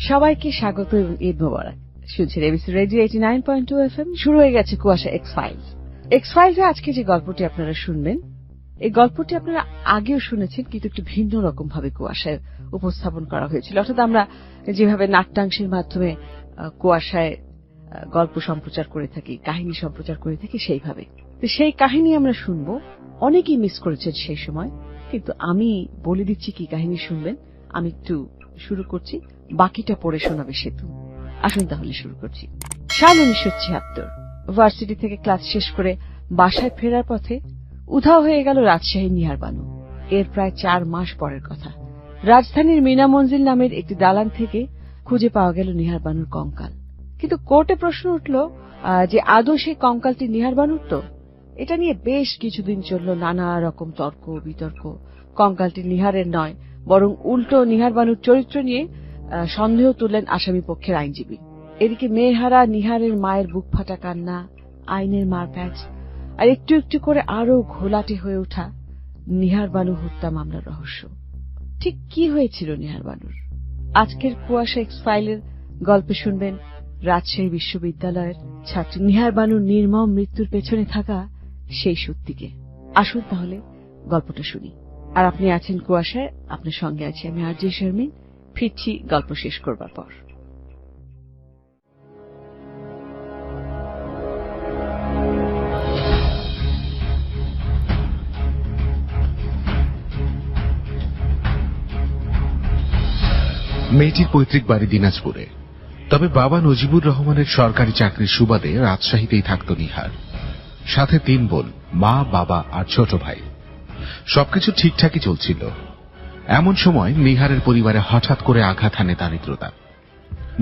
সবাইকে স্বাগত এবং ঈদ মোবারক। শুনছেন এবিসি রেডিও 89.2 FM। শুরু হয়ে গেছে কুয়াশা এক্স ফাইলস। এক্স ফাইলসে আজকে যে গল্পটি আপনারা শুনবেন, এই গল্পটি আপনারা আগেও শুনেছেন, কিন্তু একটু ভিন্ন রকম ভাবে কুয়াশায় উপস্থাপন করা হয়েছিল। অর্থাৎ আমরা যেভাবে নাট্যাংশের মাধ্যমে কুয়াশায় গল্প সম্প্রচার করে থাকি, কাহিনী সম্প্রচার করে থাকি, সেইভাবে। তো সেই কাহিনী আমরা শুনব। অনেকেই মিস করেছেন সেই সময়, কিন্তু আমি বলে দিচ্ছি কি কাহিনী শুনবেন। আমি একটু শুরু করছি, বাকিটা পড়ে শোনাবে সেতু। আসুন তাহলে শুরু করছি। সাল 1976। ভার্সিটি থেকে ক্লাস শেষ করে বাসায় ফেরার পথে উধাও হয়ে গেল রাজশাহীর নিহার বানু। এর প্রায় 4 মাস পরের কথা। রাজধানীর মিনা মঞ্জিল নামের একটি দালান থেকে খুঁজে পাওয়া গেল নিহার বানুর কঙ্কাল। কিন্তু কোর্টে প্রশ্ন উঠল যে আদৌ সেই কঙ্কালটি নিহার বানুর তো? এটা নিয়ে বেশ কিছুদিন চলল নানা রকম তর্ক বিতর্ক। কঙ্কালটি নিহারের নয়, বরং উল্টো নিহার বানুর চরিত্র নিয়ে সন্দেহ তুললেন আসামি পক্ষের আইনজীবী। এদিকে মেয়েহারা নিহারের মায়ের বুক ফাটা কান্না, আইনের মারপ্যাচ, আর একটু একটু করে আরো ঘোলাটে হয়ে ওঠা নিহার বানু হত্যা মামলার রহস্য। ঠিক কি হয়েছিল নিহার বানুর? আজকের কুয়াশা এক্স ফাইলের গল্পে শুনবেন রাজশাহী বিশ্ববিদ্যালয়ের ছাত্রী নিহার বানুর নির্মম মৃত্যুর পেছনে থাকা সেই সত্যিকে। আসুন তাহলে গল্পটা শুনি। আর আপনি আছেন কুয়াশায়, আপনার সঙ্গে আছি আমি আরজে শারমিন। ফিরছি গল্প শেষ করবার পর। মেয়েটির পৈতৃক বাড়ি দিনাজপুরে, তবে বাবা নজিবুর রহমানের সরকারি চাকরির সুবাদে রাজশাহীতেই থাকত নিহার। সাথে 3 বোন, মা, বাবা আর ছোট ভাই। সবকিছু ঠিকঠাকই চলছিল। এমন সময় নিহারের পরিবারে হঠাৎ করে আঘাত হানে দারিদ্রতা।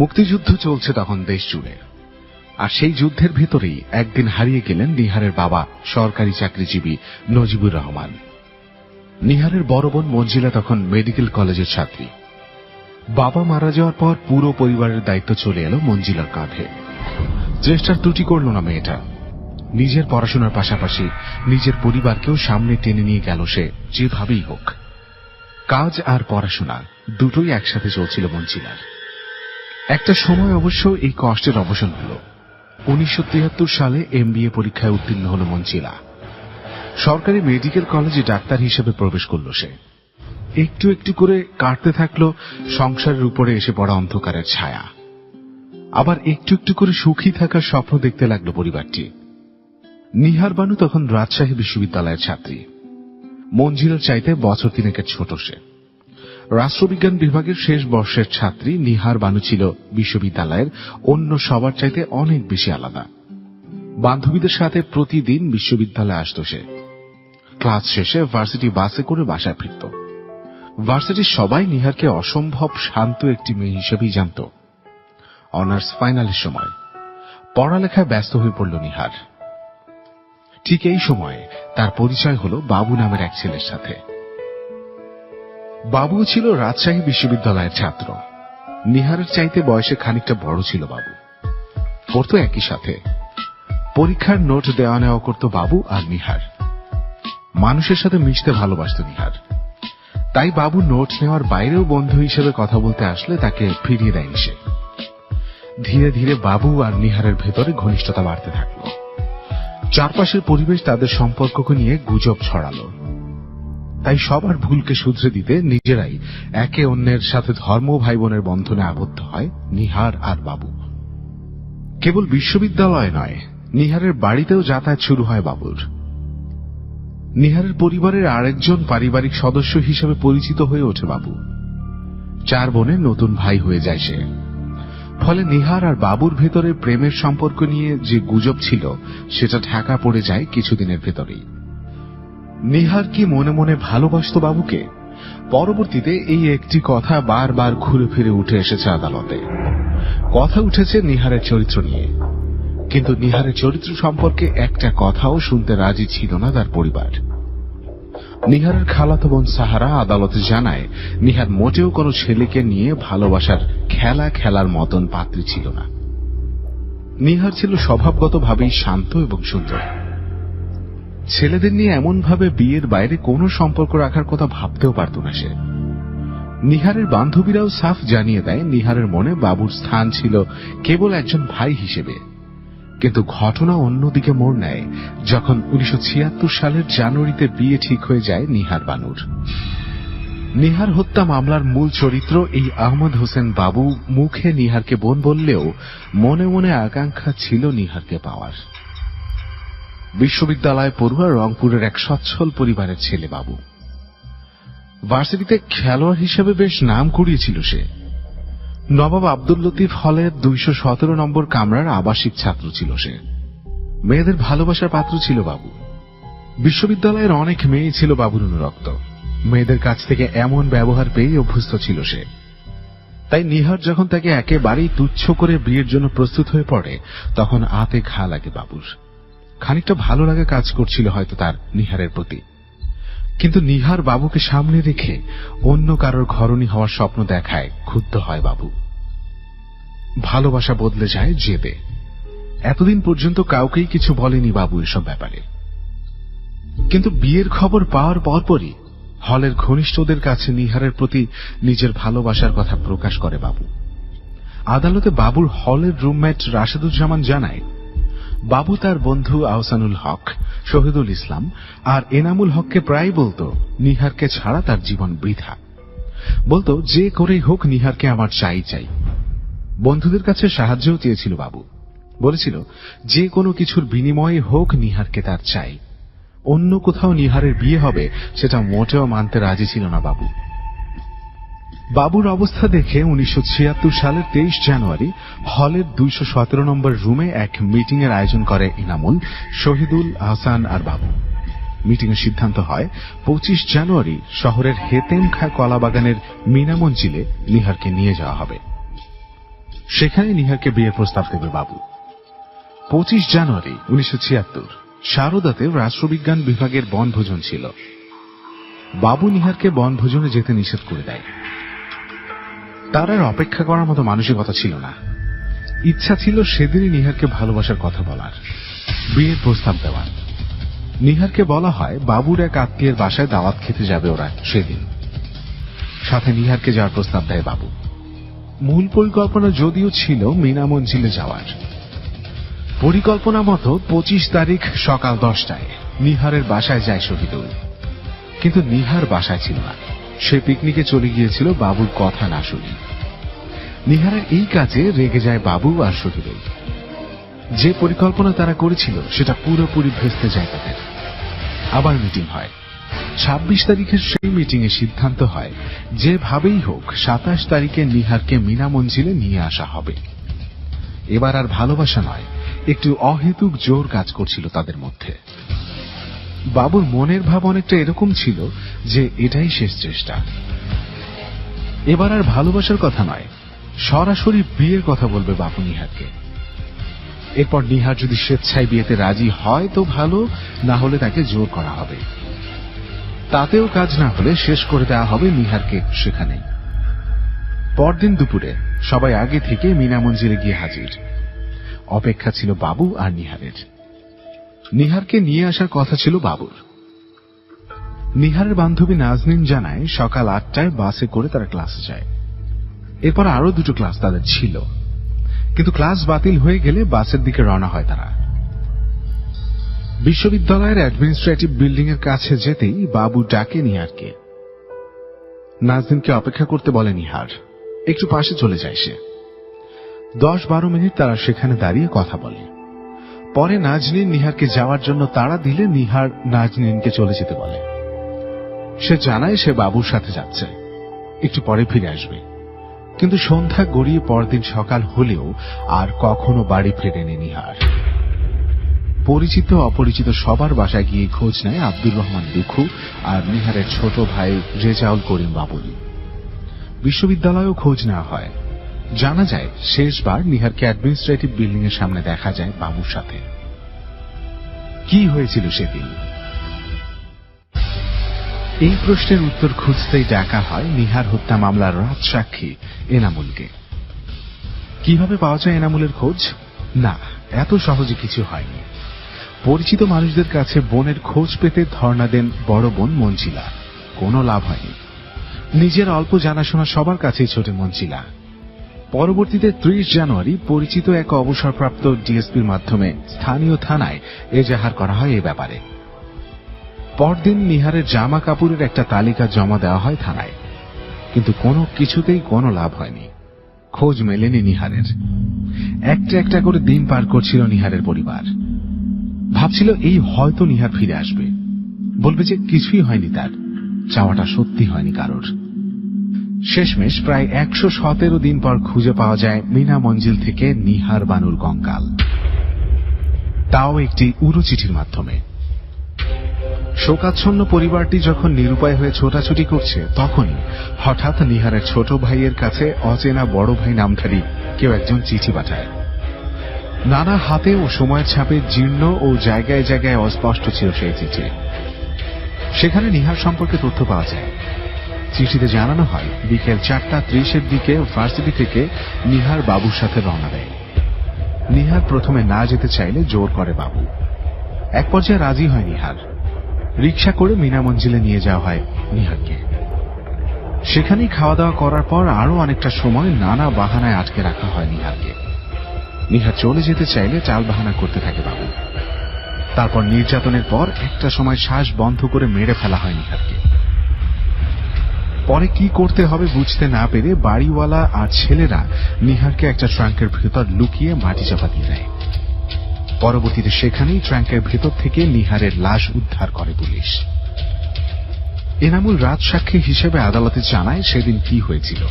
মুক্তিযুদ্ধ চলছে তখন দেশ জুড়ে, আর সেই যুদ্ধের ভেতরেই একদিন হারিয়ে গেলেন নিহারের বাবা সরকারি চাকরিজীবী নজিবুর রহমান। নিহারের বড় বোন মঞ্জিলা তখন মেডিকেল কলেজের ছাত্রী। বাবা মারা যাওয়ার পর পুরো পরিবারের দায়িত্ব চলে এলো মঞ্জিলার কাঁধে। চেষ্টার ত্রুটি করল না মেয়েটা। নিজের পড়াশোনার পাশাপাশি নিজের পরিবারকেও সামনে টেনে নিয়ে গেল সে, যেভাবেই হোক। কাজ আর পড়াশোনা দুটোই একসাথে চলছিল মঞ্জিলার। একটা সময় অবশ্য এই কষ্টের অবসান হল। 1973 সালে MBA পরীক্ষায় উত্তীর্ণ হল মঞ্জিলা। সরকারি মেডিকেল কলেজে ডাক্তার হিসেবে প্রবেশ করল সে। একটু একটু করে কাটতে থাকলো সংসারের উপরে এসে পড়া অন্ধকারের ছায়া। আবার একটু একটু করে সুখী থাকার স্বপ্ন দেখতে লাগলো পরিবারটি। নিহার বানু তখন রাজশাহী বিশ্ববিদ্যালয়ের ছাত্রী। মঞ্জিলার চাইতে বছর 3 ছোট সে। রাষ্ট্রবিজ্ঞান বিভাগের শেষ বর্ষের ছাত্রী নিহার বানু ছিল বিশ্ববিদ্যালয়ের অন্য সবার চাইতে অনেক বেশি আলাদা। বান্ধবীদের সাথে প্রতিদিন বিশ্ববিদ্যালয়ে আসত সে। ক্লাস শেষে ভার্সিটি বাসে করে বাসায় ফিরত। ভার্সিটির সবাই নিহারকে অসম্ভব শান্ত একটি মেয়ে হিসেবেই জানত। অনার্স ফাইনালের সময় পড়ালেখায় ব্যস্ত হয়ে পড়ল নিহার। ঠিক এই সময়ে তার পরিচয় হল বাবু নামের এক ছেলের সাথে। বাবু ছিল রাজশাহী বিশ্ববিদ্যালয়ের ছাত্র। নিহারের চাইতে বয়সে খানিকটা বড় ছিল বাবু। পড়তো একই সাথে। পরীক্ষার নোট দেওয়া নেওয়া করত বাবু আর নিহার। মানুষের সাথে মিশতে ভালোবাসত নিহার। তাই বাবু নোট নেওয়ার বাইরেও বন্ধু হিসেবে কথা বলতে আসলে তাকে ফিরিয়ে দেয়নি সে। ধীরে ধীরে বাবু আর নিহারের ভেতরে ঘনিষ্ঠতা বাড়তে থাকল। চারপাশের পরিবেশ তাদের সম্পর্ককে নিয়ে গুজব ছড়ালো। তাই সবার ভুলকে শুধরে দিতে নিজেরাই একে অন্যের সাথে ধর্ম ভাই বোনের বন্ধনে আবদ্ধ হয় নিহার আর বাবু। কেবল বিশ্ববিদ্যালয় নয়, নিহারের বাড়িতেও যাতায়াত শুরু হয় বাবুর। নিহারের পরিবারের আরেকজন পারিবারিক সদস্য হিসেবে পরিচিত হয়ে ওঠে বাবু। 4 বোনের নতুন ভাই হয়ে যায় সে। ফলে নিহার আর বাবুর ভেতরে প্রেমের সম্পর্ক নিয়ে যে গুজব ছিল সেটা ঢাকা পড়ে যায় কিছুদিনের ভেতরেই। নিহার কি মনে মনে ভালোবাসত বাবুকে? পরবর্তীতে এই একটি কথা বারবার ঘুরে ফিরে উঠে এসেছে আদালতে। কথা উঠেছে নিহারের চরিত্র নিয়ে, কিন্তু নিহারের চরিত্র সম্পর্কে একটা কথাও শুনতে রাজি ছিল না তার পরিবার। নিহারের খালাতো বোন সাহারা আদালতে জানায় নিহার মোটেও কোনো ছেলেকে নিয়ে ভালোবাসার খেলা খেলার মতন পাত্রী ছিল না। নিহার ছিল স্বভাবগতভাবেই শান্ত এবং সুন্দর। ছেলেদের নিয়ে এমন ভাবে বিয়ের বাইরে কোনো সম্পর্ক রাখার কথা ভাবতেও পারত না সে। নিহারের বান্ধবীরাও সাফ জানিয়ে দেয় নিহারের মনে বাবুর স্থান ছিল কেবল একজন ভাই হিসেবে। কিন্তু ঘটনা অন্যদিকে মোড় নেয় যখন 1976 সালের জানুয়ারিতে বিয়ে ঠিক হয়ে যায় নিহার বানুর। নিহার হত্যা মামলার মূল চরিত্র এই আহমদ হোসেন বাবু মুখে নিহারকে বোন বললেও মনে মনে আকাঙ্ক্ষা ছিল নিহারকে পাওয়ার। বিশ্ববিদ্যালয় পড়ুয়া রংপুরের এক সচ্ছল পরিবারের ছেলে বাবু। ভার্সিটিতে খেলোয়াড় হিসেবে বেশ নাম কুড়িয়েছিল সে। নবাব আব্দুল লতিফ হলের 217 নম্বর কামরার আবাসিক ছাত্র ছিল সে। মেয়েদের ভালোবাসার পাত্র ছিল বাবু। বিশ্ববিদ্যালয়ের অনেক মেয়ে ছিল বাবুর অনুরক্ত। মেয়েদের কাছ থেকে এমন ব্যবহার পেয়ে অভ্যস্ত ছিল সে। তাই নিহার যখন তাকে একেবারেই তুচ্ছ করে বিয়ের জন্য প্রস্তুত হয়ে পড়ে তখন আতে ঘা লাগে বাবুর। খানিকটা ভালো লাগা কাজ করছিল হয়তো তার নিহারের প্রতি। কিন্তু নিহার বাবুকে সামনে রেখে অন্য কারোর ঘরণী হওয়ার স্বপ্ন দেখায় ক্ষুব্ধ হয় বাবু। ভালোবাসা বদলে যায় জেদে। এতদিন পর্যন্ত কাউকেই কিছু বলেনি বাবু এসব ব্যাপারে। কিন্তু বিয়ের খবর পাওয়ার পরপরই হলের ঘনিষ্ঠদের কাছে নিহারের প্রতি নিজের ভালোবাসার কথা প্রকাশ করে বাবু। আদালতে বাবুর হলের রুমমেট রাশেদুজ্জামান জানায় বাবু তার বন্ধু আহসানুল হক, শহীদুল ইসলাম আর এনামুল হককে প্রায় বলতো নিহারকে ছাড়া তার জীবন বৃথা। বলতো যে করেই হোক নিহারকে আমার চাই চাই। বন্ধুদের কাছে সাহায্যও চেয়েছিল বাবু। বলেছিল যে কোনো কিছুর বিনিময়ে হোক নিহারকে তার চাই। অন্য কোথাও নিহারের বিয়ে হবে সেটা মোটেও মানতে রাজি ছিল না বাবু। বাবুর অবস্থা দেখে 1976 সালের 23 জানুয়ারি হলের 217 নম্বর রুমে এক মিটিং এর আয়োজন করে ইনামুল, শহীদুল, আহসান আর বাবু। মিটিং এর সিদ্ধান্ত হয় 25 জানুয়ারি শহরের হেতেমখা কলাবাগানের মিনা মঞ্জিলে নিহারকে নিয়ে যাওয়া হবে। সেখানে নিহারকে বিয়ের প্রস্তাব দেবে বাবু। 25 জানুয়ারি 1976 শারদাতে রাষ্ট্রবিজ্ঞান বিভাগের বনভোজন ছিল। বাবু নিহারকে বনভোজনে যেতে নিষেধ করে দেয়। তার আর অপেক্ষা করার মতো মানসিকতা ছিল না। ইচ্ছা ছিল সেদিনই নিহারকে ভালোবাসার কথা বলার, বিয়ের প্রস্তাব দেওয়ার। নিহারকে বলা হয় বাবুর এক আত্মীয়ের বাসায় দাওয়াত খেতে যাবে ওরা সেদিন। সাথে নিহারকে যাওয়ার প্রস্তাব দেয় বাবু। মূল পরিকল্পনা যদিও ছিল মিনা মঞ্জিলে যাওয়ার। পরিকল্পনা মতো 25 তারিখ সকাল 10টায় নিহারের বাসায় যায় শহীদুল। কিন্তু নিহার বাসায় ছিল না। সে পিকনিকে চলে গিয়েছিল বাবুর কথা না শুনে। নিহারের এই কাজে রেগে যায় বাবু আর শহীদুল। যে পরিকল্পনা তারা করেছিল সেটা পুরোপুরি ভেস্তে যায় তাদের। আবার মিটিং হয়। 26 তারিখের সেই মিটিং এ সিদ্ধান্ত হয় যেভাবেই হোক 27 তারিখে নিহারকে মিনা মঞ্জিলে নিয়ে আসা হবে। এবার আর ভালোবাসা নয়, একটু অহেতুক জোর কাজ করছিল তাদের মধ্যে। বাবুর মনের ভাব অনেকটা এরকম ছিল যে এটাই শেষ চেষ্টা। এবার আর ভালোবাসার কথা নয়, সরাসরি বিয়ের কথা বলবে বাবু নিহারকে। এরপর নিহার যদি স্বেচ্ছায় বিয়েতে রাজি হয় তো ভালো, না হলে তাকে জোর করা হবে। তাতেও কাজ না হলে শেষ করে দেওয়া হবে নিহারকে সেখানে। পরদিন দুপুরে সবাই আগে থেকে মিনা মঞ্জিলে গিয়ে হাজির। অপেক্ষা ছিল বাবু আর নিহারের। নিহারকে নিয়ে আসার কথা ছিল বাবুর। নিহারের বান্ধবী নাজনীন জানায় সকাল 8টায় বাসে করে তারা ক্লাসে যায়। এরপর আরো দুটো ক্লাস তাদের ছিল, কিন্তু ক্লাস বাতিল হয়ে গেলে বাসের দিকে রওনা হয় তারা। বিশ্ববিদ্যালয়ের অ্যাডমিনিস্ট্রেটিভ বিল্ডিং এর কাছে যেতেই বাবু ডাকে নিহারকে। নাজনীনকে অপেক্ষা করতে বলে নিহার। একটু পাশে চলে যায় সে। 10-12 মিনিট তারা সেখানে দাঁড়িয়ে কথা বলে। পরে নাজনীন নিহারকে যাওয়ার জন্য তাড়া দিলে নিহার নাজনীনকে চলে যেতে বলে। সে জানায় সে বাবুর সাথে যাচ্ছে, একটু পরে ফিরে আসবে। কিন্তু সন্ধ্যা গড়িয়ে পরদিন সকাল হলেও আর কখনো বাড়ি ফেরেনি নিহার। পরিচিত অপরিচিত সবার বাসায় গিয়ে খোঁজ নেয় আব্দুর রহমান দুখু আর নিহারের ছোট ভাই রেজাউল করিম বাবুল। বিশ্ববিদ্যালয়েও খোঁজ নেওয়া হয়। জানা যায় শেষবার নিহারকে অ্যাডমিনিস্ট্রেটিভ বিল্ডিং এর সামনে দেখা যায় বাবুর সাথে। কি হয়েছিল সেদিন? এই প্রশ্নের উত্তর খুঁজতেই ডাকা হয় নিহার হত্যা মামলার রাত সাক্ষী এনামুলকে। কিভাবে পাওয়া যায় এনামুলের খোঁজ? না, এত সহজে কিছু হয়নি। পরিচিত মানুষদের কাছে বোনের খোঁজ পেতে ধর্ণা দেন বড় বোন মঞ্জিলা। কোনো লাভ হয়নি। নিজের অল্প জানাশোনা সবার কাছেই ছোটে মঞ্জিলা। পরবর্তীতে 30 জানুয়ারি পরিচিত এক অবসরপ্রাপ্ত ডিএসপির মাধ্যমে স্থানীয় থানায় এজাহার করা হয় এ ব্যাপারে। পরদিন নিহারের জামা কাপড়ের একটা তালিকা জমা দেওয়া হয় থানায়, কিন্তু কোনো কিছুতেই কোনো লাভ হয়নি। খোঁজ মেলেনি নিহারের। একটা একটা করে দিন পার করছিল নিহারের পরিবার। ভাবছিল এই হয়তো নিহার ফিরে আসবে, বলবে যে কিছুই হয়নি, তার চাওয়াটা সত্যি হয়নি কারোর। শেষমেশ প্রায় 117 দিন পর খুঁজে পাওয়া যায় মিনা মঞ্জিল থেকে নিহার বানুর কঙ্কাল, তাও একটি উড়ো চিঠির মাধ্যমে। শোকাচ্ছন্ন পরিবারটি যখন নিরুপায় হয়ে ছোটাছুটি করছে, তখনই হঠাৎ নিহারের ছোট ভাইয়ের কাছে অচেনা বড় ভাই নামধারী কেউ একজন চিঠি পাঠায়। নানা হাতে ও সময়ের ছাপে জীর্ণ ও জায়গায় জায়গায় অস্পষ্ট ছিল সেই চিঠি। সেখানে নিহার সম্পর্কে তথ্য পাওয়া যায়। চিঠিতে জানানো হয় বিকেল 4:30 দিকে ভার্সিটি থেকে নিহার বাবুর সাথে রওনা দেয়। নিহার প্রথমে না যেতে চাইলে জোর করে বাবু। এক পর্যায়ে রাজি হয় নিহার। রিকশা করে মিনা মঞ্জিলে নিয়ে যাওয়া হয় নিহারকে। সেখানেই খাওয়া দাওয়া করার পর আরো অনেকটা সময় নানা বাহানায় আটকে রাখা হয় নিহারকে। নিহার চলে যেতে চাইলে টাল বাহানা করতে থাকে বাবু। তারপর নির্যাতনের পর একটা সময় শ্বাস বন্ধ করে মেরে ফেলা হয় নিহারকে। পরে কি করতে হবে বুঝতে না পেরে বাড়িওয়ালা আর ছেলেরা নিহারকে একটা ট্রাঙ্কের ভেতর লুকিয়ে মাটি চাপা দিয়ে দেয়। পরবর্তীতে সেখানেই ট্রাঙ্কের ভেতর থেকে নিহারের লাশ উদ্ধার করে পুলিশ। এনামুল রাত সাক্ষী হিসেবে আদালতে জানায় সেদিন কি হয়েছিল।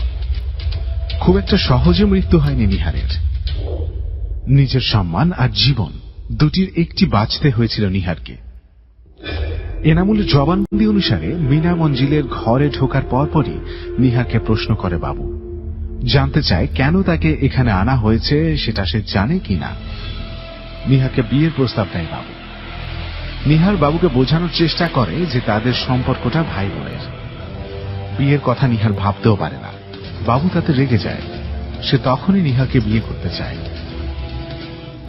খুব একটা সহজে মৃত্যু হয়নি নিহারের। নিজের সম্মান আর জীবন দুটির একটি বাঁচতে হয়েছিল নিহারকে। এনামুলের জবানবন্দি অনুসারে মিনা মঞ্জিলের ঘরে ঢোকার পরপরই নিহারকে প্রশ্ন করে বাবু। জানতে চায় কেন তাকে এখানে আনা হয়েছে, সেটা সে জানে কিনা। নিহারকে বিয়ের প্রস্তাব দেয় বাবু। নিহার বাবুকে বোঝানোর চেষ্টা করে যে তাদের সম্পর্কটা ভাই বোনের। বিয়ের কথা নিহার ভাবতেও পারে না। বাবু তাতে রেগে যায়। সে তখনই নিহারকে বিয়ে করতে চায়।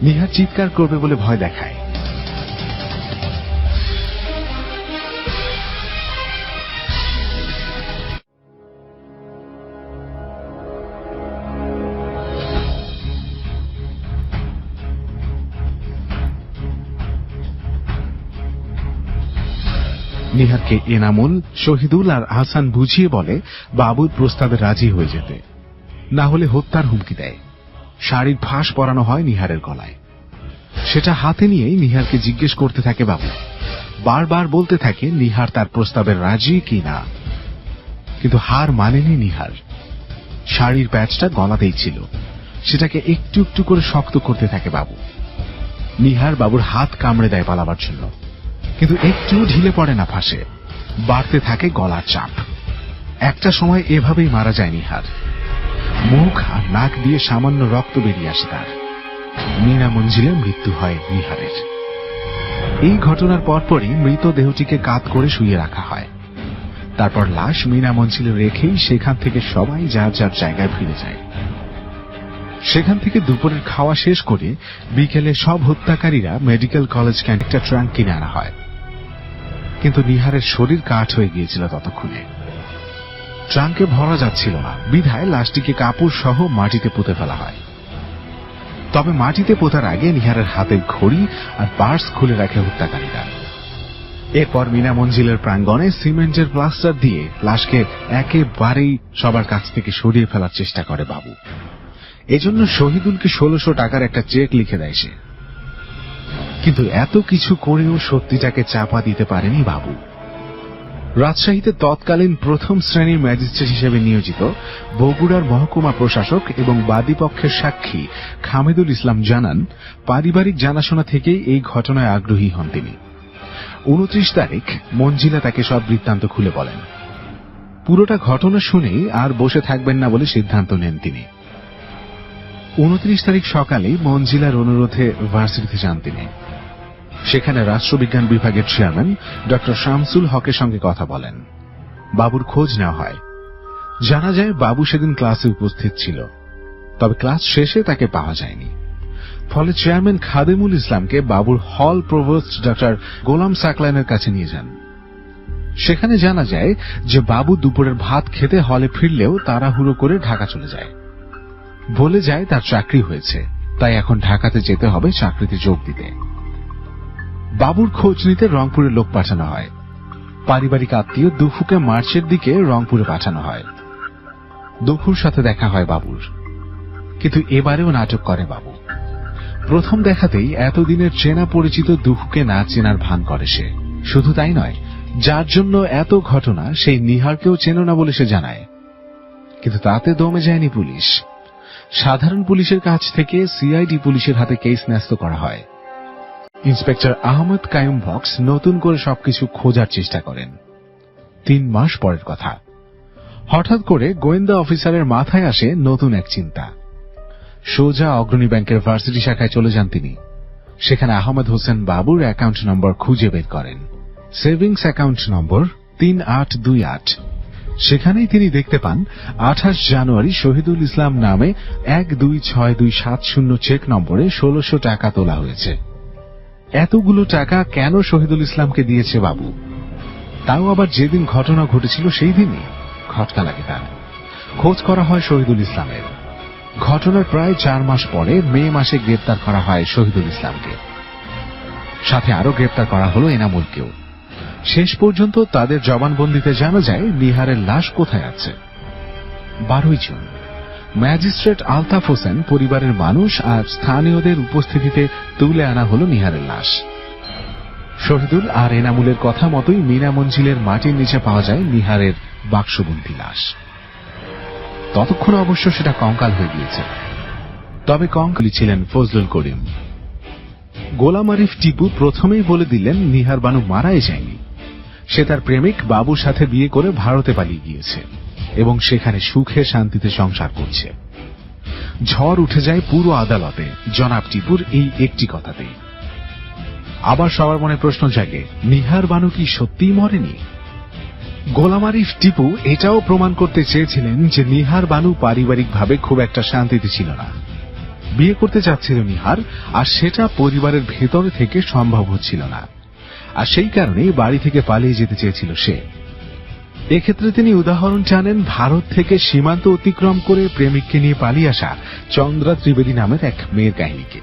নিহার চিৎকার করবে বলে ভয় দেখায়। নিহারকে এনামুল, শহীদুল আর আহসান বুঝিয়ে বলে বাবুর প্রস্তাবে রাজি হয়ে যেতে, না হলে হত্যার হুমকি দেয়। শাড়ির ফাঁস পরানো হয় নিহারের গলায়। সেটা হাতে নিয়েই নিহারকে জিজ্ঞেস করতে থাকে বাবু। বারবার বলতে থাকে নিহার তার প্রস্তাবে রাজি কি না, কিন্তু হার মানেনি নিহার। শাড়ির প্যাচটা গলাতেই ছিল, সেটাকে একটু একটু করে শক্ত করতে থাকে বাবু। নিহার বাবুর হাত কামড়ে দেয় পালাবার জন্য, কিন্তু একটু ঢিলে পড়ে না ফাঁসে। বাড়তে থাকে গলার চাপ। একটা সময় এভাবেই মারা যায় নিহার। মুখ আর নাক দিয়ে সামান্য রক্ত বেরিয়ে আসে তার। মিনা মঞ্জিলে মৃত্যু হয় নিহারের। এই ঘটনার পরপরই মৃতদেহটিকে কাত করে শুয়ে রাখা হয়। তারপর লাশ মিনা মঞ্জিলে রেখেই সেখান থেকে সবাই যার যার জায়গায় ফিরে যায়। সেখান থেকে দুপুরের খাওয়া শেষ করে বিকেলে সব হত্যাকারীরা মেডিকেল কলেজ ক্যান্টিনে একটা ট্রাঙ্ক কিনে আনা হয়। কিন্তু নিহারের শরীর কাঠ হয়ে গিয়েছিল ততক্ষণে। ট্রাঙ্কে ভরা যাচ্ছিল না, বিধায় লাশটিকে কাপড় সহ মাটিতে পুঁতে ফেলা হয়। তবে মাটিতে পোতার আগে নিহারের হাতের ঘড়ি আর পার্স খুলে রাখে হত্যাকারীরা। এরপর মিনা মঞ্জিলের প্রাঙ্গণে সিমেন্টের প্লাস্টার দিয়ে লাশকে একেবারেই সবার কাছ থেকে সরিয়ে ফেলার চেষ্টা করে বাবু। এজন্য শহীদুলকে 1600 টাকার একটা চেক লিখে দেয় সে। কিন্তু এত কিছু করেও সত্যিটাকে চাপা দিতে পারেনি বাবু। রাজশাহীতে তৎকালীন প্রথম শ্রেণীর ম্যাজিস্ট্রেট হিসেবে নিয়োজিত বগুড়ার মহকুমা প্রশাসক এবং বাদীপক্ষের সাক্ষী খামেদুল ইসলাম জানান, পারিবারিক জানাশোনা থেকেই এই ঘটনায় আগ্রহী হন তিনি। 29 তারিখ মঞ্জিলা তাকে সব বৃত্তান্ত খুলে বলেন। পুরোটা ঘটনা শুনেই আর বসে থাকবেন না বলে সিদ্ধান্ত নেন তিনি। 29 তারিখ সকালে মঞ্জিলার অনুরোধে ভার্সিটিতে যান তিনি। সেখানে রাষ্ট্রবিজ্ঞান বিভাগের চেয়ারম্যান ডক্টর শামসুল হকের সঙ্গে কথা বলেন। বাবুর খোঁজ নেওয়া হয়। জানা যায় বাবু সেদিন ক্লাসে উপস্থিত ছিল, তবে ক্লাস শেষে তাকে পাওয়া যায়নি। ফলে চেয়ারম্যান খাদেমুল ইসলামকে বাবুর হল প্রভোস্ট ডক্টর গোলাম সাকলাইনের কাছে নিয়ে যান। সেখানে জানা যায় যে বাবু দুপুরের ভাত খেতে হলে ফিরলেও তাড়াহুড়ো করে ঢাকা চলে যায়। বলে যায় তার চাকরি হয়েছে, তাই এখন ঢাকাতে যেতে হবে চাকরিতে যোগ দিতে। বাবুর খোঁজ নিতে রংপুরে লোক পাঠানো হয়। পারিবারিক আত্মীয় দুফুকে মার্চের দিকে রংপুরে পাঠানো হয়। দুফুর সাথে দেখা হয় বাবুর, কিন্তু এবারেও নাটক করে বাবু। প্রথম দেখাতেই এতদিনের চেনা পরিচিত দুফুকে না চেনার ভান করে সে। শুধু তাই নয়, যার জন্য এত ঘটনা সেই নিহারকেও চেনো না বলে সে জানায়। কিন্তু তাতে দমে যায়নি পুলিশ। সাধারণ পুলিশের কাছ থেকে সিআইডি পুলিশের হাতে কেস ন্যস্ত করা হয়। ইন্সপেক্টর আহমদ কায়ুম বক্স নতুন করে সবকিছু খোঁজার চেষ্টা করেন। 3 মাস পরের কথা, হঠাৎ করে গোয়েন্দা অফিসারের মাথায় আসে নতুন এক চিন্তা। সোজা অগ্রণী ব্যাংকের ভার্সিটি শাখায় চলে যান তিনি। সেখানে আহমদ হোসেন বাবুর অ্যাকাউন্ট নম্বর খুঁজে বের করেন। Savings account number 3828। সেখানেই তিনি দেখতে পান 28 জানুয়ারি শহীদুল ইসলাম নামে 126270 চেক নম্বরে 1600 টাকা তোলা হয়েছে। এতগুলো টাকা কেন শহীদুল ইসলামকে দিয়েছে বাবু? তাও আবার যেদিন ঘটনা ঘটেছিল সেই দিনই। খটকা লাগে তার। খোঁজ করা হয় শহীদুল ইসলামের। ঘটনার প্রায় 4 মাস পরে মে মাসে গ্রেপ্তার করা হয় শহীদুল ইসলামকে। সাথে আরো গ্রেপ্তার করা হলো এনামুলকেও। শেষ পর্যন্ত তাদের জবানবন্দিতে জানা যায় নিহারের লাশ কোথায় আছে। 12 জুন ম্যাজিস্ট্রেট আলতাফ হোসেন, পরিবারের মানুষ আর স্থানীয়দের উপস্থিতিতে তুলে আনা হলো নিহারের লাশ। শহীদুল আর এনামুলের কথা মতোই মিনা মঞ্জিলের মাটির নিচে পাওয়া যায় নিহারের বাক্সবন্দি লাশ। ততক্ষণ অবশ্য সেটা কঙ্কাল হয়ে গিয়েছে। তবে কঙ্কালই ছিলেন ফজলুল করিম। গোলাম আরিফ টিপু প্রথমেই বলে দিলেন নিহার বানু মারাই যায়নি। সে তার প্রেমিক বাবুর সাথে বিয়ে করে ভারতে পালিয়ে গিয়েছে এবং সেখানে সুখে শান্তিতে সংসার করছে। ঝড় উঠে যায় পুরো আদালতে জনাব টিপুর এই একটি কথাতেই। আবার সবার মনে প্রশ্ন জাগে, নিহার বানু কি সত্যিই মরেনি? গোলাম আরিফ টিপু এটাও প্রমাণ করতে চেয়েছিলেন যে নিহার বানু পারিবারিকভাবে খুব একটা শান্তিতে ছিল না। বিয়ে করতে চাচ্ছিল নিহার, আর সেটা পরিবারের ভেতর থেকে সম্ভব হচ্ছিল না, আর সেই কারণেই বাড়ি থেকে পালিয়ে যেতে চেয়েছিল সে। এক্ষেত্রে তিনি উদাহরণ টানেন ভারত থেকে সীমান্ত অতিক্রম করে প্রেমিককে নিয়ে পালিয়ে আসা চন্দ্রা ত্রিবেদী নামের এক মেয়ের কাহিনীকে।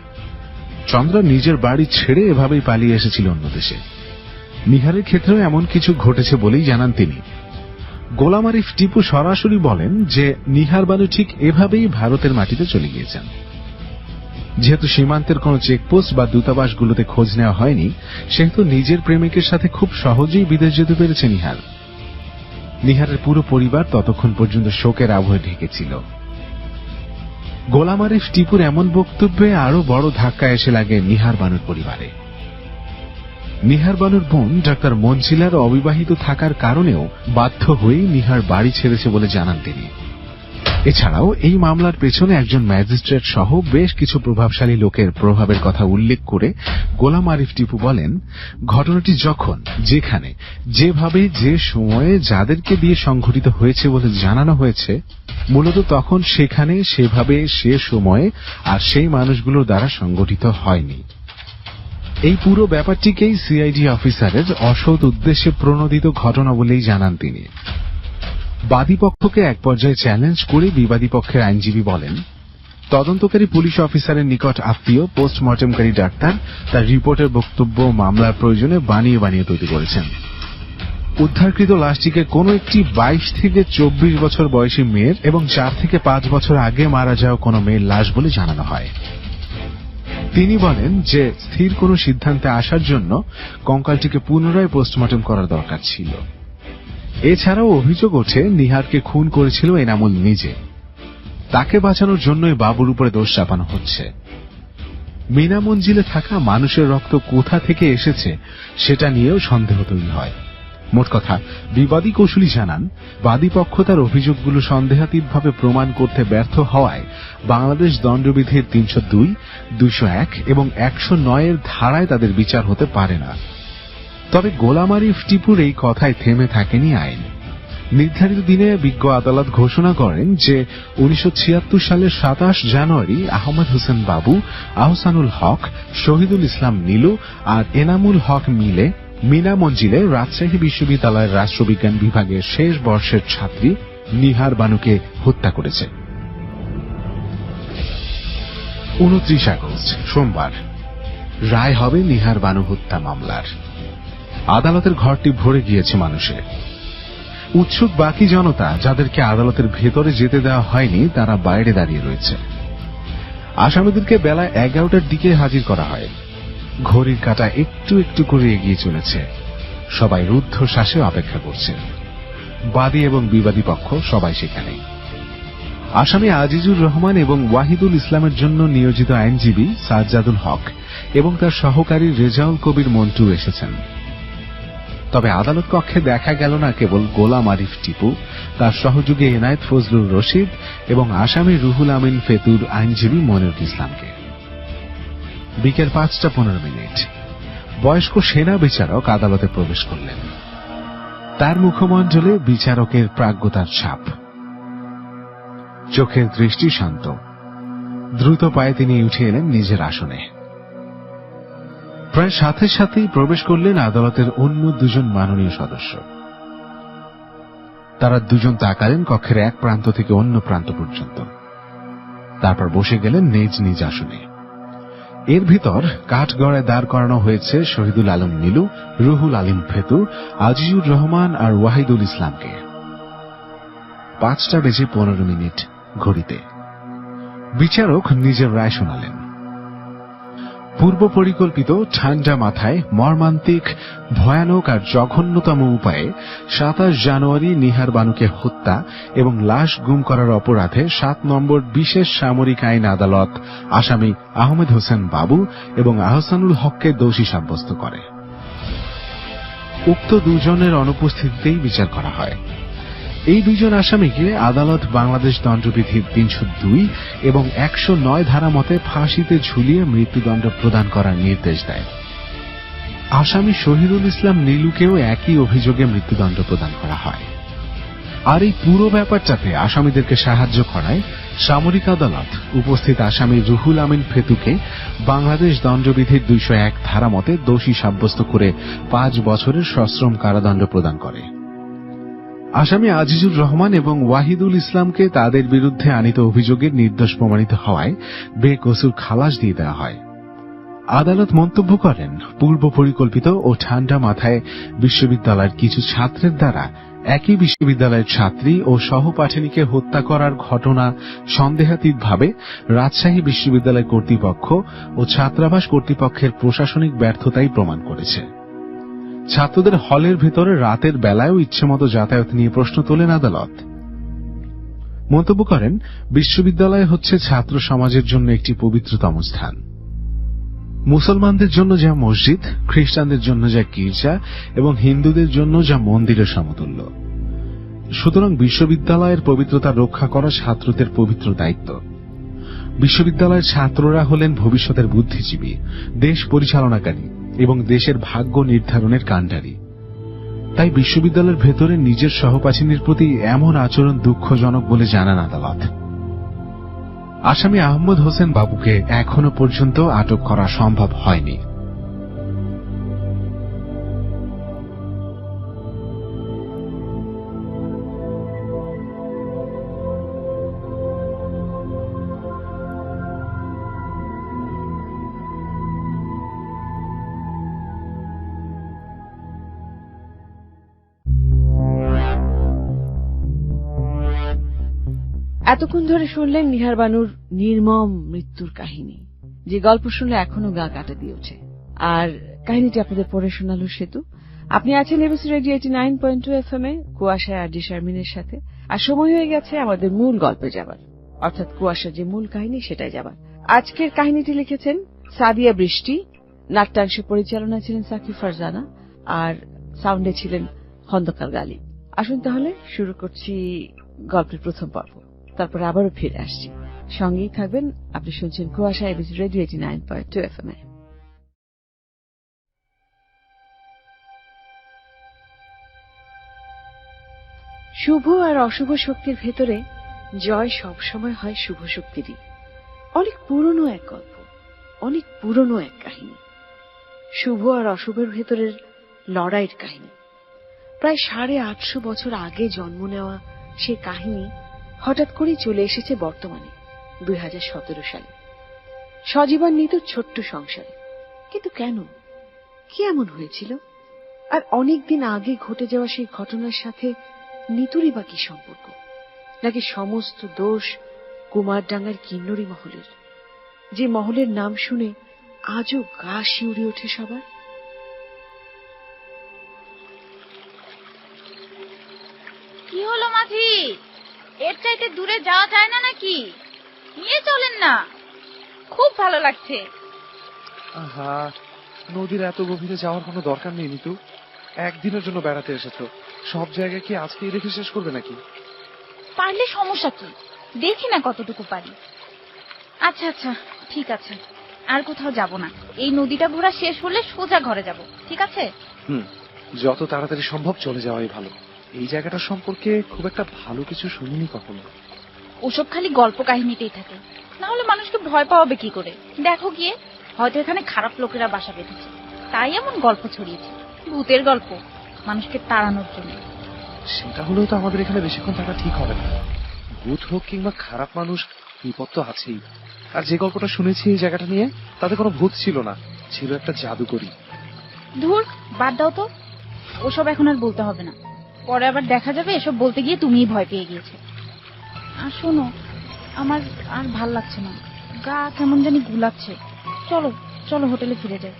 চন্দ্রা নিজের বাড়ি ছেড়ে এভাবেই পালিয়ে এসেছিল অন্য দেশে। নিহারের ক্ষেত্রেও এমন কিছু ঘটেছে বলেই জানান তিনি। গোলাম আরিফ টিপু সরাসরি বলেন যে নিহার বানু ঠিক এভাবেই ভারতের মাটিতে চলে গিয়েছেন। যেহেতু সীমান্তের কোন চেকপোস্ট বা দূতাবাসগুলোতে খোঁজ নেওয়া হয়নি, সেহেতু নিজের প্রেমিকের সাথে খুব সহজেই বিদেশ যেতে পেরেছে নিহার। নিহারের পুরো পরিবার ততক্ষণ পর্যন্ত শোকের আবহে ঢেকেছিল। গোলাম আরিফ টিপুর এমন বক্তব্যে আরো বড় ধাক্কা এসে লাগে নিহার বানুর পরিবারে। নিহার বানুর বোন ডাক্তার মঞ্জিলার অবিবাহিত থাকার কারণেও বাধ্য হয়েই নিহার বাড়ি ছেড়েছে বলে জানান তিনি। এছাড়াও এই মামলার পেছনে একজন ম্যাজিস্ট্রেট সহ বেশ কিছু প্রভাবশালী লোকের প্রভাবের কথা উল্লেখ করে গোলাম আরিফ টিপু বলেন, ঘটনাটি যখন, যেখানে, যেভাবে, যে সময়ে যাদেরকে দিয়ে সংঘটিত হয়েছে বলে জানানো হয়েছে, মূলত তখন সেখানে, সেভাবে, সে সময়ে আর সেই মানুষগুলোর দ্বারা সংঘটিত হয়নি। এই পুরো ব্যাপারটিকেই সিআইডি অফিসারের অসৎ উদ্দেশ্যে প্রণোদিত ঘটনা বলেই জানান তিনি। বাদীপক্ষকে এক পর্যায়ে চ্যালেঞ্জ করে বিবাদী পক্ষের আইনজীবী বলেন, তদন্তকারী পুলিশ অফিসারের নিকট আত্মীয় পোস্টমর্টেমকারী ডাক্তার তার রিপোর্টের বক্তব্য মামলার প্রয়োজনে বানিয়ে বানিয়ে তৈরি করেছেন। উদ্ধারকৃত লাশটিকে কোন একটি 22 থেকে 24 বছর বয়সী মেয়ের এবং 4 থেকে 5 বছর আগে মারা যাওয়া কোন মেয়ের লাশ বলে জানানো হয়। তিনি বলেন যে স্থির কোন সিদ্ধান্তে আসার জন্য কঙ্কালটিকে পুনরায় পোস্টমর্টেম করার দরকার ছিল। এছাড়াও অভিযোগ ওঠে নিহারকে খুন করেছিল এনামুল নিজে। তাকে বাঁচানোর জন্যই বাবুর উপরে দোষ চাপানো হচ্ছে। মিনা মঞ্জিলে থাকা মানুষের রক্ত কোথা থেকে এসেছে সেটা নিয়েও সন্দেহ তৈরি হয়। মোট কথা, বিবাদী কৌশলী জানান, বাদীপক্ষ তার অভিযোগগুলো সন্দেহাতীতভাবে প্রমাণ করতে ব্যর্থ হওয়ায় বাংলাদেশ দণ্ডবিধির 302, 201 এবং 109 এর ধারায় তাদের বিচার হতে পারে না। তবে গোলাম আরিফ টিপুর এই কথায় থেমে থাকেনি আইন। নির্ধারিত দিনে বিজ্ঞ আদালত ঘোষণা করেন যে 1976 সালের 27 জানুয়ারি আহমদ হোসেন বাবু, আহসানুল হক, শহীদুল ইসলাম নীলু আর এনামুল হক মিলে মিনা মঞ্জিলে রাজশাহী বিশ্ববিদ্যালয়ের রাষ্ট্রবিজ্ঞান বিভাগের শেষ বর্ষের ছাত্রী নিহার বানুকে হত্যা করেছে। 29 আগস্ট সোমবার রায় হবে নিহার বানু হত্যা মামলার। আদালতের ঘরটি ভরে গিয়েছে মানুষে। উৎসুক বাকি জনতা, যাদেরকে আদালতের ভেতরে যেতে দেওয়া হয়নি, তারা বাইরে দাঁড়িয়ে রয়েছে। আসামিদেরকে বেলা 11টার দিকে হাজির করা হয়। ঘড়ির কাঁটা একটু একটু করে এগিয়ে চলেছে। সবাই রুদ্ধশ্বাসে অপেক্ষা করছে। বাদী এবং বিবাদী পক্ষ সবাই সেখানে। আসামি আজিজুর রহমান এবং ওয়াহিদুল ইসলামের জন্য নিয়োজিত আইনজীবী সাজ্জাদুল হক এবং তার সহকারী রেজাউল কবির মন্টু এসেছেন। তবে আদালত কক্ষে দেখা গেল না কেবল গোলাম আরিফ টিপু, তার সহযোগী এনায়েত ফজলুর রশিদ এবং আসামি রুহুল আমিন ফেতুর আইনজীবী মনিরুল ইসলামকে। বিকেল 5:15 বয়স্ক সেনা বিচারক আদালতে প্রবেশ করলেন। তার মুখমণ্ডলে বিচারকের প্রাজ্ঞতার ছাপ। চোখের দৃষ্টি শান্ত। দ্রুত পায়ে তিনি উঠে এলেন নিজের আসনে। প্রায় সাথে সাথেই প্রবেশ করলেন আদালতের অন্য দুজন মাননীয় সদস্য। তারা দুজন তাকালেন কক্ষের এক প্রান্ত থেকে অন্য প্রান্ত পর্যন্ত। তারপর বসে গেলেন নিজ নিজ আসনে। এর ভিতর কাঠগড়ায় দাঁড় করানো হয়েছে শহীদুল আলম নীলু, রুহুল আলিম ফেতু, আজিজুর রহমান আর ওয়াহিদুল ইসলামকে। 5:15 ঘড়িতে বিচারক নিজের রায় শোনালেন। পূর্ব পরিকল্পিত, ঠান্ডা মাথায়, মর্মান্তিক, ভয়ানক আর জঘন্যতম উপায়ে 27 জানুয়ারি নিহার বানুকে হত্যা এবং লাশ গুম করার অপরাধে 7 নম্বর বিশেষ সামরিক আইন আদালত আসামি আহমেদ হোসেন বাবু এবং আহসানুল হককে দোষী সাব্যস্ত করে। উক্ত দুজনের অনুপস্থিতিতেই বিচার করা হয়। এই দুজন আসামিকে আদালত বাংলাদেশ দণ্ডবিধির 302 এবং 109 ধারা মতে ফাঁসিতে ঝুলিয়ে মৃত্যুদণ্ড প্রদান করার নির্দেশ দেয়। আসামি শহীদুল ইসলাম নীলুকেও একই অভিযোগে মৃত্যুদণ্ড প্রদান করা হয়। আর এই পুরো ব্যাপারটাতে আসামিদেরকে সাহায্য করায় সামরিক আদালত উপস্থিত আসামি রুহুল আমিন ফেতুকে বাংলাদেশ দণ্ডবিধির 201 ধারা মতে দোষী সাব্যস্ত করে 5 বছরের সশ্রম কারাদণ্ড প্রদান করে। আসামি আজিজুর রহমান এবং ওয়াহিদুল ইসলামকে তাদের বিরুদ্ধে আনিত অভিযোগের নির্দোষ প্রমাণিত হওয়ায় বেকসুর খালাস দিয়ে দেওয়া হয়। আদালত মন্তব্য করেন, পূর্ব পরিকল্পিত ও ঠান্ডা মাথায় বিশ্ববিদ্যালয়ের কিছু ছাত্রের দ্বারা একই বিশ্ববিদ্যালয়ের ছাত্রী ও সহপাঠিনীকে হত্যা করার ঘটনা সন্দেহাতীতভাবে রাজশাহী বিশ্ববিদ্যালয় কর্তৃপক্ষ ও ছাত্রাবাস কর্তৃপক্ষের প্রশাসনিক ব্যর্থতাই প্রমাণ করেছে। ছাত্রদের হলের ভেতরে রাতের বেলায়ও ইচ্ছেমতো যাতায়াত নিয়ে প্রশ্ন তোলেন আদালত। মন্তব্য করেন, বিশ্ববিদ্যালয় হচ্ছে ছাত্র সমাজের জন্য একটি পবিত্রতম স্থান। মুসলমানদের জন্য যা মসজিদ, খ্রিস্টানদের জন্য যা গির্জা এবং হিন্দুদের জন্য যা মন্দিরের সমতুল্য। সুতরাং বিশ্ববিদ্যালয়ের পবিত্রতা রক্ষা করা ছাত্রদের পবিত্র দায়িত্ব। বিশ্ববিদ্যালয়ের ছাত্ররা হলেন ভবিষ্যতের বুদ্ধিজীবী, দেশ পরিচালনাকারী এবং দেশের ভাগ্য নির্ধারণের কাণ্ডারী। তাই বিশ্ববিদ্যালয়ের ভেতরে নিজের সহপাঠিনীর প্রতি এমন আচরণ দুঃখজনক বলে জানান আদালত। আসামি আহমদ হোসেন বাবুকে এখনো পর্যন্ত আটক করা সম্ভব হয়নি। এতক্ষণ ধরে শুনলেন নিহার বানুর নির্মম মৃত্যুর কাহিনী, যে গল্প শুনলে এখনো গা কাটা দিয়ে ওঠে। আর কাহিনীটি আপনাদের পড়ে শোনালো সেতু। আপনি আছেন এবিসি রেডিও 89.2 FM এ কুয়াশায় আর জি শারমিনের সাথে। আর সময় হয়ে গেছে আমাদের মূল গল্পে যাবার, অর্থাৎ কুয়াশার যে মূল কাহিনী সেটাই যাবার। আজকের কাহিনীটি লিখেছেন সাদিয়া বৃষ্টি, নাট্যাংশে পরিচালনা ছিলেন সাকিব ফারজানা, আর সাউন্ডে ছিলেন খন্দকার গালিব। আসুন তাহলে শুরু করছি গল্পের প্রথম পর্ব, তারপরে আবারও ফিরে আসছি। সঙ্গেই থাকবেন। আপনি শুনছেন কুয়াশা, এবিসি রেডিও 89.2 FM এ। শুভ আর অশুভ শক্তির ভেতরে জয় সবসময় হয় শুভ শক্তিরই। অনেক পুরনো এক গল্প, অনেক পুরনো এক কাহিনী। শুভ আর অশুভের ভেতরের লড়াইয়ের কাহিনী। প্রায় 850 বছর আগে জন্ম নেওয়া সে কাহিনী হঠাৎ করেই চলে এসেছে বর্তমানে 2017 সালে সজীবন নিতুর ছোট্ট সংসারে। কিন্তু কেন, কি এমন হয়েছিল? আর অনেকদিন আগে ঘটে যাওয়া সেই ঘটনার সাথে নিতুরই বা কি সম্পর্ক? নাকি সমস্ত দোষ কুমারডাঙ্গার কিন্নরী মহলের, যে মহলের নাম শুনে আজও গা শিউরে ওঠে সবার? কি হলো মাঝি, এর চাইতে দূরে যাওয়া যায় না নাকি? নিয়ে চলেন না, খুব ভালো লাগছে। আহা, নদীর এত গভীরে যাওয়ার কোনো দরকার নেই নিতু। একদিনের জন্য বেড়াতে এসেছো, সব জায়গায় কি আজকেই দেখে শেষ করবে নাকি? পারলে সমস্যা কি, দেখি না কতটুকু পারি। আচ্ছা আচ্ছা ঠিক আছে, আর কোথাও যাব না। এই নদীটা ঘোরা শেষ হলে সোজা ঘরে যাব, ঠিক আছে? যত তাড়াতাড়ি সম্ভব চলে যাওয়াই ভালো। এই জায়গাটা সম্পর্কে খুব একটা ভালো কিছু শুনিনি কখনো। ওসব খালি গল্প কাহিনীতেই থাকে, না হলে মানুষকে ভয় পাওয়াবে কি করে? দেখো গিয়ে, হয়তো এখানে খারাপ লোকেরা বাসা বেঁধেছে, তাই এমন গল্প ছড়িয়েছে। ভূতের গল্প, মানুষকে তাড়ানোর জন্য। সেটা হলেও তো আমাদের এখানে বেশিক্ষণ থাকা ঠিক হবে না। ভূত হোক কিংবা খারাপ মানুষ, বিপদ তো আছেই। আর যে গল্পটা শুনেছি এই জায়গাটা নিয়ে, তাতে কোনো ভূত ছিল না, ছিল একটা জাদুকরী। ধুর, বাদ দাও তো, ওসব এখন আর বলতে হবে না। পরে আবার দেখা যাবে এসব বলতে গিয়ে তুমিই ভয় পেয়ে গিয়েছো। আর শোনো, আমার আর ভাল লাগছে না, গা কেমন জানি গুলাচ্ছে। চলো চলো, হোটেলে ফিরে যাই।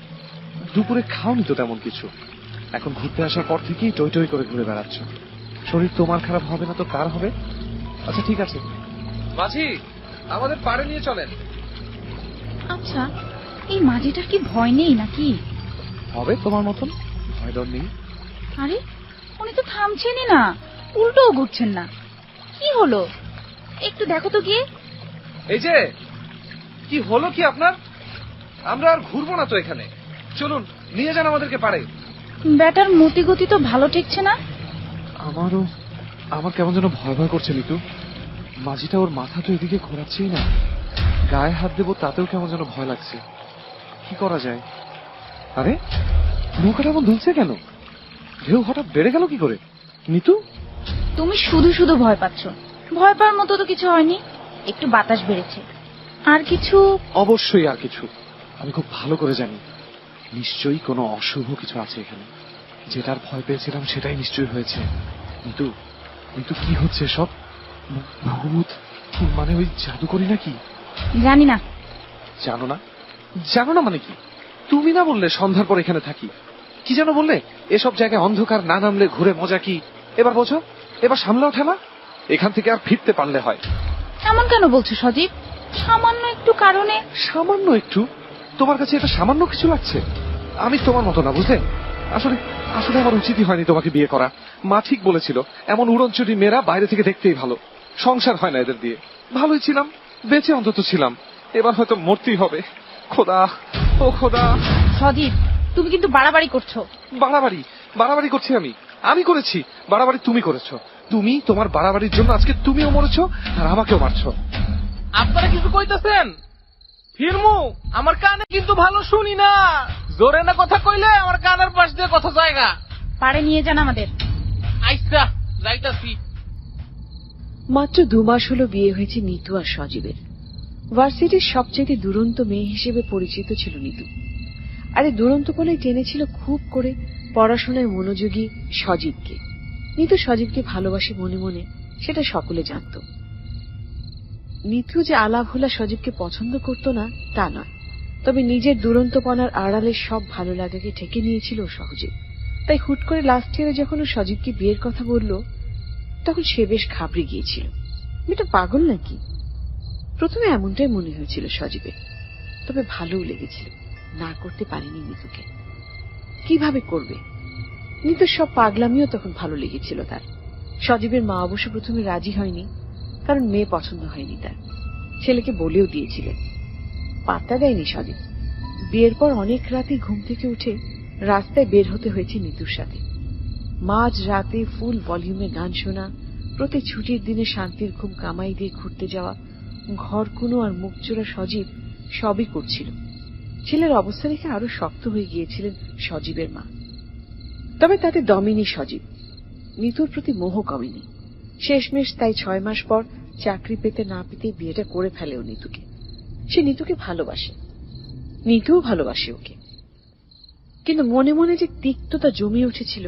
দুপুরে খাওনি তো তেমন কিছু, এখন ঘুরতে আসার পর থেকেই টই টই করে ঘুরে বেড়াচ্ছ। শরীর তোমার খারাপ হবে না তো কার হবে? আচ্ছা ঠিক আছে মাঝি, আমাদের পাড়ে নিয়ে চলেন। আচ্ছা, এই মাঝিটার কি ভয় নেই নাকি? হবে তোমার মতন, ভয় ডর নেই। আরে, উনি তো থামছেনই না, উল্টোও ঘুরছেন না। কি হলো একটু দেখো তো গিয়ে। এই যে, কি হলো কি আপনার? আমরা আর ঘুরবো না তো এখানে, চলুন নিয়ে যান আমাদেরকে পাড়ে। ব্যাটার মতি গতি তো ভালো ঠেকছে না। আমার কেমন যেন ভয় ভয় করছে নিতু। মাঝিটা ওর মাথা তো এদিকে ঘোরাচ্ছেই না, গায়ে হাত দেবো তাতেও কেমন যেন ভয় লাগছে। কি করা যায়? আরে, নৌকাটা এমন দুলছে কেন? ঢেউ হঠাৎ বেড়ে গেল কি করে? নিতু, তুমি শুধু শুধু ভয় পাচ্ছ। ভয় পাওয়ার মতো তো কিছু হয়নি, একটু বাতাস বেড়েছে। আর কিছু? অবশ্যই আর কিছু। আমি খুব ভালো করে জানি, নিশ্চয়ই কোনো অশুভ কিছু আছে এখানে। যেটার ভয় পেয়েছিলাম সেটাই নিশ্চয়ই হয়েছে। কিন্তু কিন্তু কি হচ্ছে সব? ভূত মানে ওই জাদুকরি নাকি? জানি না। জানো না? জানো না মানে কি? তুমি না বললে সন্ধ্যার পর এখানে থাকি? কি যেন বললে, এসব জায়গায় অন্ধকার না নামলে ঘুরে মজা কি? এবার বোঝো, এবার সামলাও ঠেলা। এখান থেকে আর ফিরতে পারলে হয়। এমন কেন বলছো সজীব? সামান্য একটু কারণে? সামান্য একটু? তোমার কাছে এটা সামান্য কিছু লাগছে? আমি তোমার মতো না, বুঝলে? আসলে আসলে আমার উচিতই হয়নি তোমাকে বিয়ে করা। মা ঠিক বলেছিল, এমন উড়নচুরি মেয়েরা বাইরে থেকে দেখতেই ভালো, সংসার হয় না এদের দিয়ে। ভালোই ছিলাম, বেঁচে অন্তত ছিলাম, এবার হয়তো মরতেই হবে। খোদা, ও খোদা। সজীব, তুমি কিন্তু বাড়াবাড়ি করছো। বাড়াবাড়ি? বাড়াবাড়ি করছি আমি করেছি বাড়াবাড়ি? তুমি করেছো। তুমি তোমার বাড়াবাড়ির জন্য আজকে তুমিও মরেছো আর আমাকেও মারছো। আপনারা কিছু কইতেছেন? ফিরমু, আমার কানে কিন্তু ভালো শুনি না। জোরে না কথা কইলে আমার কানের পাশ দিয়ে কথা জায়গা। পাড়ে নিয়ে যান আমাদের। আইসা যাইতাছি। মাত্র 2 মাস হলো বিয়ে হয়েছে নিতু আর সজীবের। ভার্সিটির সবচেয়ে দুরন্ত মেয়ে হিসেবে পরিচিত ছিল নিতু। আর এই দুরন্তপনায় টেনেছিল খুব করে পড়াশোনায় মনোযোগী সজীবকে। নিতু সজীবকে ভালোবাসে মনে মনে, সেটা সকলে জানত। নিতু যে আলাভোলা সজীবকে পছন্দ করত না তা নয়, তবে নিজের দুরন্তপনার আড়ালে সব ভালো লাগাকে ঠেকে নিয়েছিল সহজে। তাই হুট করে লাস্ট ইয়ারে যখন ও সজীবকে বিয়ের কথা বলল, তখন সে বেশ ঘাবড়ে গিয়েছিল। মেয়েটা পাগল নাকি? প্রথমে এমনটাই মনে হয়েছিল সজীবের, তবে ভালোও লেগেছিল। না করতে পারেনি নিতুকে। কিভাবে করবে? নিতুর সব পাগলামিও তখন ভালো লেগেছিল তার। সজীবের মা অবশ্য প্রথমে রাজি হয়নি, কারণ মেয়ে পছন্দ হয়নি তার। ছেলেকে বলেও দিয়েছিলেন, পাত্তা দেয়নি সজীব। বিয়ের পর অনেক রাতে ঘুম থেকে উঠে রাস্তায় বের হতে হয়েছে নিতুর সাথে। মাঝ রাতে ফুল ভলিউমে গান শোনা, প্রতি ছুটির দিনে শান্তির ঘুম কামাই দিয়ে ঘুরতে যাওয়া, ঘরকুনো আর মুখচোরা সজীব সবই করছিল। ছেলের অবস্থা দেখে আরো শক্ত হয়ে গিয়েছিলেন সজীবের মা। তবে তাতে দমেনি সজীব। নিতুর প্রতি মোহ কমেনি। শেষমেশ তাই 6 মাস পর চাকরি পেতে না পেতেই বিয়েটা করে ফেলেও নিতুকে। সে নিতুকে ভালোবাসে, নিতুও ভালোবাসে ওকে। কিন্তু মনে মনে যে তিক্ততা জমে উঠেছিল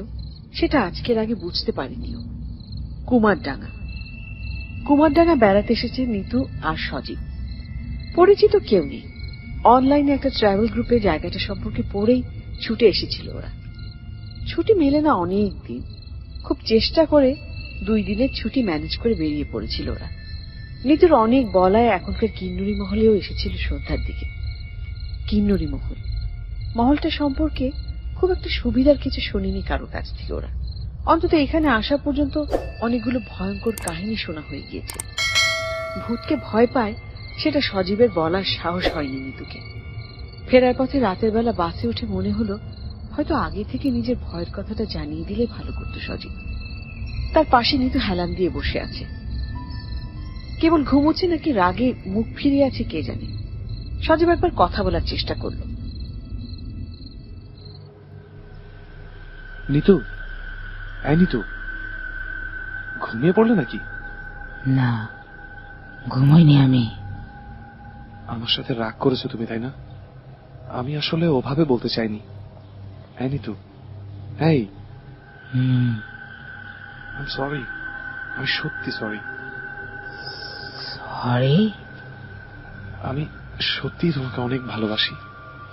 সেটা আজকের আগে বুঝতে পারেনি ও। কুমারডাঙ্গা বেড়াতে এসেছে নিতু আর সজীব। পরিচিত কেউ নেই। অনলাইনে একটা ট্রাভেল গ্রুপে জায়গাটা সম্পর্কে পড়েই ছুটে এসেছিল ওরা। ছুটি মেলে না অনেক দিন। খুব চেষ্টা করে 2 দিনের ছুটি ম্যানেজ করে বেরিয়ে পড়েছিল ওরা। নিতুর অনেক বলায় এখনকার কিন্নরি মহলেও এসেছিল সন্ধ্যার দিকে। কিন্নরি মহলটা সম্পর্কে খুব একটা সুবিধার কিছু শোনেনি কারো কাছ থেকে ওরা। অন্তত এখানে আসা পর্যন্ত অনেকগুলো ভয়ঙ্কর কাহিনী শোনা হয়ে গিয়েছে। ভূতকে ভয় পায় সেটা সজীবের বলার সাহস হয়নি নিতুকে। ফেরার পথে রাতের বেলা বাসে উঠে মনে হলো হয়তো আগে থেকে নিজের ভয়ের কথাটা জানিয়ে দিলে ভালো করত সজীব। তার পাশে নিতু হেলান দিয়ে বসে আছে। কেবল ঘুমোচ্ছে নাকি রাগে মুখ ফিরিয়ে আছে কে জানে। সজীব একবার কথা বলার চেষ্টা করল। নিতু, নিতু, ঘুমিয়ে পড়লে নাকি? না, ঘুমাইনি আমি। আমার সাথে রাগ করেছো তুমি, তাই না? আমি আসলে ওভাবে বলতে চাইনি। নিতু, এই সরি, আমি সত্যি সরি। সরি? আমি সত্যি তোমাকে অনেক ভালোবাসি।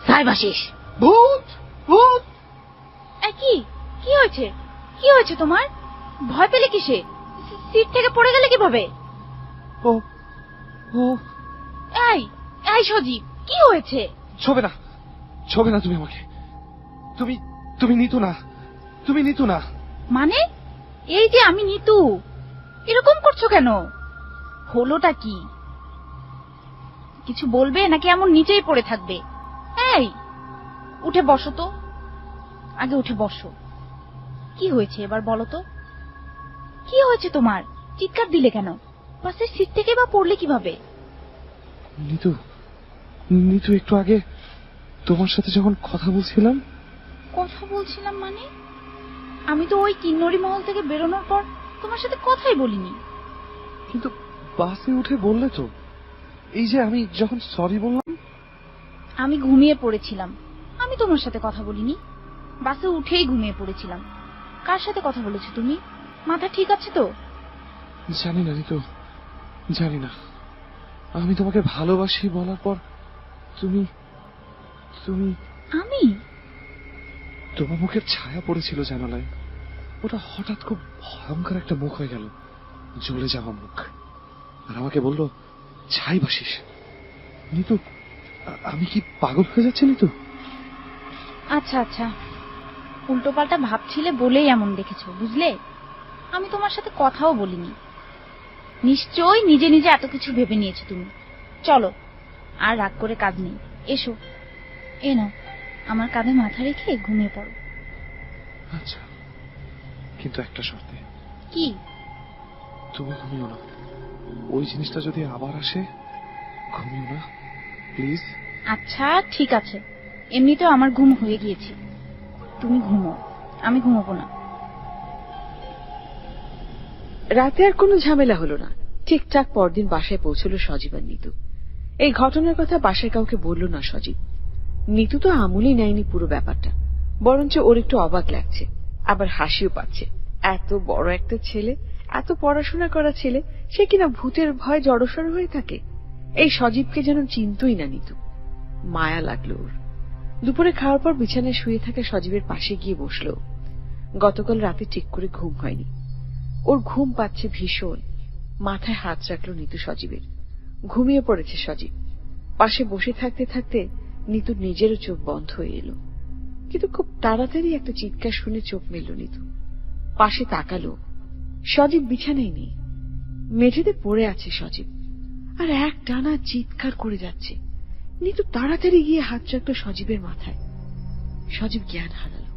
তাই বাসিস? ভূত, ভূত! কি কি হয়েছে? কি হয়েছে তোমার? ভয় পেলে কিসে? সিট থেকে পড়ে গেলে কিভাবে? ও ও এই এই সজীব, কি হয়েছে? ছবে না, ছবে না তুমি আমাকে। তুমি তুমি নিতু না, তুমি নিতু না। মানে? এই যে আমি নিতু, এরকম করছো কেন? হলোটা কি? কিছু বলবে নাকি এমন নিচেই পড়ে থাকবে? এই উঠে বসো তো, আগে উঠে বসো। কি হয়েছে এবার বলো তো? কি হয়েছে তোমার? চিৎকার দিলে কেন? বাসের সিট থেকে বা পড়লে কিভাবে? নিতু, নিতু, একটু আগে তোমার সাথে যখন কথা বলছিলাম। কথা বলছিলাম মানে? আমি তো ওই কিন্নরি মহল থেকে বেরোনোর পর তোমার সাথে কথাই বলিনি। কিন্তু বাসে উঠে বললে তো। এই যে আমি যখন সরি বললাম। আমি ঘুমিয়ে পড়েছিলাম, আমি তোমার সাথে কথা বলিনি। বাসে উঠেই ঘুমিয়ে পড়েছিলাম। কার সাথে কথা বলেছো তুমি? মাথা ঠিক আছে তো? জানি না নিতু, জানি না। আমি তোমাকে ভালোবাসি বলার পর তুমি তুমি আমি? তোমার মুখের ছায়া পড়েছিল জানালায়। ওটা হঠাৎ খুব ভয়ঙ্কর একটা মুখ হয়ে গেল, জ্বলে যাওয়া মুখ। আর আমাকে বলল, ছাই বাসিস। নিতু, আমি কি পাগল হয়ে যাচ্ছি নিতু? আচ্ছা আচ্ছা, উল্টো পাল্টা ভাবছিলে বলেই এমন দেখেছো, বুঝলে? আমি তোমার সাথে কথাও বলিনি। নিশ্চয়ই নিজে নিজে এত কিছু ভেবে নিয়েছো তুমি। চলো, আর রাগ করে কাজ নেই, এসো। এ নাও, আমার কাঁধে মাথা রেখে ঘুমিয়ে পড়ো। আচ্ছা, কিন্তু একটা শর্তে। কি? তুমি ঘুমিও না। ওই জিনিসটা যদি আবার আসে, ঘুমিও না প্লিজ। আচ্ছা ঠিক আছে, এমনিতেও আমার ঘুম হয়ে গিয়েছে। তুমি ঘুমো, আমি ঘুমোবো না। রাতে আর কোনো ঝামেলা হলো না। ঠিকঠাক পরদিন বাসায় পৌঁছল সজীব আর নিতু। এই ঘটনার কথা বাসায় কাউকে বলল না সজীব। নিতু তো আমলই নেয়নি পুরো ব্যাপারটা, বরঞ্চ ওর একটু অবাক লাগছে, আবার হাসিও পাচ্ছে। এত বড় একটা ছেলে, এত পড়াশোনা করা ছেলে, সে কিনা ভূতের ভয় জড়সড় হয়ে থাকে। এই সজীবকে যেন চিনতই না নিতু। মায়া লাগলো ওর। দুপুরে খাওয়ার পর বিছানায় শুয়ে থাকা সজীবের পাশে গিয়ে বসল। গতকাল রাতে ঠিক করে ঘুম হয়নি। ওর ঘুম পাচ্ছে ভীষণ। মাথায় হাত রাখলো নিতু সজীবের। ঘুমিয়ে পড়েছে সজীব। পাশে বসে থাকতে থাকতে নিতুর নিজেরও চোখ বন্ধ হয়ে এলো। কিন্তু খুব তাড়াতাড়ি একটা চিৎকার শুনে চোখ মেলল নিতু। পাশে তাকালো, সজীব বিছানায় নেই, মেঝেতে পড়ে আছে সজীব, আর এক টানা চিৎকার করে যাচ্ছে। নিতু তাড়াতাড়ি গিয়ে হাত রাখলো সজীবের মাথায়। সজীব জ্ঞান হারালো।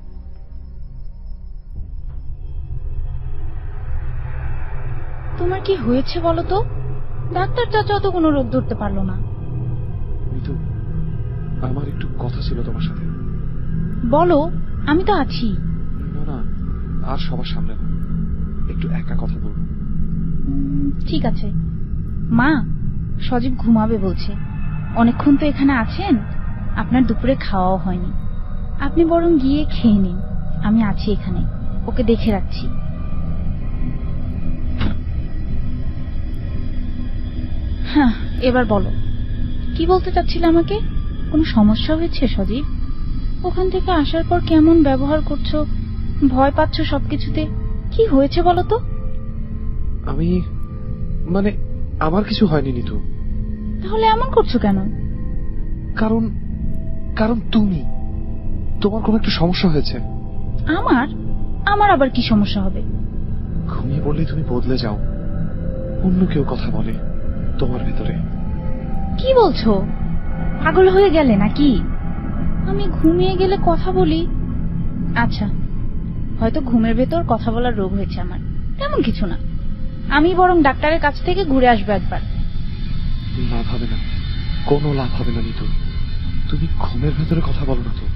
তোমার কি হয়েছে বলো তো? ডাক্তার চাচাও তো কোনো রোগ ধরতে পারলো না। নিতু, আমার একটু কথা ছিল তোমার সাথে। বলো, আমি তো আছি। না না, আর সবার সামনে না, একটু একা কথা বলবো। ঠিক আছে। মা, সজীব ঘুমাবে বলছে। অনেকক্ষণ তো এখানে আছেন, আপনার দুপুরে খাওয়াও হয়নি। আপনি বরং গিয়ে খেয়ে নিন, আমি আছি এখানে, ওকে দেখে রাখছি। হ্যাঁ, এবার বলো, কি বলতে চাচ্ছিলে আমাকে? কোনো সমস্যা হয়েছে সজীব? ওখান থেকে আসার পর কেমন ব্যবহার করছো, ভয় পাচ্ছ সবকিছুতে, কি হয়েছে বলো তো? আমি মানে আমার কিছু হয়নি নিতু। তাহলে এমন করছো কেন? কারণ কারণ তুমি, তোমার কোনো একটা সমস্যা হয়েছে। আমার আমার আবার কি সমস্যা হবে? ঘুমিয়ে পড়লে তুমি বদলে যাও, অন্য কেউ কথা বলে তোমার ভেতরে। কি বলছো? পাগল হয়ে গেলে নাকি? আমি ঘুমিয়ে গেলে কথা বলি? আচ্ছা, হয়তো ঘুমের ভেতর কথা বলার রোগ হয়েছে আমার, তেমন কিছু না। আমি বরং ডাক্তারের কাছ থেকে ঘুরে আসবো একবার। লাভ হবে না, কোনো লাভ হবে না নিতু। তুমি ঘুমের ভেতরে কথা বলো না তো,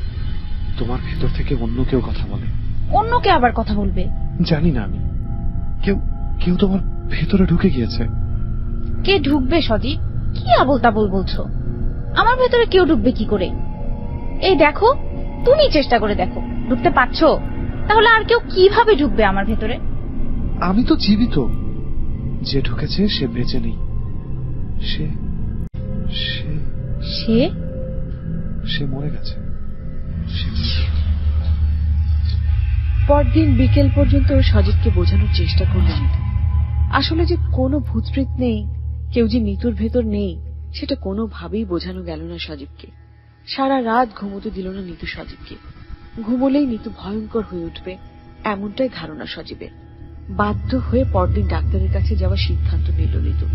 তোমার ভেতর থেকে অন্য কেউ কথা বলে। অন্য কে আবার কথা বলবে? জানি না আমি, কেউ কেউ তোমার ভেতরে ঢুকে গিয়েছে। কে ঢুকবে সজীব? কি আবোল তাবোল বলছো? আমার ভেতরে কেউ ঢুকবে কি করে? এই দেখো, তুমি চেষ্টা করে দেখো, ঢুকতে পারছো? তাহলে আর কেউ কিভাবে ঢুকবে আমার ভেতরে? আমি তো জীবিত, যে ঢুকেছে সে বেঁচে নেই। সে সে সে সে মরে গেছে। পরদিন বিকেল পর্যন্ত সজীবকে বোঝানোর চেষ্টা করল নিতু। আসলে যে কোনো ভূতপ্রেত নেই, কেউ যে নিতুর ভেতর নেই, সেটা কোনোভাবেই বোঝানো গেল না সজীবকে। সারা রাত ঘুমোতে দিল না নিতু সজীবকে। ঘুমোলেই নিতু ভয়ঙ্কর হয়ে উঠবে, এমনটাই ধারণা সজীবের। বাধ্য হয়ে পরদিন ডাক্তারের কাছে যাওয়ার সিদ্ধান্ত নিল নিতু।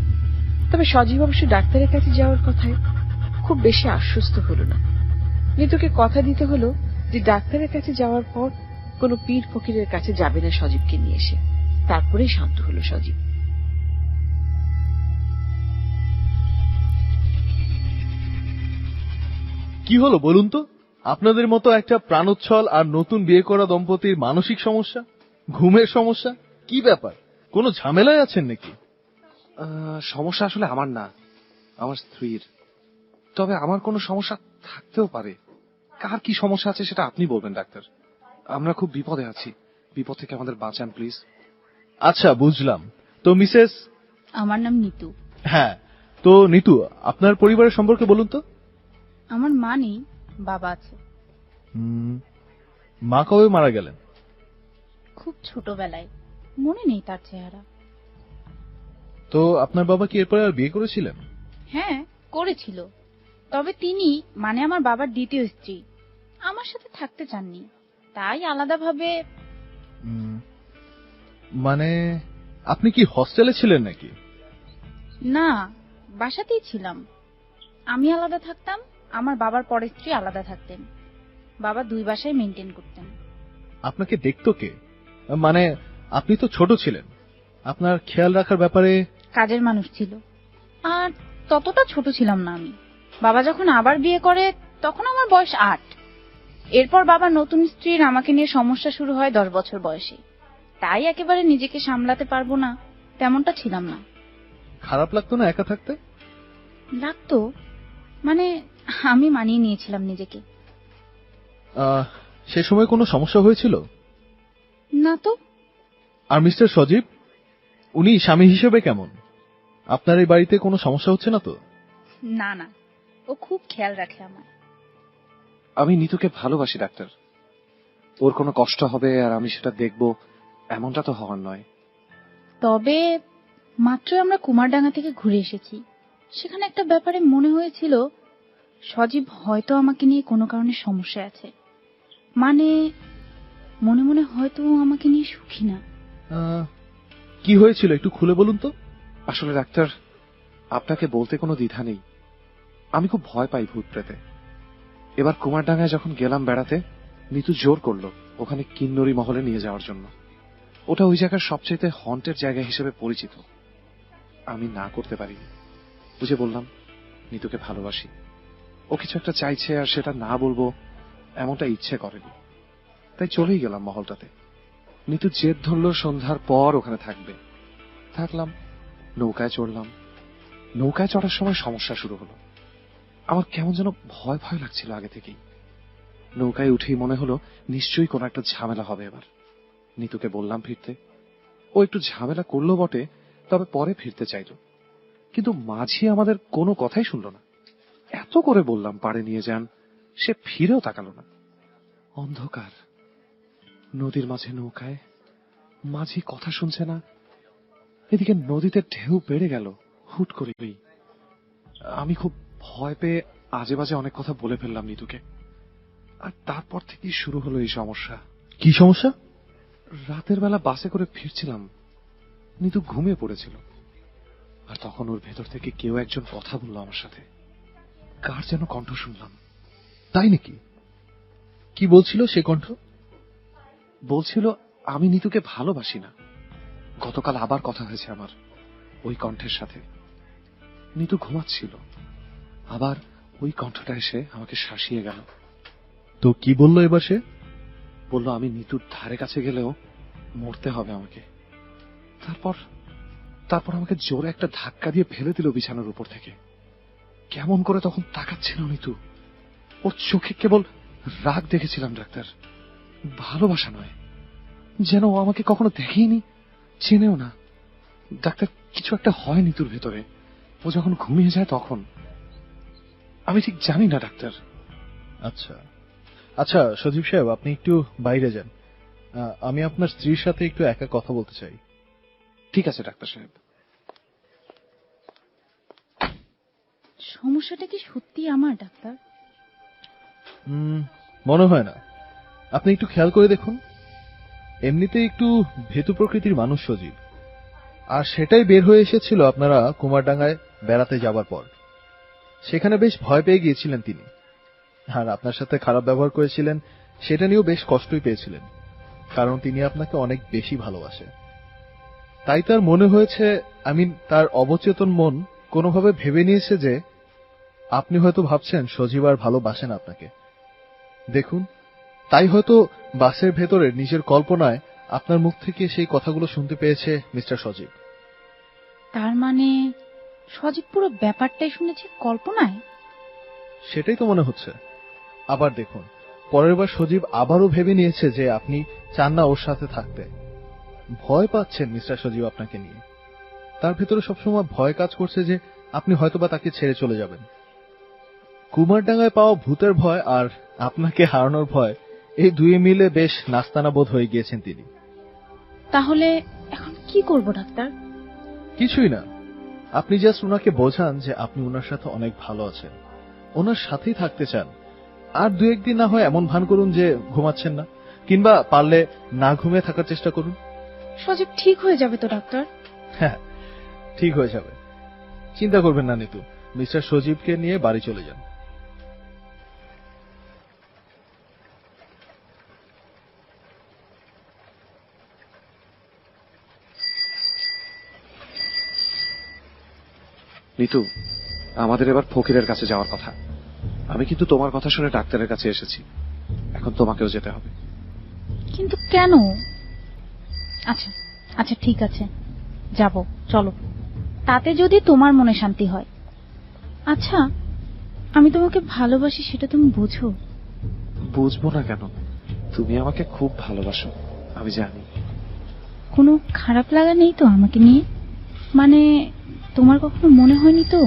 তবে সজীব অবশ্য ডাক্তারের কাছে যাওয়ার কথায় খুব বেশি আশ্বস্ত হল না। নিতুকে কথা দিতে হলো যে ডাক্তারের কাছে যাওয়ার পর কোনো পীর ফকিরের কাছে যাবে না সজীবকে নিয়ে এসে। তারপরেই শান্ত হলো সজীব। কি হলো বলুন তো? আপনাদের মতো একটা প্রাণোচ্ছল আর নতুন বিয়ে করা দম্পতির মানসিক সমস্যা, ঘুমের সমস্যা, কি ব্যাপার? কোনো ঝামেলায় আছেন নাকি? সমস্যা আসলে আমার না, আমার স্ত্রীর। তবে আমার কোনো সমস্যা থাকতেও পারে। কার কি সমস্যা আছে সেটা আপনি বলবেন ডাক্তার। আমরা খুব বিপদে আছি, বিপদ থেকে আমাদের বাঁচান প্লিজ। আচ্ছা, বুঝলাম। তো মিসেস? আমার নাম নিতু। হ্যাঁ, তো নিতু, আপনার পরিবারের সম্পর্কে বলুন তো। আমার মা নেই, বাবা আছে। মা কবে মারা গেলেন? খুব ছোটবেলায়, মনে নেই তার চেহারা। তো আপনার বাবা কি এরপরে আর বিয়ে করেছিলেন? হ্যাঁ, করেছিল। তবে তিনি, মানে আমার বাবার দ্বিতীয় স্ত্রী, আমার সাথে থাকতে চাননি, তাই আলাদাভাবে। মানে আপনি কি হস্টেলে ছিলেন নাকি? না, বাসাতেই ছিলাম। আমি আলাদা থাকতাম, আমার বাবার পরের স্ত্রী আলাদা থাকতেন। বাবা দুই বাসায় মেইনটেইন করতেন। আপনাকে দেখতো কে? মানে আপনি তো ছোট ছিলেন, আপনার খেয়াল রাখার ব্যাপারে। কাজের মানুষ ছিল, আর ততটা ছোট ছিলাম না আমি। বাবা যখন আবার বিয়ে করে তখন আমার বয়স 8। এরপর বাবার নতুন স্ত্রীর আমাকে নিয়ে সমস্যা শুরু হয় 10 বছর বয়সে। তাই একেবারে নিজেকে সামলাতে পারবো না তেমনটা ছিলাম না। খারাপ লাগতো না একা থাকতে? লাগতো, মানে আমি মানিয়ে নিয়েছিলাম নিজেকে। সে সময় কোনো সমস্যা হয়েছিল না তো। আর মিস্টার সজীব, উনি স্বামী হিসেবে কেমন? আপনার এই বাড়িতে কোনো সমস্যা হচ্ছে না তো? না না, ও খুব খেয়াল রাখে আমার। আমি নিতুকে ভালোবাসি ডাক্তার। ওর কোনো কষ্ট হবে আর আমি সেটা দেখব, এমনটা তো হওয়ার নয়। তবে মাত্র আমরা কুমারডাঙ্গা থেকে ঘুরে এসেছি, সেখানে একটা ব্যাপারে মনে হয়েছিল সজীব হয়তো আমাকে নিয়ে কোনো কারণে সমস্যা আছে। মানে মনে মনে হয়তো আমাকে নিয়ে সুখী না। কি হয়েছিল একটু খুলে বলুন তো। আসলে ডাক্তার, আপনাকে বলতে কোনো দ্বিধা নেই, আমি খুব ভয় পাই ভূত প্রেতে। এবার কুমারডাঙ্গায় যখন গেলাম বেড়াতে, নিতু জোর করলো ওখানে কিন্নরি মহলে নিয়ে যাওয়ার জন্য। ওটা ওই জায়গার সবচেয়ে হন্টের জায়গা হিসেবে পরিচিত। আমি না করতে পারিনি। বুঝে বললাম নিতুকে ভালোবাসি, ও কিছু একটা চাইছে আর সেটা না বলবো এমনটা ইচ্ছে করেনি, তাই চলেই গেলাম মহলটাতে। নিতু জেদ ধরলো সন্ধ্যার পর ওখানে থাকবে। থাকলাম, নৌকায় চড়লাম। নৌকায় চড়ার সময় সমস্যা শুরু হলো। আমার কেমন যেন ভয় ভয় লাগছিল আগে থেকেই। নৌকায় উঠেই মনে হলো নিশ্চয়ই কোনো একটা ঝামেলা হবে এবার। নিতুকে বললাম ফিরতে। ও একটু ঝামেলা করলো বটে, তবে পরে ফিরতে চাইল। কিন্তু মাঝি আমাদের কোনো কথাই শুনল না। এত করে বললাম পাড়ে নিয়ে যান, সে ফিরেও তাকালো না। অন্ধকার, নদীর মাঝে নৌকায়, মাঝি কথা শুনছে না। এদিকে নদীতে ঢেউ বেড়ে গেল হুট করেই। আমি খুব ভয় পেয়ে আজে বাজে অনেক কথা বলে ফেললাম নিতুকে। আর তারপর থেকেই শুরু হলো এই সমস্যা। কি সমস্যা? রাতের বেলা বাসে করে ফিরছিলাম, নিতু ঘুমিয়ে পড়েছিল। আর তখন ওর ভেতর থেকে কেউ একজন কথা বলল আমার সাথে। কার যেন কণ্ঠ শুনলাম। তাই নাকি? কি বলছিল সে কণ্ঠ? বলছিল আমি নিতুকে ভালোবাসি না। গতকাল আবার কথা হয়েছে আমার ওই কণ্ঠের সাথে। নিতু ঘুমাচ্ছিল, আবার ওই কণ্ঠটা এসে আমাকে শাসিয়ে গেল। তো কি বললো এবার সে? বলল আমি নিতুর ধারে কাছে গেলেও মরতে হবে আমাকে। তারপর আমাকে জোরে একটা ধাক্কা দিয়ে ফেলে দিল বিছানার উপর থেকে। কেমন করে তখন তাকাচ্ছিল নিতু। ওর চোখে কেবল রাগ দেখেছিলাম ডাক্তার, ভালোবাসা নয়। যেন ও আমাকে কখনো দেখেইনি, চেনেও না। ডাক্তার, কিছু একটা হয় নিতুর ভেতরে। ও যখন ঘুমিয়ে যায় তখন। আমি ঠিক জানি না ডাক্তার। আচ্ছা আচ্ছা সজীব সাহেব, আপনি একটু বাইরে যান। আমি আপনার স্ত্রীর সাথে একটু একা কথা বলতে চাই। ঠিক আছে ডাক্তার সাহেব। সমস্যাটা কি সত্যি আমার ডাক্তার? মনে হয় না। আপনি একটু খেয়াল করে দেখুন। এমনিতে একটু ভীতু প্রকৃতির মানুষ সজীব, আর সেটাই বের হয়ে এসেছিল আপনারা কুমারডাঙ্গায় বেড়াতে যাবার পর। সেখানে বেশ ভয় পেয়ে গিয়েছিলেন তিনি, আর আপনার সাথে খারাপ ব্যবহার করেছিলেন সেটা নিয়েও বেশ কষ্টই পেয়েছিলেন, কারণ তিনি আপনাকে অনেক বেশি ভালোবাসে। তাই তার মনে হয়েছে, তার অবচেতন মন কোনোভাবে ভেবে নিয়েছে যে আপনি হয়তো ভাবছেন সজীব আর ভালোবাসেন আপনাকে। দেখুন, তাই হয়তো বাসের ভেতরে নিজের কল্পনায় আপনার মুখ থেকে সেই কথাগুলো শুনতে পেয়েছে মিস্টার সজীব। তার মানে সজীব পুরো ব্যাপারটাই শুনেছে কল্পনায়? সেটাই তো মনে হচ্ছে। আবার দেখুন, পরের বার সজীব আবারও ভেবে নিয়েছে যে আপনি চান না ওর সাথে থাকতে। ভয় পাচ্ছেন মিস্টার সজীব আপনাকে নিয়ে। তার ভেতরে সবসময় ভয় কাজ করছে যে আপনি হয়তোবা তাকে ছেড়ে চলে যাবেন। কুমারডাঙ্গায় পাওয়া ভূতের ভয় আর আপনাকে হারানোর ভয়, এই দুয়ে মিলে বেশ নাস্তানা বোধ হয়ে গিয়েছেন তিনি। তাহলে এখন কি করব ডাক্তার? কিছুই না, আপনি জাস্ট ওনাকে বোঝান যে আপনি ওনার সাথে অনেক ভালো আছেন, ওনার সাথেই থাকতে চান। আর দু একদিন না হয় এমন ভান করুন যে ঘুমাচ্ছেন না, কিংবা পারলে না ঘুমিয়ে থাকার চেষ্টা করুন। সজীব ঠিক হয়ে যাবে তো ডাক্তার? হ্যাঁ, ঠিক হয়ে যাবে। চিন্তা করবেন না নিতু, মিস্টার সজীবকে নিয়ে বাড়ি চলে যান। নিতু, আমাদের এবার ফকিরের কাছে যাওয়ার কথা। আমি কিন্তু তোমার কথা শুনে ডাক্তারের কাছে এসেছি। এখন তোমাকেও যেতে হবে। কিন্তু কেন? আচ্ছা আচ্ছা ঠিক আছে, যাব, চলো। তাতে যদি তোমার মনে শান্তি হয়। আচ্ছা, আমি তোমাকে ভালোবাসি সেটা তুমি বুঝো? বুঝবো না কেন? তুমি আমাকে খুব ভালোবাসো, আমি জানি। কোনো খারাপ লাগা নেই তো আমাকে নিয়ে? মানে তোমার কখনো মনে হয়নি তো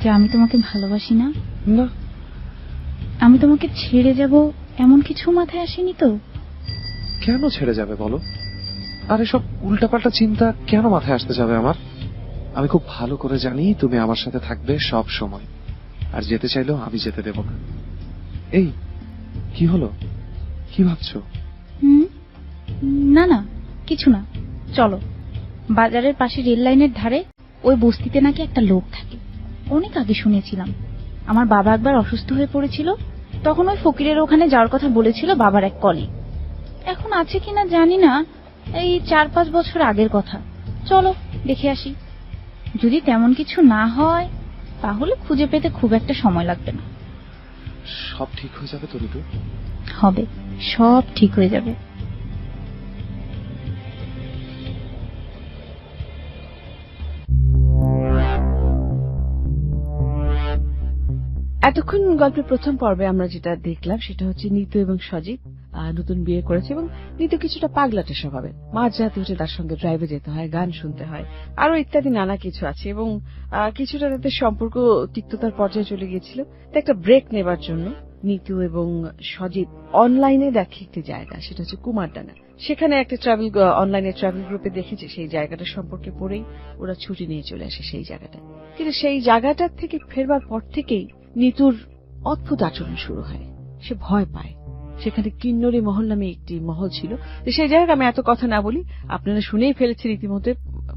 যে আমি তোমাকে ভালোবাসি না? না। আমি তোমাকে ছেড়ে যাব এমন কিছু মাথায় আসেনি তো? কেন ছেড়ে যাবে বলো? আর এসব উল্টাপাল্টা চিন্তা কেন মাথায় আসতে যাবে আমার? আমি খুব ভালো করে জানি তুমি আমার সাথে থাকবে সব সময়, আর যেতে চাইলেও আমি যেতে দেব না। এই কি হলো, কি ভাবছো? না না, কিছু না। চলো, বাজারের পাশে রেল লাইনের ধারে ওই বস্তিতে নাকি একটা লোক থাকে। অনেক আগে শুনেছিলাম। আমার বাবা একবার অসুস্থ হয়ে পড়েছিল, তখন ওই ফকিরের ওখানে যাওয়ার কথা বলেছিল বাবার এক কলিগ। এখন আছে কিনা জানি না, এই 4-5 বছর আগের কথা। চলো দেখে আসি। যদি তেমন কিছু না হয় তাহলে খুঁজে পেতে খুব একটা সময় লাগবে না। সব ঠিক হয়ে যাবে তো ঋতু? হবে, সব ঠিক হয়ে যাবে। এতক্ষণ গল্পের প্রথম পর্বে আমরা যেটা দেখলাম সেটা হচ্ছে নিতু এবং সজীব নতুন বিয়ে করেছে এবং নিতু কিছুটা পাগলাটে স্বভাবের। মাঝরাতে উঠে তার সঙ্গে ড্রাইভে যেতে হয়, গান শুনতে হয়, আরো ইত্যাদি নানা কিছু আছে এবং কিছুটা তাদের সম্পর্ক তিক্ততার পর্যায়ে চলে গিয়েছিল। একটা ব্রেক নেবার জন্য নিতু এবং সজীব অনলাইনে দেখে একটি জায়গা, সেটা হচ্ছে কুমারডাঙ্গা। সেখানে একটা অনলাইনে ট্রাভেল গ্রুপে দেখেছে, সেই জায়গাটা সম্পর্কে পড়েই ওরা ছুটি নিয়ে চলে আসে সেই জায়গাটায়। কিন্তু সেই জায়গাটার থেকে ফেরবার পর থেকেই নিতুর অদ্ভুত আচরণ শুরু হয়। সে ভয় পায়। সেখানে কিন্নরী মহল নামে একটি মহল ছিল। সেই জায়গায় আমি এত কথা না বলি, আপনারা শুনেই ফেলেছেন ইতিমধ্যে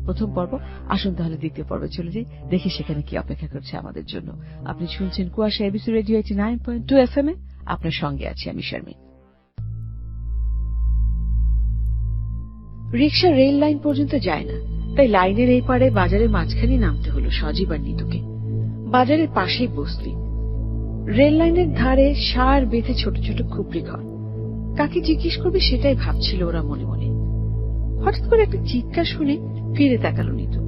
প্রথম পর্ব। আসুন তাহলে দ্বিতীয় পর্বে চলে যাই, দেখি সেখানে কি অপেক্ষা করছে আমাদের জন্য। আপনি শুনছেন কুয়াশা এবিসি রেডিও 89.2 FM এ। আপনার সঙ্গে আছি আমি শারমিন। রিক্সা রেল লাইন পর্যন্ত যায় না, তাই লাইনের এই পারে বাজারের মাঝখানে নামতে হলো সজীব আর নিতুকে। বাজারের পাশেই বস্তি। রেল লাইনের ধারে সার বেঁধে ছোট ছোট খুপড়ি ঘর। কাকে জিজ্ঞেস করবে সেটাই ভাবছিল ওরা মনে মনে। হঠাৎ করে একটা চিৎকার শুনে ফিরে তাকালো নিতু।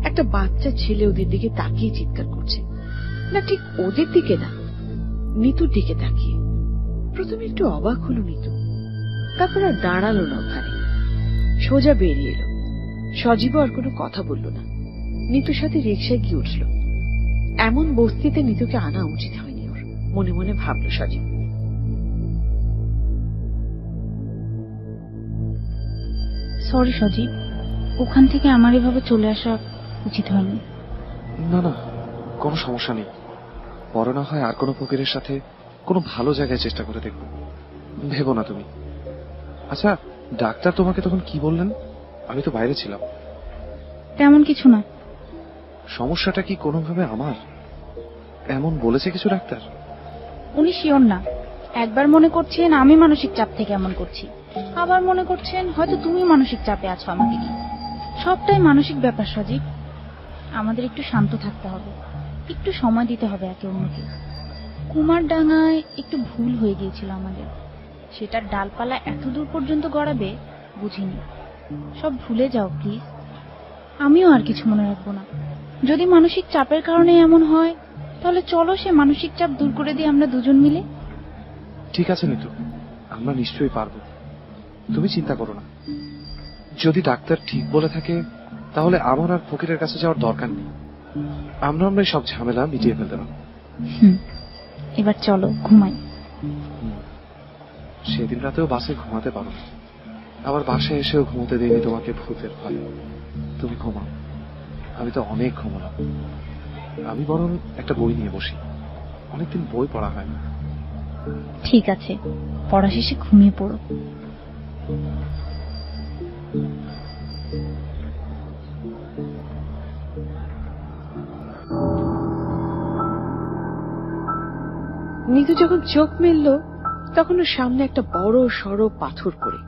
একটা বাচ্চা ছেলে ওদের দিকে তাকিয়ে চিৎকার করছে। না, ঠিক ওদের দিকে না, নিতুর দিকে তাকিয়ে। প্রথমে একটু অবাক হলো নিতু, তারপর আর দাঁড়ালো না ওখানে, সোজা বেরিয়ে এলো। সজীব আর কোনো কথা বলল না। নিতুর সাথে রিক্সায় গিয়ে উঠল। এমন বস্তিতে নিতুকে আনা উচিত হয়নি ওর, মনে মনে ভাবল সজীব। সরি সজীব, ওখান থেকে আমার এভাবে চলে আসা উচিত হয়নি। না না, কোনো সমস্যা নেই। পরে না হয় আর কোনো ফকিরের সাথে কোনো ভালো জায়গায় চেষ্টা করে দেখব, ভেবো না তুমি। আচ্ছা, ডাক্তার তোমাকে তখন কি বললেন? আমি তো বাইরে ছিলাম। তেমন কিছু না। সমস্যাটা কি কোনোভাবে আমার এমন বলেছে কিছু ডাক্তার? উনি শিওর না। একবার মনে করছেন আমি মানসিক চাপ থেকে এমন করছি, আবার মনে করছেন হয়তো তুমি মানসিক চাপে আছো আমাকে নিয়ে। সবটাই মানসিক ব্যাপার সজীব। আমাদের একটু শান্ত থাকতে হবে, একটু সময় দিতে হবে একে অন্যকে। কুমারডাঙ্গায় একটু ভুল হয়ে গিয়েছিল আমাদের, সেটার ডালপালা এত দূর পর্যন্ত গড়াবে বুঝিনি। সব ভুলে যাও প্লিজ। আমিও আর কিছু মনে রাখবো না। যদি মানসিক চাপের কারণে এমন হয় তাহলে চলো সে মানসিক চাপ দূর করে দিই আমরা দুজন মিলে। ঠিক আছে নিতু, আমরা নিশ্চয়ই পারবো, তুমি চিন্তা করো না। যদি ডাক্তার ঠিক বলে থাকে তাহলে আমার আর ফকিরের কাছে যাওয়ার দরকার নেই। আমরাই সব ঝামেলা মিটিয়ে ফেলতে পারবো। এবার চলো ঘুমাই। সেদিন রাতেও বাসে ঘুমাতে পারো, আবার বাসায় এসেও ঘুমোতে দেয়নি তোমাকে ভূতের ভয়। তুমি ঘুমাও, আমি তো অনেক ঘুমালাম। আমি বরং একটা বই নিয়ে বসি, অনেকদিন বই পড়া হয় না। ঠিক আছে, পড়া শেষে ঘুমিয়ে পড়ো। নিতু যখন চোখ মেলল তখন ওর সামনে একটা বড় সড়ো পাথর পড়ে।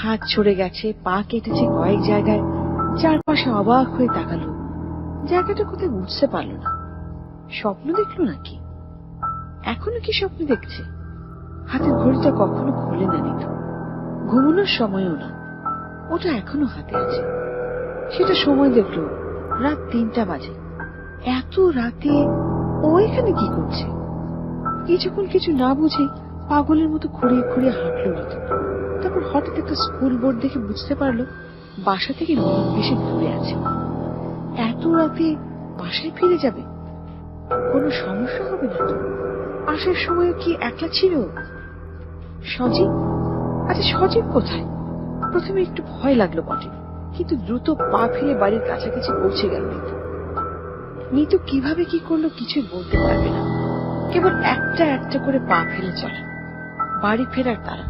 হাত ছড়ে গেছে, পা কেটেছে কয়েক জায়গায়। চারপাশে অবাক হয়ে তাকালো। জায়গাটা কোথায় বুঝতে পারল না। স্বপ্ন দেখলো নাকি? এখনো কি স্বপ্ন দেখছে? হাতের ঘড়িটা কখনো খোলে না নিতু, ঘুমানোর সময়ও না। ওটা এখনো হাতে আছে। সেটা সময় দেখলো রাত 3টা বাজে। এত রাতে ও এখানে কি করছে? কিছুক্ষণ কিছু না বুঝে পাগলের মতো খুঁড়িয়ে খুঁড়িয়ে হাঁটলো নিতু। তারপর হঠাৎ একটা স্কুল বোর্ড দেখে বুঝতে পারলো বাসা থেকে বেশি দূরে আছে। এত রাতে বাসায় ফিরে যাবে? কোনো সমস্যা হবে না তো? আসার সময় কি একলা ছিল? সজীব? আচ্ছা, সজীব কোথায়? প্রথমে একটু ভয় লাগলো বটে, কিন্তু দ্রুত পা ফেলে বাড়ির কাছাকাছি পৌঁছে গেল নিতু। নিতু কিভাবে কি করলো কিছুই বলতে পারবে না, কেবল একটা একটা করে পা ফেলে চলে। বাড়ি ফেরার তারা।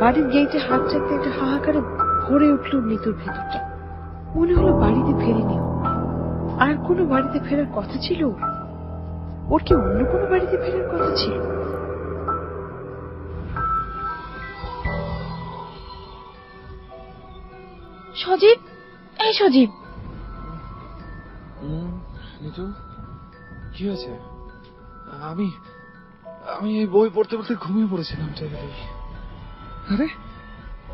বাড়ির গেটে হাত রাখতে একটা হাহাকারে ভরে উঠল নিতুর ভেতরটা। মনে হলো বাড়িতে ফেরেনি। আর কোনো বাড়িতে ফেরার কথা ছিল ওর? কি অন্য কোনো বাড়িতে ফেরার কথা ছিল? সজীব, এই সজীব। নিতু, কি হয়েছে? আমি এই বই পড়তে পড়তে ঘুমিয়ে পড়েছিলাম টেবিলেই। আরে,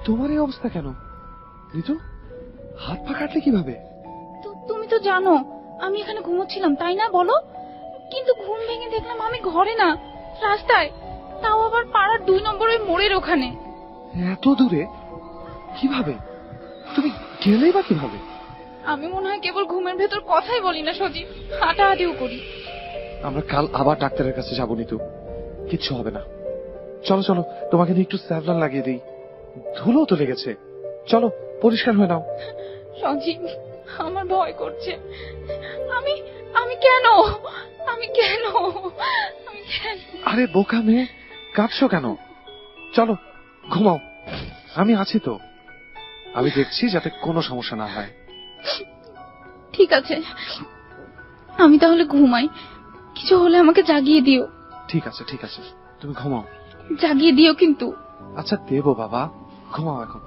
তোমার এই অবস্থা কেন নিতু? হাত পা কাটলে কিভাবে? তুমি তো জানো আমি এখানে ঘুমোচ্ছিলাম, তাই না? বলো। কিন্তু ঘুম ভেঙে দেখলাম আমি ঘরে না, রাস্তায়, তাও আবার পাড়ার 2 নম্বর ওই মোড়ের ওখানে। এত দূরে কিভাবে? তুমি গেলেই বা কিভাবে? আমি মনে হয় কেবল ঘুমের ভেতর কথাই বলি না সজীব, হাঁটাহাঁটিও করি। আমরা কাল আবার ডাক্তারের কাছে যাবো নিতু, কিচ্ছু হবে না। চলো চলো, তোমাকে নিয়ে একটু স্যাভলন লাগিয়ে দিই, ধুলো তো লেগেছে। চলো পরিষ্কার হয়ে নাও। সজীব, আমার ভয় করছে। আমি আমি কেন আমি কেন আমি কেন আরে বোকা মেয়ে, কাঁদছো কেন? চলো ঘুমাও, আমি আছি তো, আমি দেখছি যাতে কোনো সমস্যা না হয়। ঠিক আছে, আমি তাহলে ঘুমাই, কিছু হলে আমাকে জাগিয়ে দিও। ঠিক আছে ঠিক আছে, তুমি ঘুমাও। জাগিয়ে দিও কিন্তু। আচ্ছা দেবো বাবা, ঘুমাও এখন।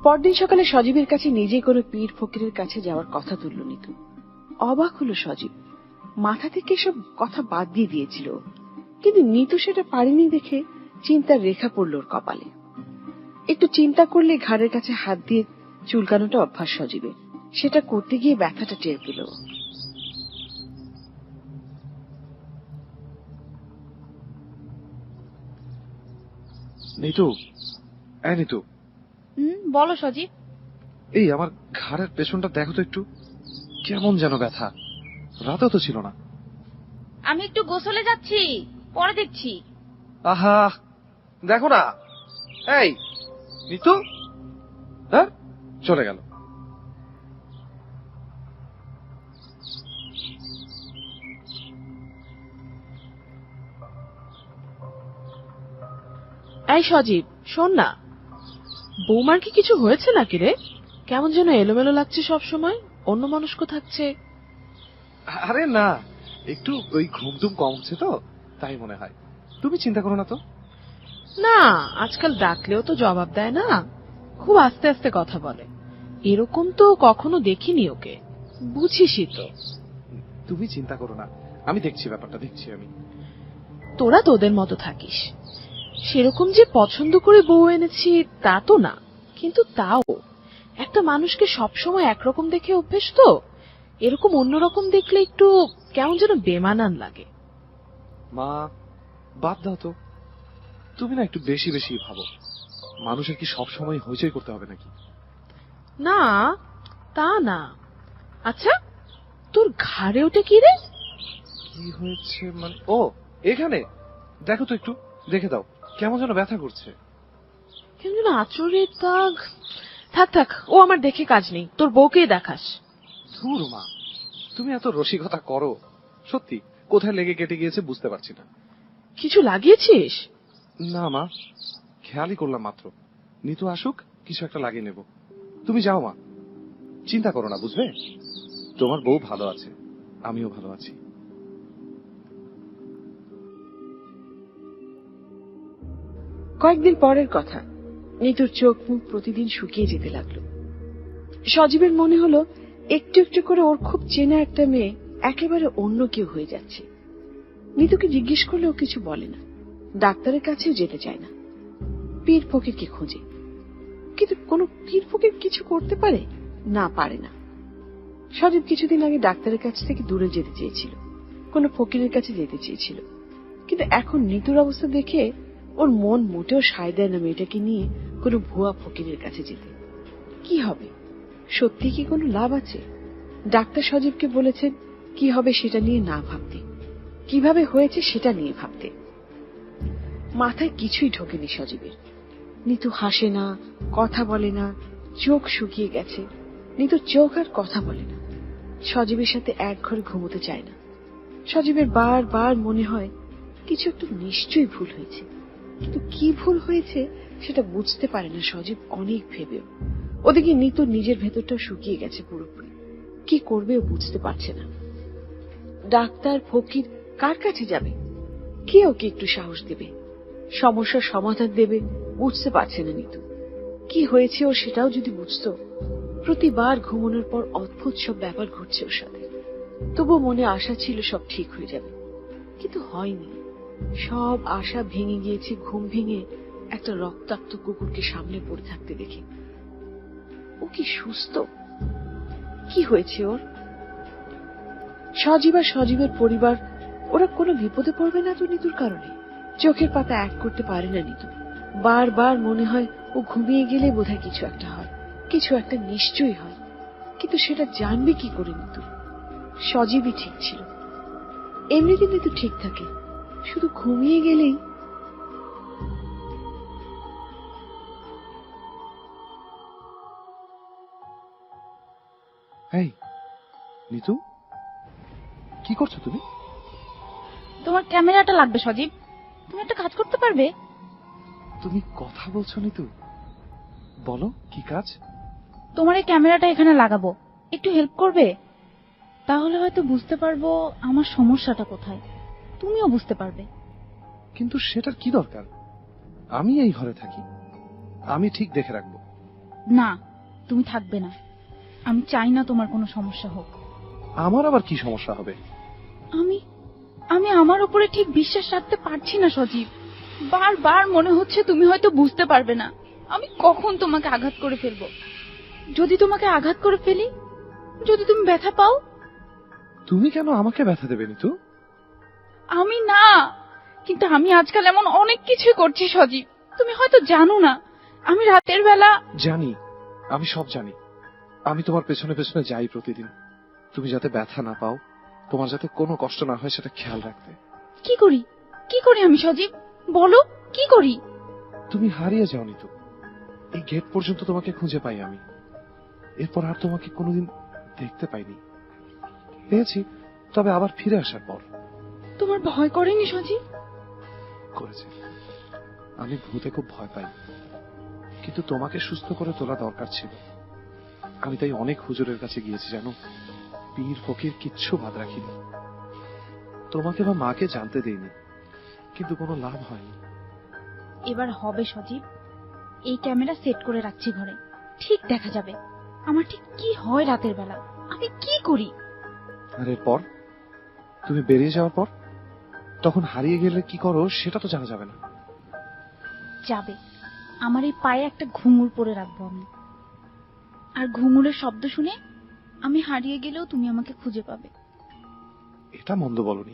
পরদিন সকালে সজীবের কাছে নিজেই কোনো পীর ফকিরের কাছে যাওয়ার কথা তুলল নিতু। অবাক হলো সজীব, মাথা থেকে সব কথা বাদ দিয়ে দিয়েছিল, কিন্তু নিতু সেটা পারেনি দেখে চিন্তার রেখা পড়ল ওর কপালে। একটু চিন্তা করলে ঘাড়ের কাছে হাত দিয়ে চুলকানোটা অভ্যাস সজীবের, সেটা করতে গিয়ে ব্যথাটা টের পেল। নিতু, এই নিতু, বলো সজীব। এই আমার ঘাড়ের পেছনটা দেখো তো একটু, কেমন যেন ব্যথা, রাতেও তো ছিল না। আমি একটু গোসলে যাচ্ছি, পরে দেখছি। আহা দেখো না, এই নিতু, হ্যাঁ চলে গেল। এই সজীব, শোন না, বৌমার কি কিছু হয়েছে নাকি রে? কেমন যেন এলোমেলো লাগছে, সব সময় অন্য মনস্ক থাকছে। আরে না, একটু ওই ঘুমটুম কম হচ্ছে তো, তাই মনে হয়। তুমি চিন্তা করো না তো। না, আজকাল ডাকলেও তো জবাব দেয় না, খুব আস্তে আস্তে কথা বলে। এরকম তো কখনো দেখিনি ওকে, বুঝিসই তো। তুমি চিন্তা করো না, আমি দেখছি ব্যাপারটা, দেখছি আমি। তোরা তোদের মতো থাকিস, সেরকম যে পছন্দ করে বউ এনেছি তা তো না, কিন্তু তাও একটা মানুষকে সবসময় একরকম দেখে অভ্যেস তো, এরকম অন্যরকম দেখলে একটু কেমন যেন বেমানান লাগে। মা বাদ দাও তো, তুমি না একটু বেশি বেশি ভাবো। মানুষের কি সব সময় হইচই করতে হবে নাকি? না তা না। আচ্ছা, তোর ঘাড়ে ওটা কি রে? কি হয়েছে মানে? ও এখানে দেখো তো, একটু দেখে দাও, কেমন যেন ব্যথা করছে। কেমন যেন আঁচড়ের দাগ। থাক থাক, ও আমার দেখে কাজ নেই, তোর বউকে দেখাস। ধুর মা, তুমি এত রসিকতা করো, সত্যি কোথায় লেগে কেটে গিয়েছে বুঝতে পারছি না। কিছু লাগিয়েছিস? না মা, খেয়ালই করলাম মাত্র। নিতু আসুক, কিছু একটা লাগিয়ে নেব। তুমি যাও মা, চিন্তা করো না, বুঝবে? তোমার বউ ভালো আছে, আমিও ভালো আছি। কয়েকদিন পরের কথা, নিতুর চোখ মুখ প্রতিদিন শুকিয়ে যেতে লাগলো। সজীবের মনে হলো একটু একটু করে ওর খুব চেনা একটা মেয়ে একেবারে অন্য কেউ হয়ে যাচ্ছে। নিতুকে জিজ্ঞেস করলে ও কিছু বলে না, ডাক্তারের কাছেও যেতে চায় না, পীর ফকিরকে খোঁজে। কিন্তু কোন পীর ফকির কিছু করতে পারে না, পারে না। সজীব কিছুদিন আগে ডাক্তারের কাছ থেকে দূরে যেতে চেয়েছিল, কোন ফকিরের কাছে যেতে চেয়েছিল, কিন্তু এখন নিতুর অবস্থা দেখে ওর মন মোটেও সায় দেয় না মেয়েটাকে নিয়ে কোনো ভুয়া ফকিরের কাছে যেতে। কি হবে, সত্যি কি কোনো লাভ আছে? ডাক্তার সজীবকে বলেছেন কি হবে সেটা নিয়ে না ভাবতে, কিভাবে হয়েছে সেটা নিয়ে ভাবতে। মাথায় কিছুই ঢোকেনি সজীবের। নিতু হাসে না, কথা বলে না, চোখ শুকিয়ে গেছে। নিতু চোখ আর কথা বলে না, সজীবের সাথে এক ঘরে ঘুমোতে চায় না। সজীবের বারবার মনে হয় কিছু একটা নিশ্চয়ই ভুল হয়েছে, কিন্তু কি ভুল হয়েছে সেটা বুঝতে পারে না সজীব অনেক ভেবেও। ওদিকে নিতু নিজের ভেতরটা শুকিয়ে গেছে পুরোপুরি, কি করবে ও বুঝতে পারছে না। ডাক্তার ফকির কার কাছে যাবে? কে ওকে একটু সাহস দেবে, সমস্যার সমাধান দেবে? বুঝতে পারছে না নিতু। কি হয়েছে ও সেটাও যদি বুঝতো। প্রতিবার ঘুমানোর পর অদ্ভুত সব ব্যাপার ঘটছে ওর সাথে। তবুও মনে আশা ছিল সব ঠিক হয়ে যাবে, কিন্তু হয়নি। সব আশা ভেঙে গিয়েছে ঘুম ভেঙে একটা রক্তাক্ত কুকুরকে সামনে পড়ে থাকতে দেখে। ও কি সুস্থ? কি হয়েছে ওর? সজীব আর সজীবের পরিবার ওরা কোনো বিপদে পড়বে না তো নিতুর কারণে? চোখের পাতা এক করতে পারে না নিতু। বারবার মনে হয় ও ঘুমিয়ে গেলে বোধহয় কিছু একটা হয়, কিছু একটা নিশ্চয়ই হয়, কিন্তু সেটা জানবে কি করে নিতু? সজীবই ঠিক ছিল, এমনিতে নিতু ঠিক থাকে, শুধু ঘুমিয়ে গেলেই। এই নিতু, কি করছো তুমি? তোমার ক্যামেরাটা লাগবে সজীব, তুমি একটা কাজ করতে পারবে? তুমি কথা বলছো নিতু? বলো কি কাজ? তোমার এই ক্যামেরাটা এখানে লাগাবো, একটু হেল্প করবে? তাহলে হয়তো বুঝতে পারবো আমার সমস্যাটা কোথায়, তুমিও বুঝতে পারবে। কিন্তু সেটার কি দরকার? আমি এই ঘরে থাকি, আমি ঠিক দেখে রাখবো। না, তুমি থাকবে না, আমি চাই না তোমার কোনো সমস্যা হোক। আমার আবার কি সমস্যা হবে? আমি আমি আমার উপরে ঠিক বিশ্বাস রাখতে পারছি না সজীব। বারবার মনে হচ্ছে তুমি হয়তো বুঝতে পারবে না, আমি কখন তোমাকে আঘাত করে ফেলবো। যদি তোমাকে আঘাত করে ফেলি, যদি তুমি ব্যথা পাও? তুমি কেন আমাকে ব্যথা দেবে নিতু? আমি না, কিন্তু আমি আজকাল এমন অনেক কিছুই করছি সজীব, তুমি হয়তো জানো না। আমি রাতের বেলা। জানি, আমি সব জানি। আমি তোমার পেছনে পেছনে যাই প্রতিদিন, তুমি যাতে ব্যথা না পাও, তোমার যাতে কোনো কষ্ট না হয় সেটা খেয়াল রাখতে। কি করি, কি করি আমি সজীব, বলো কি করি? তুমি হারিয়ে যাও নিতু, এই গেট পর্যন্ত তোমাকে খুঁজে পাই আমি, এরপর আর তোমাকে কোনোদিন দেখতে পাইনি। পেয়েছি, তবে আবার ফিরে আসার পর। তোমার ভয় করেনি সজীব? করেছে। আমি ভূতে খুব ভয় পাই, কিন্তু তোমাকে সুস্থ করে তোলা দরকার ছিল। আমি তাই অনেক হুজুরের কাছে গিয়েছি জানো, পীর ফকির কিচ্ছু বাদ রাখিনি। তোমাকে বা মাকে জানতে দেইনি, কিন্তু কোনো লাভ হয়নি। এবার হবে সজীব, এই ক্যামেরা সেট করে রাখছি ঘরে, ঠিক দেখা যাবে আমার ঠিক কি হয় রাতের বেলা, আমি কি করি। আর এরপর তুমি বেরিয়ে যাওয়ার পর, তখন হারিয়ে গেলে কি করো সেটা তো জানা যাবে না। যাবে, আমার এই পায়ে একটা ঘুঙুর পরে রাখবো আমি, আর ঘুঙুরের শব্দ শুনে আমি হারিয়ে গেলেও তুমি আমাকে খুঁজে পাবে। এটা মন্দ বলনি।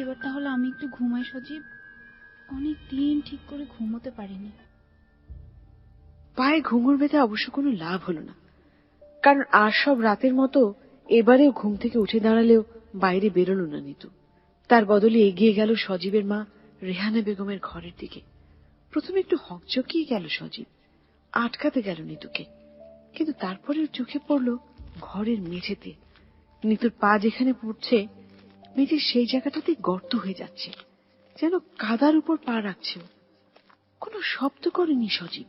এবার তাহলে আমি একটু ঘুমাই সজীব, অনেক দিন ঠিক করে ঘুমোতে পারিনি। পায়ে ঘুঙুর বেঁধে অবশ্য কোনো লাভ হলো না, কারণ আর সব রাতের মতো এবারেও ঘুম থেকে উঠে দাঁড়ালেও বাইরে বেরোলো না নিতু। তার বদলে এগিয়ে গেল সজীবের মা রেহানা বেগমের ঘরের দিকে। প্রথমে একটু হকচকিয়ে গেল সজীব, আটকাতে গেল নিতুকে, কিন্তু তারপরে চোখে পড়ল ঘরের মেঝেতে নিতুর পা যেখানে পড়ছে, মেঝের সেই জায়গাটাতে গর্ত হয়ে যাচ্ছে, যেন কাদার উপর পা রাখছে। কোনো শব্দ করেনি সজীব,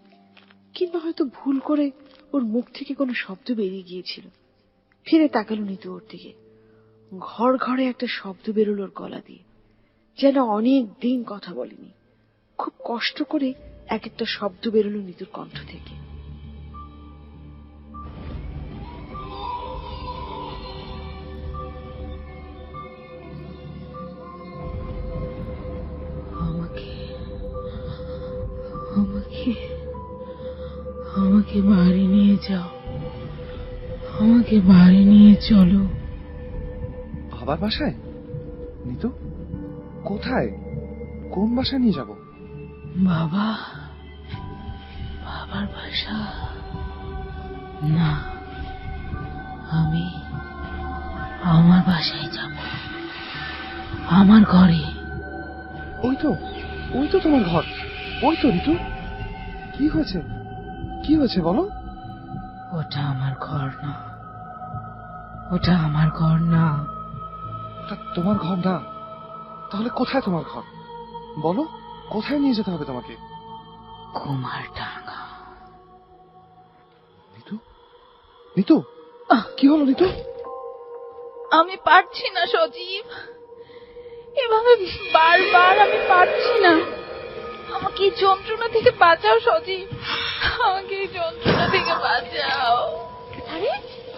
কিংবা হয়তো ভুল করে ওর মুখ থেকে কোনো শব্দ বেরিয়ে গিয়েছিল। ফিরে তাকালো নিতু ওর দিকে, ঘর ঘরে একটা শব্দ বেরোল ওর গলা দিয়ে, যেন অনেক দিন কথা বলেনি। খুব কষ্ট করে এক একটা শব্দ বেরোলো নিতুর কণ্ঠ থেকে। আমাকে বাড়ি নিয়ে যাও, আমাকে বাড়ি নিয়ে চলো। আবার বাসায়? নিতু, কোথায়, কোন বাসায় নিয়ে যাব? বাবার বাসা না, আমি আমার বাসায় যাব, আমার ঘরে। ওই তো তোমার ঘর, ওই তো। নিতু, কি হয়েছে, কি হয়েছে বলো? ওটা আমার ঘর না, ওটা আমার ঘর না। ওটা তোমার ঘর না? তাহলে কোথায় তোমার ঘর? বলো, কোথায় নিয়ে যেতে হবে তোমাকে? কুমারডাঙ্গা। নিতু, নিতু, কি হলো নিতু? আমি পারছি না সজীব, এভাবে বারবার আমি পারছি না। আমাকে এই যন্ত্রণা থেকে বাঁচাও সজীব, আমাকে এই যন্ত্রণা থেকে বাঁচাও। আরে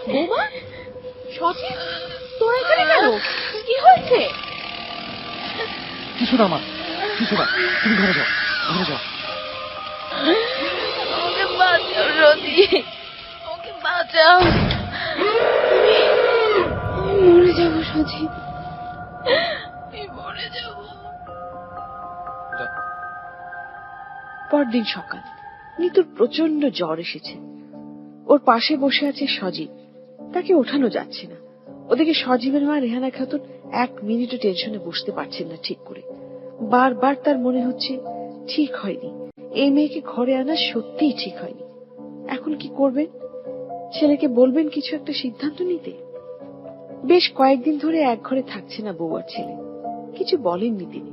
বৌমা, সজীব তোর এখানে কেন, কি হয়েছে? কিছু না মা, কিছু না, তুমি ঘরে যাও, ঘরে যাও। আমাকে বাঁচাও সজীব, আমাকে বাঁচাও, আমি মরে যাবো সজীব। পরদিন সকাল, নিতুর প্রচন্ড জ্বর এসেছে। ওর পাশে বসে আছে সজীব, তাকে ওঠানো যাচ্ছে না। ওদিকে সজীবের মা রেহানা খাতুন 1 মিনিটও টেনশনে বসতে পারছেন না ঠিক করে। বারবার তার মনে হচ্ছে ঠিক হয়নি, এই মেয়েকে ঘরে আনা সত্যিই ঠিক হয়নি। এখন কি করবেন? ছেলেকে বলবেন কিছু একটা সিদ্ধান্ত নিতে? বেশ কয়েকদিন ধরে এক ঘরে থাকছে না বউ আর ছেলে। কিছু বলেননি তিনি,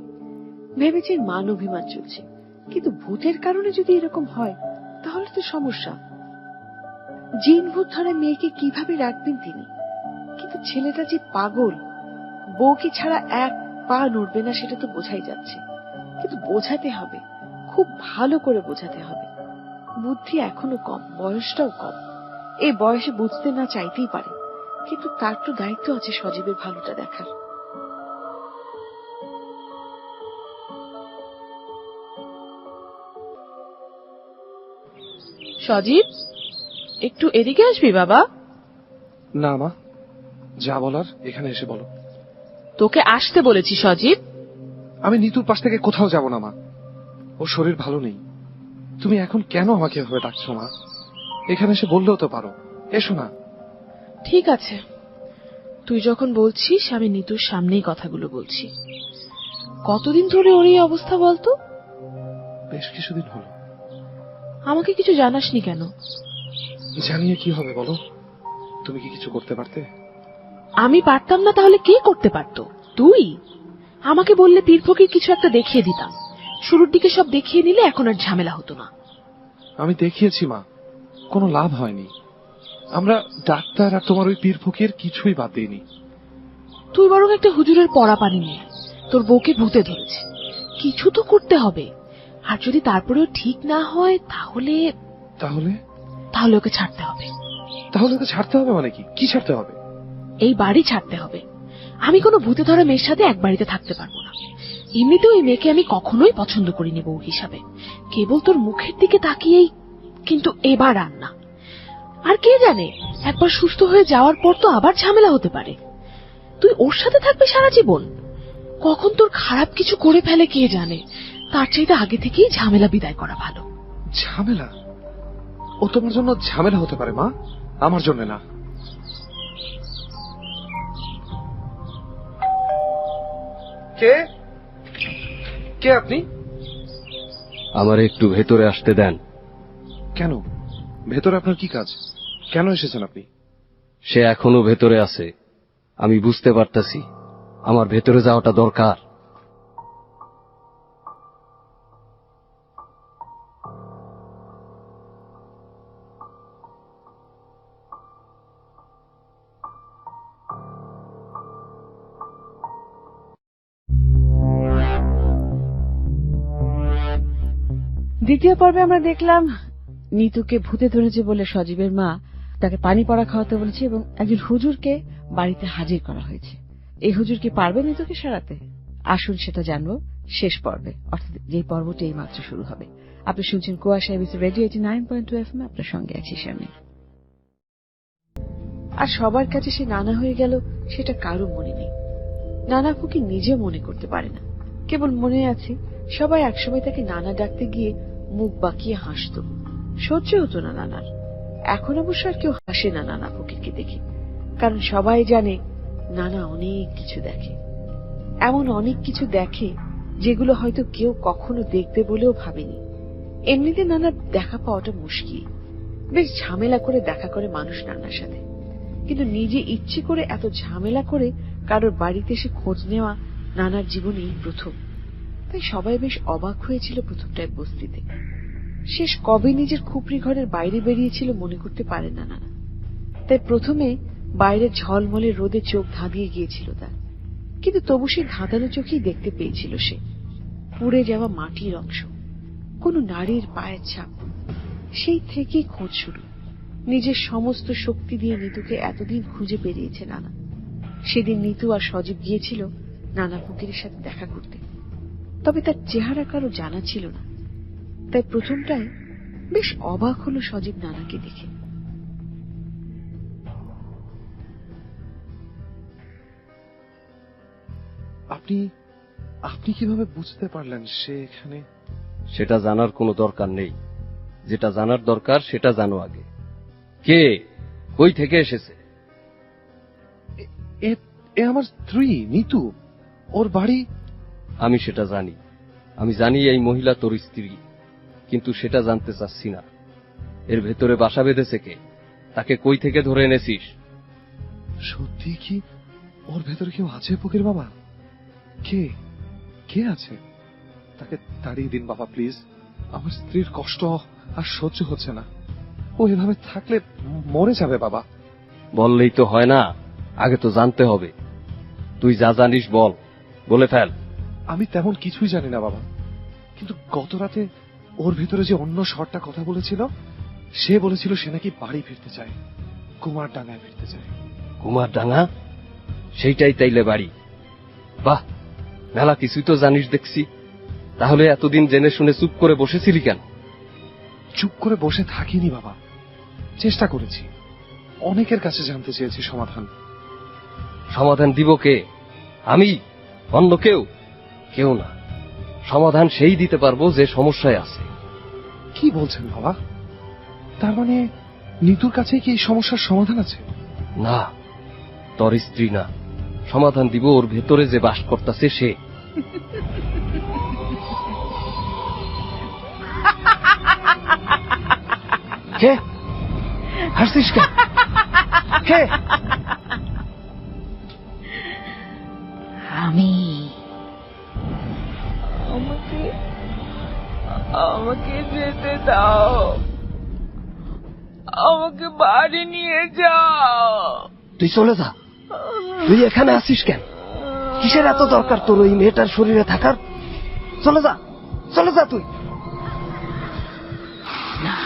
ভেবেছেন মান অভিমান চলছে, কিন্তু ভূতের কারণে যদি এরকম হয় তাহলে তো সমস্যা। জিন ভূত ধরা মেয়েকে কিভাবে রাখবেন তিনি? কিন্তু ছেলেটা যে পাগল, বউকে ছাড়া 1 পা নড়বে না সেটা তো বোঝাই যাচ্ছে। কিন্তু বোঝাতে হবে, খুব ভালো করে বোঝাতে হবে। বুদ্ধি এখনো কম, বয়সটাও কম। এই বয়সে বুঝতে না চাইতেই পারে, কিন্তু তার তো দায়িত্ব আছে সজীবের ভালোটা দেখার। সজীব, একটু এদিকে আসবি বাবা? না মা, যা বলার এখানে এসে বলো। তোকে আসতে বলেছি সজীব। আমি নিতুর পাশ থেকে কোথাও যাব না মা, ওর শরীর ভালো নেই। তুমি এখন কেন আমাকে এভাবে ডাকছো মা? এখানে এসে বললেও তো পারো, এসো না। ঠিক আছে, তুই যখন বলছিস আমি নিতুর সামনেই কথাগুলো বলছি। কতদিন ধরে ওর এই অবস্থা বলতো? বেশ কিছুদিন হলো। আমাকে কিছু জানাসনি কেন? জানিয়ে কি হবে বলো? তুমি কি কিছু করতে পারতে? আমি পারতাম না তাহলে কে করতে পারতো? তুই আমাকে বললে পীর ফকির কিছু একটা দেখিয়ে দিতাম। শুরুর দিকে সব দেখিয়ে নিলে এখন আর ঝামেলা হতো না। আমি দেখিয়েছি মা, কোনো লাভ হয়নি। আমরা ডাক্তার আর তোমার ওই পীর ফকির কিছুই বাদ দিইনি। তুই বরং একটা হুজুরের পড়া পানি নিয়ে, তোর বউকে ভূতে ধরেছে, কিছু তো করতে হবে। আর যদি তারপরেও ঠিক না হয় তাহলে তাহলে তাহলে ওকে ছাড়তে হবে। তাহলে তো ছাড়তে হবে মানে কি? কি ছাড়তে হবে? এই বাড়ি ছাড়তে হবে। আমি কোনো ভূতে ধরা মেয়ের সাথে এক বাড়িতে থাকতে পারবো না। এমনিতেও এই মেয়েকে আমি কখনোই পছন্দ করিনি বউ হিসাবে, কেবল তোর মুখের দিকে তাকিয়েই। কিন্তু এবার আর না। আর কে জানে, একবার সুস্থ হয়ে যাওয়ার পর তো আবার ঝামেলা হতে পারে। তুই ওর সাথে থাকবি সারা জীবন, কখন তোর খারাপ কিছু করে ফেলে কে জানে। তার চাইতে আগে থেকেই ঝামেলা বিদায় করা ভালো। ঝামেলা? ও তোমার জন্য ঝামেলা হতে পারে মা, আমার জন্য না। কে কে আপনি? আমার একটু ভেতরে আসতে দেন। কেন? ভেতরে আপনার কি কাজ? কেন এসেছেন আপনি? সে এখনো ভেতরে আছে, আমি বুঝতে পারতাছি। আমার ভেতরে যাওয়াটা দরকার। দ্বিতীয় পর্বে আমরা দেখলাম নিতুকে ভূতে ধরেছে বলে সজীবের মা তাকে পানি পড়া খাওয়াতে বলেছে এবং একজন হুজুরকে বাড়িতে হাজির করা হয়েছে। এই হুজুর কি পারবে নিতুকে সারাতে? আসুন সেটা জানবো শেষ পর্বে, অর্থাৎ যে পর্বটি এই মাত্র শুরু হবে। আপনি শুনছেন কুয়াশা এবিসি রেডিও 89.2 FM, আপনার সঙ্গে আছি সামনে। আর সবার কাছে সে নানা হয়ে গেল সেটা কারো মনে নেই। নানা ফুকি নিজে মনে করতে পারে না, কেবল মনে আছে সবাই একসময় তাকে নানা ডাকতে গিয়ে মুখ বাঁকিয়ে হাসত, সহ্য হতো না নানার। এখন অবশ্য আর কেউ হাসে না নানা ফকিরকে দেখে, কারণ সবাই জানে নানা অনেক কিছু দেখে, এমন অনেক কিছু দেখে যেগুলো হয়তো কেউ কখনো দেখবে বলেও ভাবেনি। এমনিতে নানার দেখা পাওয়াটা মুশকিল, বেশ ঝামেলা করে দেখা করে মানুষ নানার সাথে, কিন্তু নিজে ইচ্ছে করে এত ঝামেলা করে কারোর বাড়িতে এসে খোঁজ নেওয়া নানার জীবনে এই প্রথম। তাই সবাই বেশ অবাক হয়েছিল প্রথমটায় বস্তিতে। শেষ কবে নিজের খুপড়ি ঘরের বাইরে বেরিয়েছিল মনে করতে পারে না নানা। তাই প্রথমে বাইরের ঝলমলে রোদে চোখ ধাঁধিয়ে গিয়েছিল তার, কিন্তু তবু সে ধাঁধানো চোখেই দেখতে পেয়েছিল সে পুড়ে যাওয়া মাটির অংশ, কোন নারীর পায়ের ছাপ। সেই থেকেই খোঁজ শুরু। নিজের সমস্ত শক্তি দিয়ে নিতুকে এতদিন খুঁজে বেরিয়েছে নানা। সেদিন নিতু আর সজীব গিয়েছিল নানা ফকিরের সাথে দেখা করতে, তবে তার চেহারা কারো জানা ছিল না। তাই প্রথমটায় বেশ অবাক হলো সজীব নানাকে দেখে। আপনি আপনি কিভাবে বুঝতে পারলেন সে এখানে? সেটা জানার কোনো দরকার নেই। যেটা জানার দরকার সেটা জানো আগে। কে, কই থেকে এসেছে? এ আমার স্ত্রী নিতু। ওর বাড়ি। আমি সেটা জানি। আমি জানি এই মহিলা তোর স্ত্রী, কিন্তু সেটা জানতে চাচ্ছি না। এর ভেতরে বাসা বেঁধেছে কে? তাকে কই থেকে ধরে এনেছিস? সত্যি কি ওর ভেতরে কেউ আছে ফকির বাবা? কে কে আছে? তাকে তাড়িয়ে দিন বাবা প্লিজ। আমার স্ত্রীর কষ্ট আর সহ্য হচ্ছে না। ও এভাবে থাকলে মরে যাবে বাবা। বললেই তো হয় না, আগে তো জানতে হবে। তুই যা জানিস বল, বলে ফেল। আমি তেমন কিছুই জানি না বাবা, কিন্তু গত রাতে ওর ভেতরে যে অন্য শটটা কথা বলেছিল, সে বলেছিল সে নাকি বাড়ি ফিরতে চায়, কুমারডাঙ্গায় ফিরতে চায়। কুমারডাঙ্গা? সেইটাই তাইলে বাড়ি? বাহ, মেলা কিছুই তো জানিস দেখছি। তাহলে এতদিন জেনে শুনে চুপ করে বসেছিলি কেন? চুপ করে বসে থাকিনি বাবা, চেষ্টা করেছি, অনেকের কাছে জানতে চেয়েছি সমাধান। সমাধান দিব কে? আমি? অন্য কেউ? কেউ না। সমাধান সেই দিতে পারবো যে সমস্যায় আছে। কি বলছেন বাবা? তার মানে নিতুর কাছে কি এই সমস্যার সমাধান আছে? না, তোর স্ত্রী না। সমাধান দিব ওর ভেতরে যে বাস করতেছে সে। কে হাসছিস? কে? আমি। আমাকে যেতে দাও, আমাকে বাড়ি নিয়ে যাও। তুই চলে যা। তুই এখানে আসিস কেন? কিসের এত দরকার তোর ওই মেয়েটার শরীরে থাকার? চলে যা, চলে যা তুই। না,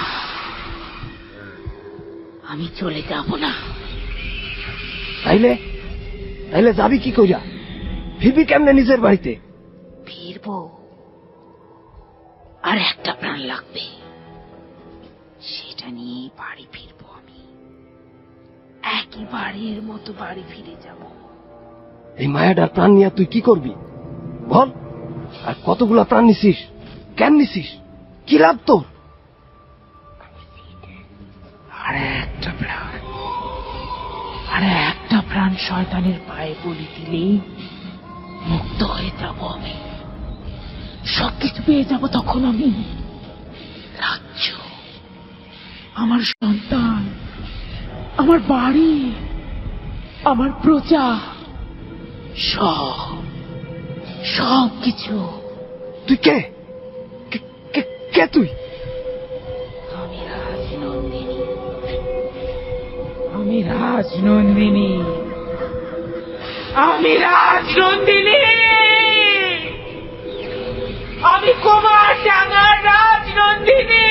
আমি চলে যাব না। তাইলে তাইলে যাবি কি কইরা? ফিরবি কেমনে নিজের বাড়িতে? ফিরবো, আর একটা প্রাণ লাগবে, সেটা নিয়ে বাড়ি ফিরবো। আমি একই বাড়ির মতো বাড়ি ফিরে যাব। এই মায়াটার প্রাণ নিয়ে তুই কি করবি বল? আর কতগুলা প্রাণ নিছিস? কেন নিছিস? কি লাভ তোর? আর একটা প্রাণ, আর একটা প্রাণ শয়তানের পায়ে বলি দিলেই মুক্ত হয়ে যাব আমি। সবকিছু পেয়ে যাব তখন আমি। রাজ্য, আমার সন্তান, আমার বাড়ি, আমার প্রজা, সব কিছু। তুই কে? কে তুই? আমি রাজনন্দিনী, আমি রাজনন্দিনী, আমি রাজনন্দিনী, আমি কুমারডাঙ্গার রাজনন্দিনী।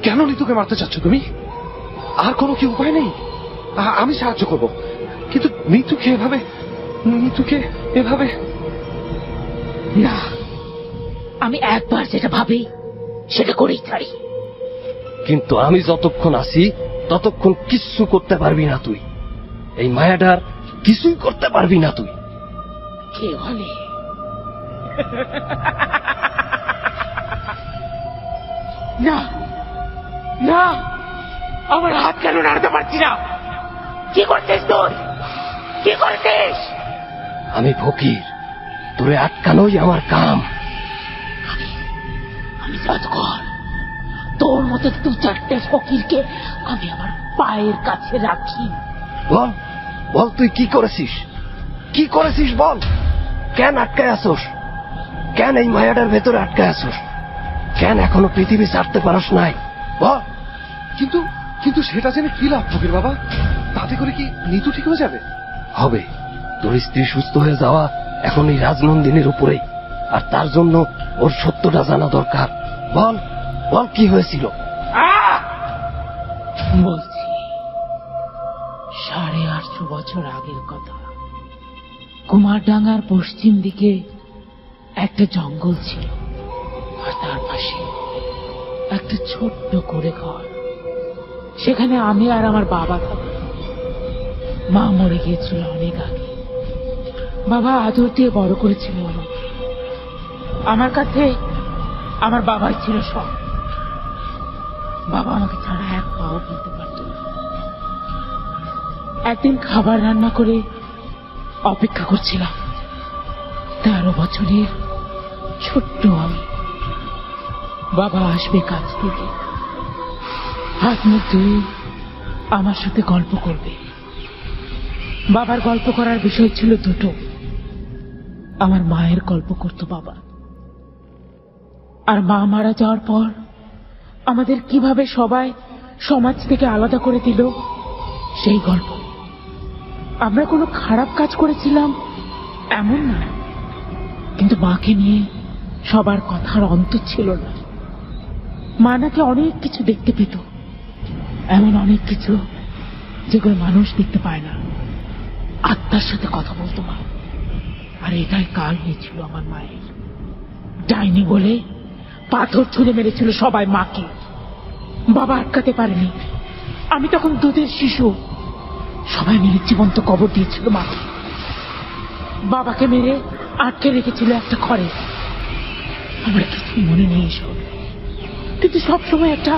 কেন নিতুকে মারতে চাচ্ছ তুমি? আর কোনো কি উপায় নেই? আমি সাহায্য করব, কিন্তু নিতুকে এভাবে না, আমি একবার যেটা ভাবি সেটা করেই ছাড়ি। কিন্তু আমি যতক্ষণ আছি ততক্ষণ কিচ্ছু করতে পারবি না তুই। এই মায়াটার কিছুই করতে পারবি না তুই। কে বলে? না না, আমার হাত কেন নাড়তে পারছি না? কি করছিস তুই? কি করছিস? আমি ফকির, তোরে আটকানোই আমার কাম। আমি যতক্ষণ তোর মতো দু চারটে ফকিরকে আমি আমার পায়ের কাছে রাখি। বল বল, তুই কি করেছিস? কি করেছিস বল? কেন আটকায় আসোস? কেন এই মায়াটার ভেতরে আটকায় আসোস? কেন এখনো পৃথিবী ছাড়তে পারস নাই? বল। কিন্তু সেটা জেনে কি লাভ ফকির বাবা? তাতে করে কি নিতু ঠিক হয়ে যাবে? হবে। তোর স্ত্রী সুস্থ হয়ে যাওয়া এখন এই রাজনন্দিনীর উপরেই, আর তার জন্য ওর সত্যটা জানা দরকার। বল বল, কি হয়েছিল? বলছি, 850 বছর আগের কথা। কুমারডাঙ্গার পশ্চিম দিকে একটা জঙ্গল ছিল, আর তার পাশে একটা ছোট্ট করে ঘর। সেখানে আমি আর আমার বাবা থাকতাম। মা মরে গিয়েছিল অনেক আগে। বাবা আদর দিয়ে বড় করেছিল আমাকে। আমার কাছে আমার বাবাই ছিল সব। বাবা আমাকে ছাড়া এক পাও বলতে পারত না। একদিন খাবার রান্না করে অপেক্ষা করছিলাম। 13 বছরের ছোট্ট আমি। বাবা আসবে কাজ থেকে, হাত মুখ ধুয়ে আমার সাথে গল্প করবে। বাবার গল্প করার বিষয় ছিল দুটো। আমার মায়ের গল্প করত বাবা, আর মা মারা যাওয়ার পর আমাদের কিভাবে সবাই সমাজ থেকে আলাদা করে দিল সেই গল্প। আমরা কোনো খারাপ কাজ করেছিলাম এমন না, কিন্তু মাকে নিয়ে সবার কথার অন্ত ছিল না। মা নাকি অনেক কিছু দেখতে পেত, এমন অনেক কিছু যেগুলো মানুষ দেখতে পায় না। আত্মার সাথে কথা বলতো মা। আর এটাই কাল হয়েছিল আমার মায়ের। ডাইনি বলে পাথর ছুঁড়ে মেরেছিল সবাই মাকে। বাবা আটকাতে পারেনি। আমি তখন দুধের শিশু। সবাই মিলে জীবন্ত কবর দিয়েছিল মাকে। বাবাকে মেরে আটকে রেখেছিল একটা ঘরে। আমার কিছু মনে নেই এসব, কিন্তু সবসময় একটা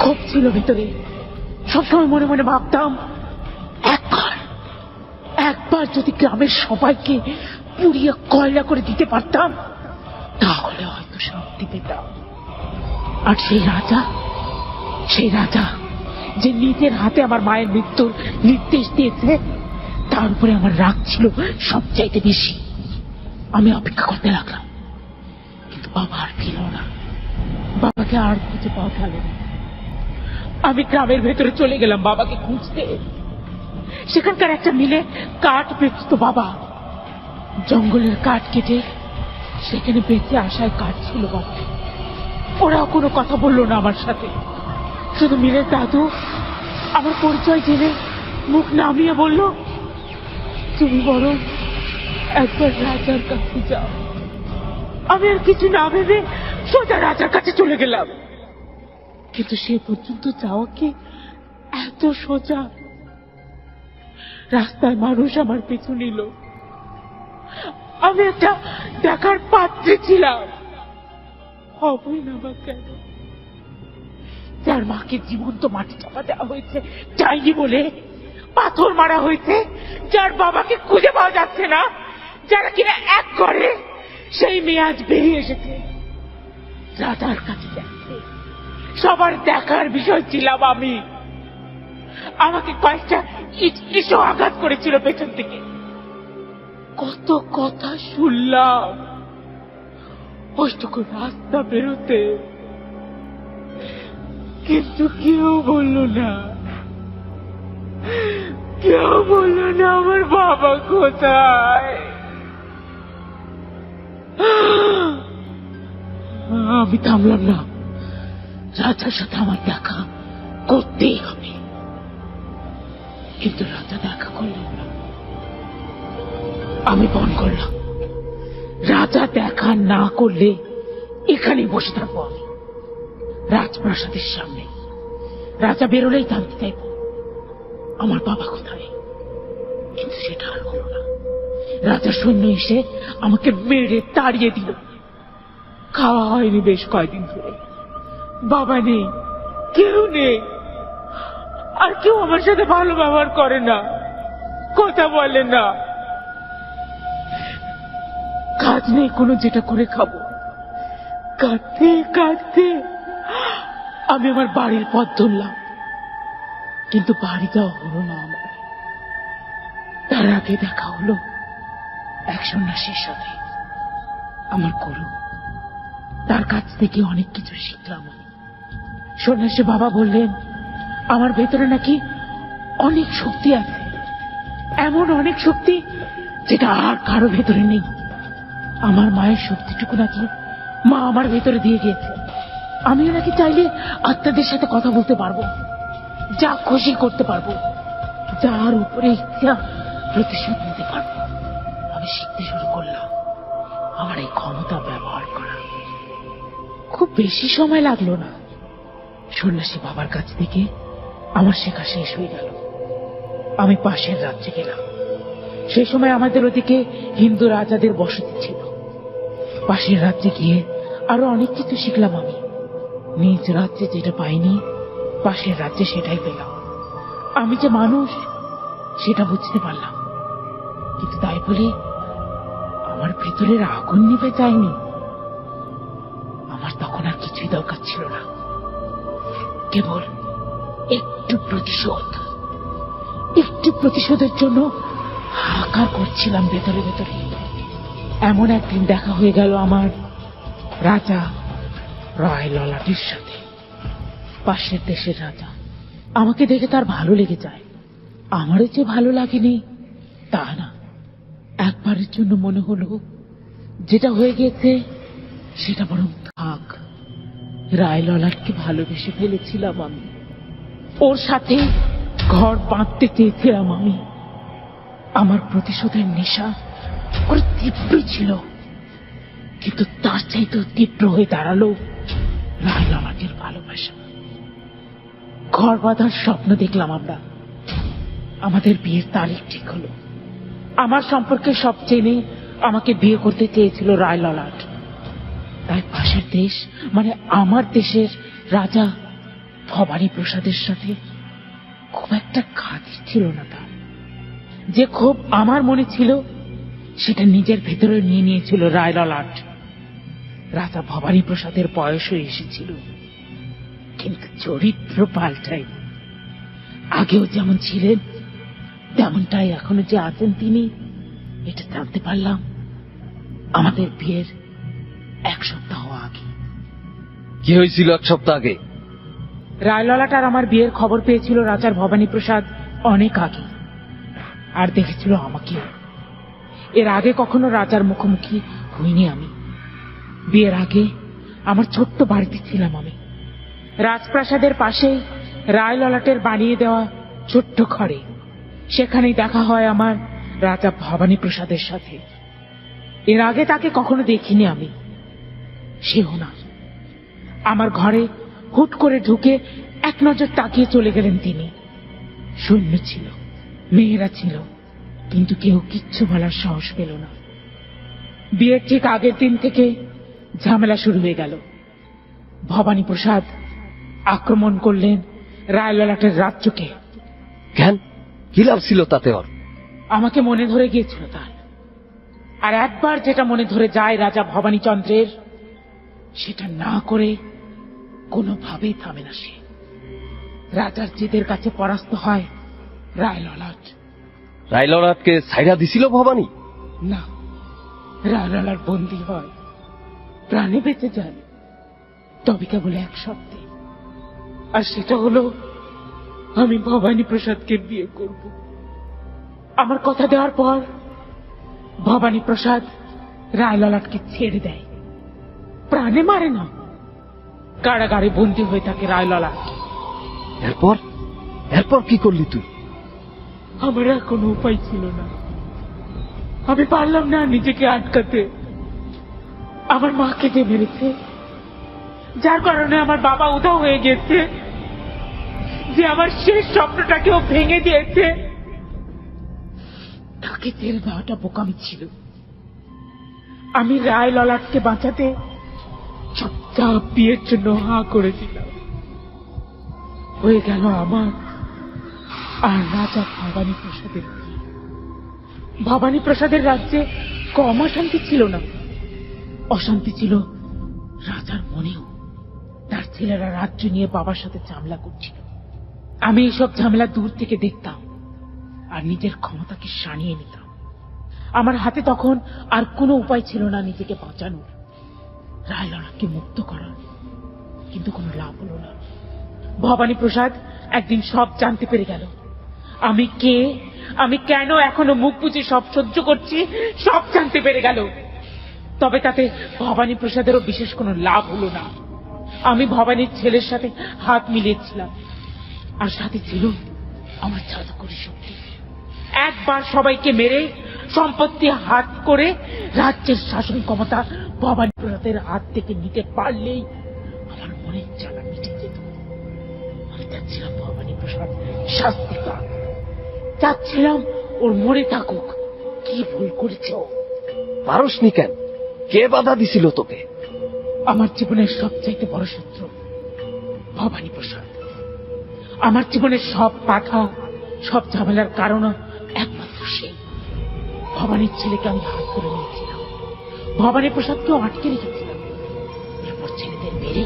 ক্ষোভ ছিল ভিতরে। সবসময় মনে মনে ভাবতাম, একবার যদি গ্রামের সবাইকে পুড়িয়ে কয়লা করে দিতে পারতাম, তাহলে হয়তো শান্তি পেতাম। আর সেই রাজা যে নিজের হাতে আমার মায়ের মৃত্যুর নির্দেশ দিয়েছে, তার উপরে আমার রাগ ছিল সবচাইতে বেশি। আমি অপেক্ষা করতে লাগলাম, কিন্তু বাবা আর ফিরল না। বাবাকে আর খুঁজে পাওয়া গেল না। আমি গ্রামের ভেতরে চলে গেলাম বাবাকে খুঁজতে। সেখানকার একটা মিলে কাঠ বেচত বাবা। জঙ্গলের কাঠ কেটে সেখানে বেঁচে আসায় কাঠ ছিল বাবা। ওরাও কোনো কথা বললো না আমার সাথে। শুধু মিলের দাদু আমার পরিচয় জেনে মুখ নামিয়ে বলল, তুমি বরং একবার রাজার কাছে যাও। আমি আর কিছু না ভেবে সোজা রাজার কাছে চলে গেলাম। কিন্তু সে পর্যন্ত যাওয়া কি এত সোজা? রাস্তায় মানুষ আমার পিছু নিল। আমি একটা দেখার পাত্রে ছিলাম। হবই না বা কেন? যার মাকে জীবন্ত মাটি চাপা দেওয়া হয়েছে ডাইনি বলে, পাথর মারা হয়েছে, যার বাবাকে খুঁজে পাওয়া যাচ্ছে না, যারা কিনা এক করে, সেই মেয়ে আজ বেরিয়ে এসেছে রাজার কাছে যাচ্ছে। সবার দেখার বিষয় ছিলাম আমি। আমাকে কয়েকটা ইট আঘাত করেছিল পেছন থেকে। কত কথা শুনলাম ওইটুকু রাস্তা বেরোতে, কিন্তু কেউ বলল না, কেউ বলল না আমার বাবা কোথায়। আমি থামলাম না। রাজার সাথে আমার দেখা করতেই হবে। কিন্তু রাজা দেখা করলেন না। আমি বন করলাম, রাজা দেখা না করলে এখানেই বসে থাকবো আমি রাজপ্রাসাদের সামনে। রাজা বেরোলেই জানতে চাইব আমার বাবা কোথায়। কিন্তু সেটা আর হলো না। রাজা সৈন্য এসে আমাকে মেরে তাড়িয়ে দিল। খাওয়া হয়নি বেশ কয়েকদিন ধরে। বাবা নেই, কেউ নেই, আর কেউ আমার সাথে ভালো ব্যবহার করে না, কথা বলে না। কাজ নেই কোনো যেটা করে খাবো। কাঁদতে কাঁদতে আমি আমার বাড়ির পথ ধরলাম, কিন্তু বাড়ি যাওয়া হলো না আমার। তার আগে দেখা হলো এক সন্ন্যাসীর সাথে, আমার গুরু। তার কাছ থেকে অনেক কিছু শিখলাম আমি। সন্ন্যাসী বাবা বললেন আমার ভেতরে নাকি অনেক শক্তি আছে, এমন অনেক শক্তি যেটা আর কারো ভেতরে নেই। আমার মায়ের শক্তিটুকু নাকি মা আমার ভেতরে দিয়ে গিয়েছে। আমিও নাকি চাইলে আত্মাদের সাথে কথা বলতে পারবো, যা খুশি করতে পারবো, যার উপরে ইচ্ছা প্রতিশোধ নিতে পারবো। আমি শিখতে শুরু করলাম আমার এই ক্ষমতা ব্যবহার করা। খুব বেশি সময় লাগলো না। সন্ন্যাসী বাবার কাছ থেকে আমার শেখা শেষ হয়ে গেল। আমি পাশের রাজ্যে গেলাম। সেই সময় আমাদের ওদিকে হিন্দু রাজাদের বসতি ছিল। পাশের রাজ্যে গিয়ে আরো অনেক কিছু শিখলাম আমি। নিজ রাজ্যে যেটা পাইনি, পাশের রাজ্যে সেটাই পেলাম। আমি যে মানুষ সেটা বুঝতে পারলাম, কিন্তু তাই বলে আমার ভেতরের আগুন নিভে যায়নি। আমার তখন আর কিছুই দরকার ছিল না, কেবল একটু প্রতিশোধ। একটু প্রতিশোধের জন্য হাহাকার করছিলাম ভেতরে ভেতরে। এমন একদিন দেখা হয়ে গেল আমার রাজা রায় ললাটের সাথে। পাশের দেশের রাজা। আমাকে দেখে তার ভালো লেগে যায়। আমারও যে ভালো লাগেনি তা না, একবারের জন্য মনে হলো যেটা হয়ে গেছে সেটা বরং থাক। রায় ললাটকে ভালোবেসে ফেলেছিলাম আমি, ওর সাথে ঘর বাঁধতে চেয়েছিলাম আমি। আমার প্রতিশোধের নেশা ওর তীব্র ছিল, কিন্তু তার চাইতেও তীব্র হয়ে দাঁড়ালো রায় ললাটের ভালোবাসা। ঘর বাঁধার স্বপ্ন দেখলাম আমরা। আমাদের বিয়ের তারিখ ঠিক হলো। আমার সম্পর্কে সব জেনে আমাকে বিয়ে করতে চেয়েছিল রায় ললাট। তাই পাশের দেশ মানে আমার দেশের রাজা ভবানী প্রসাদের সাথে খুব একটা খাতির ছিল না তার। যে ক্ষোভ আমার মনে ছিল সেটা নিজের ভেতরে নিয়ে নিয়েছিল রায় ললাট। রাজা ভবানী প্রসাদের বয়স হয়ে এসেছিল, কিন্তু চরিত্র পাল্টাই। আগেও যেমন ছিলেন তেমনটাই এখনো যে আছেন তিনি, এটা জানতে পারলাম আমাদের বিয়ের 1 সপ্তাহ আগে। কি হয়েছিল 1 সপ্তাহ আগে? রায় ললাট আর আমার বিয়ের খবর পেয়েছিল রাজার ভবানী প্রসাদ অনেক আগে, আর দেখেছিল আমাকেও। এর আগে কখনো রাজার মুখোমুখি হইনি আমি। বিয়ের আগে আমার ছোট্ট বাড়িতে ছিলাম আমি, রাজপ্রাসাদের পাশেই রায় ললাটের বানিয়ে দেওয়া ছোট্ট ঘরে। সেখানেই দেখা হয় আমার রাজা ভবানী প্রসাদের সাথে। এর আগে তাকে কখনো দেখিনি আমি, সেও না। আমার ঘরে হুট করে ঢুকে এক নজর তাকিয়ে চলে গেলেন তিনি। সৈন্য ছিল, মেয়েরা ছিল, কিন্তু কেউ কিচ্ছু বলার সাহস পেল না। বিয়ের ঠিক আগের দিন থেকে ঝামেলা শুরু হয়ে গেল। ভবানী প্রসাদ আক্রমণ করলেন রায় ললাটের রাজ্যকে। কেন? কি লাভ ছিল তাতে ওর? আমাকে মনে ধরে গিয়েছিল তার। আর একবার যেটা মনে ধরে যায় রাজা ভবানী চন্দ্রের, সেটা না করে কোনোভাবেই থামে না সে। রাজার জেদের কাছে পরাস্ত হয় রায় ললাট। রায় ললাটকে ছাইড়া দিছিল ভবানী? না, রায় ললাট বন্দী হয়, প্রাণে বেঁচে যান, তবে কেবল 1 শর্তে। আর সেটা হলো আমি ভবানী প্রসাদকে বিয়ে করব। আমার কথা দেওয়ার পর ভবানী প্রসাদ রায় ললাটকে ছেড়ে দেয়, প্রাণে মারে না। কারাগারে বন্দী হয়ে থাকে রায় ললাট। এরপর এরপর কি করলি তুই? আমার আর কোনো উপায় ছিল না। আমি পারলাম না নিজেকে আটকাতে। আমার মাকে যে মেরেছে, যার কারণে আমার বাবা উধাও হয়ে গেছে, যে আমার শেষ স্বপ্নটাকেও ভেঙে দিয়েছে, তাকে ছেড়ে দেওয়াটা বোকামি ছিল। আমি রায় ললাটকে বাঁচাতে চুপচাপ বিয়ের জন্য হা করেছিলাম। হয়ে গেল আমার আর রাজা ভবানী প্রসাদের বিয়ে। ভবানী প্রসাদের রাজ্যে কম অশান্তি ছিল না, অশান্তি ছিল রাজার মনেও। তার ছেলেরা রাজ্য নিয়ে বাবার সাথে ঝামেলা করছিল। আমি এইসব ঝামেলা দূর থেকে দেখতাম আর নিজের ক্ষমতাকে সানিয়ে নিতাম। আমার হাতে তখন আর কোনো উপায় ছিল না নিজেকে বাঁচানোর, রায় ললাটকে মুক্ত করার, কিন্তু কোনো লাভ হলো না। ভবানী প্রসাদ একদিন সব জানতে পেরে গেল। আমি কে, আমি কেন এখনো মুখ বুজে সব সহ্য করছি, সব জানতে পেরে গেল। তবে তাতে ভবানী প্রসাদেরও বিশেষ কোনো লাভ হলো না। আমি ভবানীর ছেলের সাথে হাত মিলিয়েছিলাম, আর সাথে ছিল আমার জাদুকরী শক্তি। একবার সবাইকে মেরে সম্পত্তি হাত করে রাজ্যের শাসন ক্ষমতা ভবানী প্রসাদের হাত থেকে নিতে পারলেই আমার মনের জ্বালা মিটে যেত। আমি চাচ্ছিলাম ভবানী প্রসাদ শাস্তি পাক, চাচ্ছিলাম ওর মরে থাকুক। কি ভুল করেছে ও? পারসনি কেন? কে বাধা দিছিল তোকে? আমার জীবনের সবচাইতে বড় শত্রু ভবানী প্রসাদ। আমার জীবনের সব বাধা, সব ঝামেলার কারণ একমাত্র সেই। ভবানীর ছেলেকে আমি হাত করে নিয়েছিলাম, ভবানী প্রসাদকেও আটকে রেখেছিলাম। এরপর ছেলেদের মেরে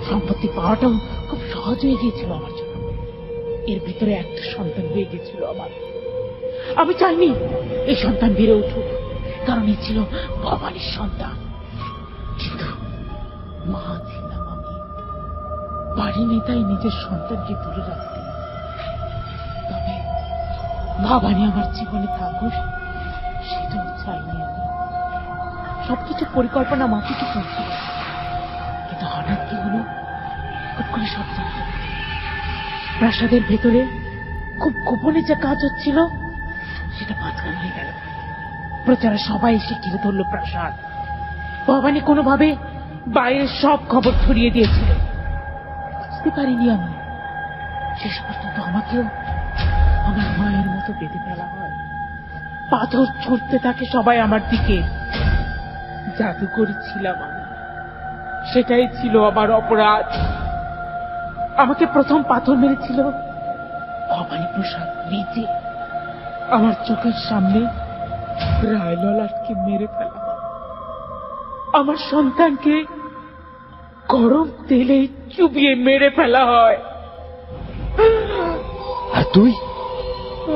সম্পত্তি পাওয়াটাও খুব সহজ হয়ে গিয়েছিল আমার জন্য। এর ভিতরে একটা সন্তান হয়ে গিয়েছিল আমার। আমি চাইনি এই সন্তান বেড়ে উঠুক, কারণ এই ছিল ভবানীর সন্তান। কিন্তু মা ছিলাম আমি, পারিনি তাই নিজের সন্তানকে দূরে রাখতে। তবে ভবানী আমার জীবনে থাকুক সেটাও চাইনি আমি। সবকিছু পরিকল্পনা মাফিকই চলছিল, কিন্তু হঠাৎ কি হলো, খুব করে সব জানতে পারলাম। প্রাসাদের ভেতরে খুব গোপনে যে কাজ হচ্ছিল সেটা মাঝখান হয়ে গেল। প্রচারা সবাই এসে ঘিরে ধরল প্রাসাদ। ভবানী কোনোভাবে বাইরের সব খবর ছড়িয়ে দিয়েছিল। বুঝতে পারিনি আমি, শেষ পর্যন্ত আমাকেও আমার মায়ের মতো বেঁধে ফেলা হয়। পাথর ছুটতে থাকে সবাই আমার দিকে। জাদুকরি ছিলাম আমি, সেটাই ছিল আমার অপরাধ। আমাকে প্রথম পাথর মেরেছিল ভবানী প্রসাদ নিজে। আমার চোখের সামনে রায়ললাটকে মেরে ফেলা হয়। আমার সন্তানকে গরম তেলে চুবিয়ে মেরে ফেলা হয়। আর তুই,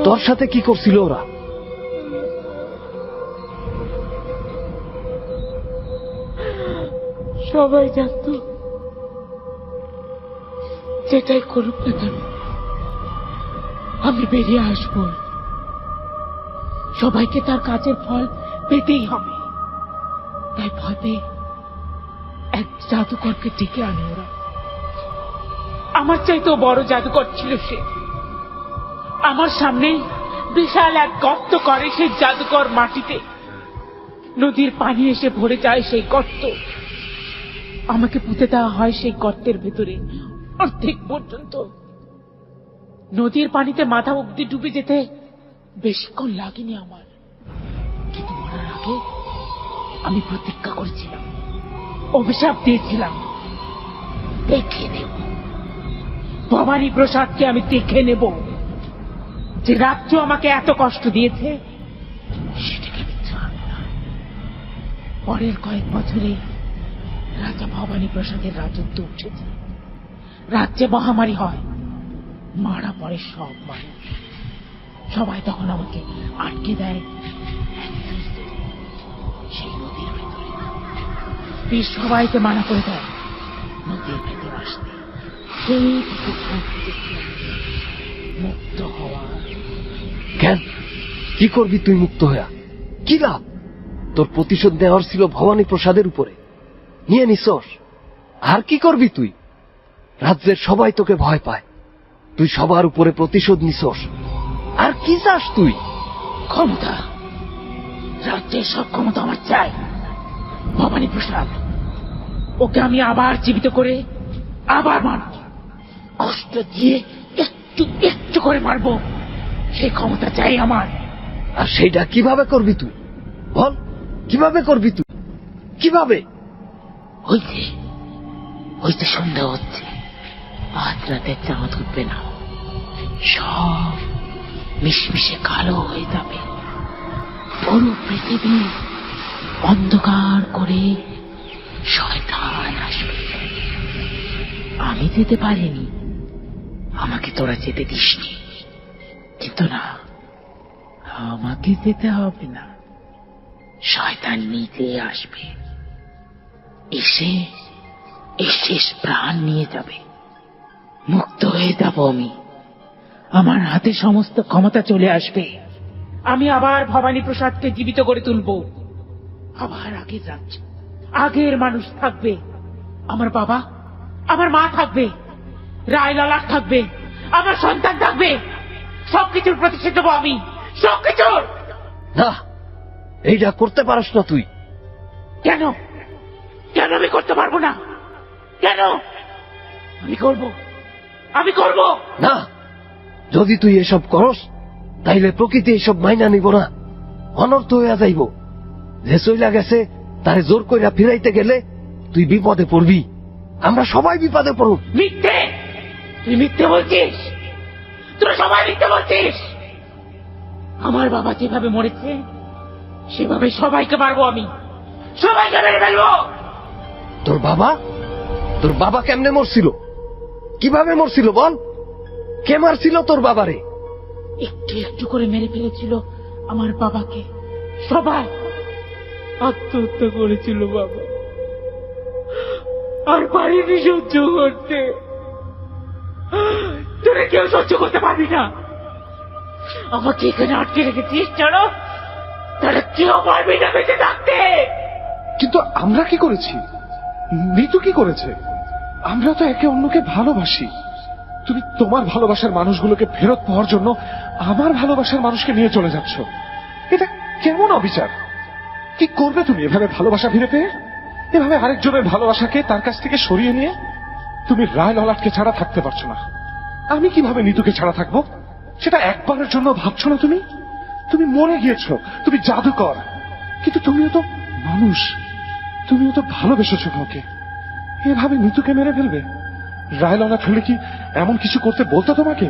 তোর সাথে কি করছিল ওরা? সবাই জানত যেটাই করুক না কেন আমি বেরিয়ে আসব। সবাইকে তার কাজের ফল পেতেই হবে, তাই ভয় পেয়ে এক জাদুকরকে ডেকে আনে ওরা। আমার চাইতেও বড় জাদুকর ছিল সে। আমার সামনে বিশাল এক গর্ত করে সেই জাদুকর মাটিতে। নদীর পানি এসে ভরে যায় সেই গর্ত। আমাকে পুঁতে দেওয়া হয় সেই গর্তের ভেতরে অর্ধেক পর্যন্ত। নদীর পানিতে মাথা অব্দি ডুবে যেতে বেশিক্ষণ লাগেনি আমার, কিন্তু মরার আগে আমি প্রতিজ্ঞা করেছিলাম, অভিশাপ দিয়েছিলাম, দেখে নেব ভবানী প্রসাদকে, আমি দেখে নেব। যে রাজ্য আমাকে এত কষ্ট দিয়েছে সেটাকে আমি ছাড়ব না। পরের কয়েক বছরে রাজা ভবানী প্রসাদের রাজত্ব উঠেছে। রাজ্যে মহামারী হয়, মারা পড়ে সব মানুষ। সবাই তখন আমাকে আটকে দেয় সেই নদীর ভেতরে। বীর সবাইকে মানা করে দেয় নদীর ভেতর আসতে। সেই মুক্ত হওয়া। কেন, কি করবি তুই মুক্ত হইয়া? কি লাভ? তোর প্রতিশোধ নেওয়ার ছিল ভবানী প্রসাদের উপরে, নিয়ে নিছস। আর কি করবি তুই? রাজ্যের সবাই তোকে ভয় পায়, তুই সবার উপরে প্রতিশোধ নিছস। আর কি চাস তুই? ক্ষমতা, রাজ্যের সব ক্ষমতা আমার চাই। ভবানী প্রসাদ, ওকে আমি আবার জীবিত করে আবার মারব, কষ্ট দিয়ে একটু একটু করে মারব। সেই ক্ষমতা চাই আমার। আর সেইটা কিভাবে করবি তুই? বল, কিভাবে করবি তুই? কিভাবে? হইতে সন্ধ্যা হচ্ছে, আজ রাতে চাঁদ উঠবে না, সব মিশমিশে কালো হয়ে যাবে। পুরো পৃথিবী অন্ধকার করে শয়তান আসবে। আমি যেতে পারিনি, আমাকে তোরা যেতে দিসনি, কিন্তু না, আমাকে যেতে হবে না। শয়তান নিজে আসবে, এসে শেষ প্রাণ নিয়ে যাবে। মুক্ত হয়ে যাব আমি, আমার হাতে সমস্ত ক্ষমতা চলে আসবে। আমি আবার ভবানী প্রসাদকে জীবিত করে তুলব। আবার আগের রাজ্য, আগের মানুষ থাকবে। আমার বাবা, আমার মা থাকবে, রায়লালাট থাকবে, আমার সন্তান থাকবে। সবকিছুর প্রতিশোধ দেবো আমি, সবকিছুর। না, এইটা করতে পারস না তুই। কেন? কেন আমি করতে পারবো না? কেন? আমি করব না। যদি তুই এসব করস তাইলে প্রকৃতি এসব মাইনা নিব না, অনর্থ হইয়া যাইব। যে চইলা গেছে তারে জোর কইরা ফিরাইতে গেলে তুই বিপদে পড়বি, আমরা সবাই বিপদে পড়ব। মিথ্যে, তুই মিথ্যে বলছিস, তোরা সবাই মিথ্যে বলছিস। আমার বাবা যেভাবে মরেছে সেভাবে সবাইকে মারবো, আমি সবাইকে মেরে ফেলবো। তোর বাবা কেমনে মরছিল, কিভাবে মরছিল বল? কে মারছিল তোর বাবারে? একটু একটু করে মেরে ফেলেছিল আমার বাবাকে, সবাই আত্মহত্যা করেছিল বাবা, আর পারিনি সহ্য করতে। তোরা কেউ সহ্য করতে পারবি না, আমাকে এখানে আটকে রেখেছিস জানো, তারা কেউ পারবি না বেঁচে থাকতে। কিন্তু আমরা কি করেছি? নিতু কি করেছে? আমরা তো একে অন্যকে ভালোবাসি। তুমি তোমার ভালোবাসার মানুষগুলোকে ফেরত পাওয়ার জন্য আমার ভালোবাসার মানুষকে নিয়ে চলে যাচ্ছ। এটা কেমন অবিচার? কি করবে তুমি এভাবে ভালোবাসা ফিরে পেয়ে? এভাবে আরেকজনের ভালোবাসাকে তার কাছ থেকে সরিয়ে নিয়ে তুমি রায় ললাটকে ছাড়া থাকতে পারছো না। আমি কিভাবে নিতুকে ছাড়া থাকবো সেটা একবারের জন্য ভাবছো না তুমি? তুমি মরে গিয়েছো, তুমি জাদুকর, কিন্তু তুমিও তো মানুষ, তুমিও তো ভালোবেসেছো কাউকে। এভাবে নিতুকে মেরে ফেলবে? রায় ললাট হলে কি এমন কিছু করতে বলতো তোমাকে?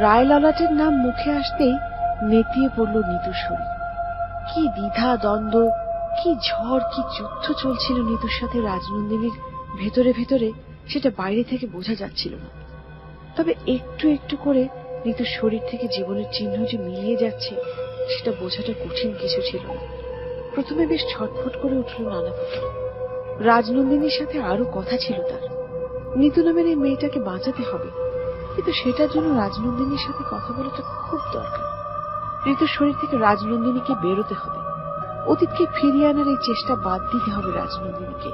রায় ললাটের নাম মুখে আসতেই নেতিয়ে পড়ল নিতুর শরীর। কি দ্বিধা দ্বন্দ্ব, কি ঝড়, কি যুদ্ধ চলছিল নিতুর সাথে রাজনন্দিনীর ভেতরে ভেতরে, সেটা বাইরে থেকে বোঝা যাচ্ছিল না। তবে একটু একটু করে নিতুর শরীর থেকে জীবনের চিহ্ন যে মিলিয়ে যাচ্ছে সেটা বোঝাটা কঠিন কিছু ছিল না। প্রথমে বেশ ছটফট করে উঠল নানাপুকি। রাজনন্দিনীর সাথে আরো কথা ছিল তার। নিতু নামের এই মেয়েটাকে বাঁচাতে হবে, কিন্তু সেটার জন্য রাজনন্দিনীর সাথে কথা বলাটা খুব দরকার। নিতুর শরীর থেকে রাজনন্দিনীকে বেরোতে হবে, অতীতকে ফিরিয়ে আনার এই চেষ্টা বাদ দিতে হবে রাজনন্দিনীকে।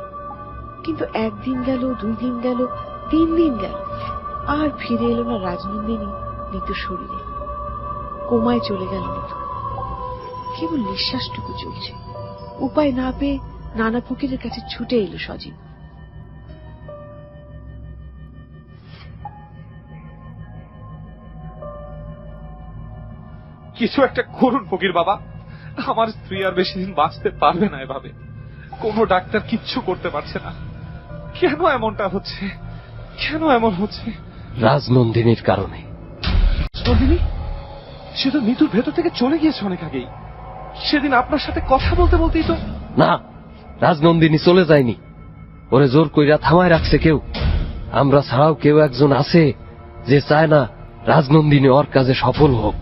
কিন্তু একদিন গেল, 2 দিন গেল, 3 দিন গেল, আর ফিরে এলো না রাজনন্দিনী নিতুর শরীরে। কোমায় চলে গেল নিতু, কেবল নিঃশ্বাসটুকু চলছে। উপায় না পেয়ে নানা ফকিরের কাছে ছুটে এলো সজীব। কিছু একটা করুন ফকির বাবা, আমার স্ত্রী আর বেশি দিন বাঁচতে পারবে না এভাবে। কোনো ডাক্তার কিচ্ছু করতে পারছে না। কেন এমনটা হচ্ছে? কেন এমন হচ্ছে? রাজনন্দিনীর কারণে। নন্দিনী, সে তো নিতুর ভেতর থেকে চলে গিয়েছে অনেক আগেই। সেদিন আপনার সাথে কথা বলতে বলতেই তো। না, রাজনন্দিনী চলে যায়নি, ওরে জোর কইরা থামায় রাখছে কেউ। আমরা ছাড়াও কেউ একজন আছে যে চায় না রাজনন্দিনী ওর কাজে সফল হোক।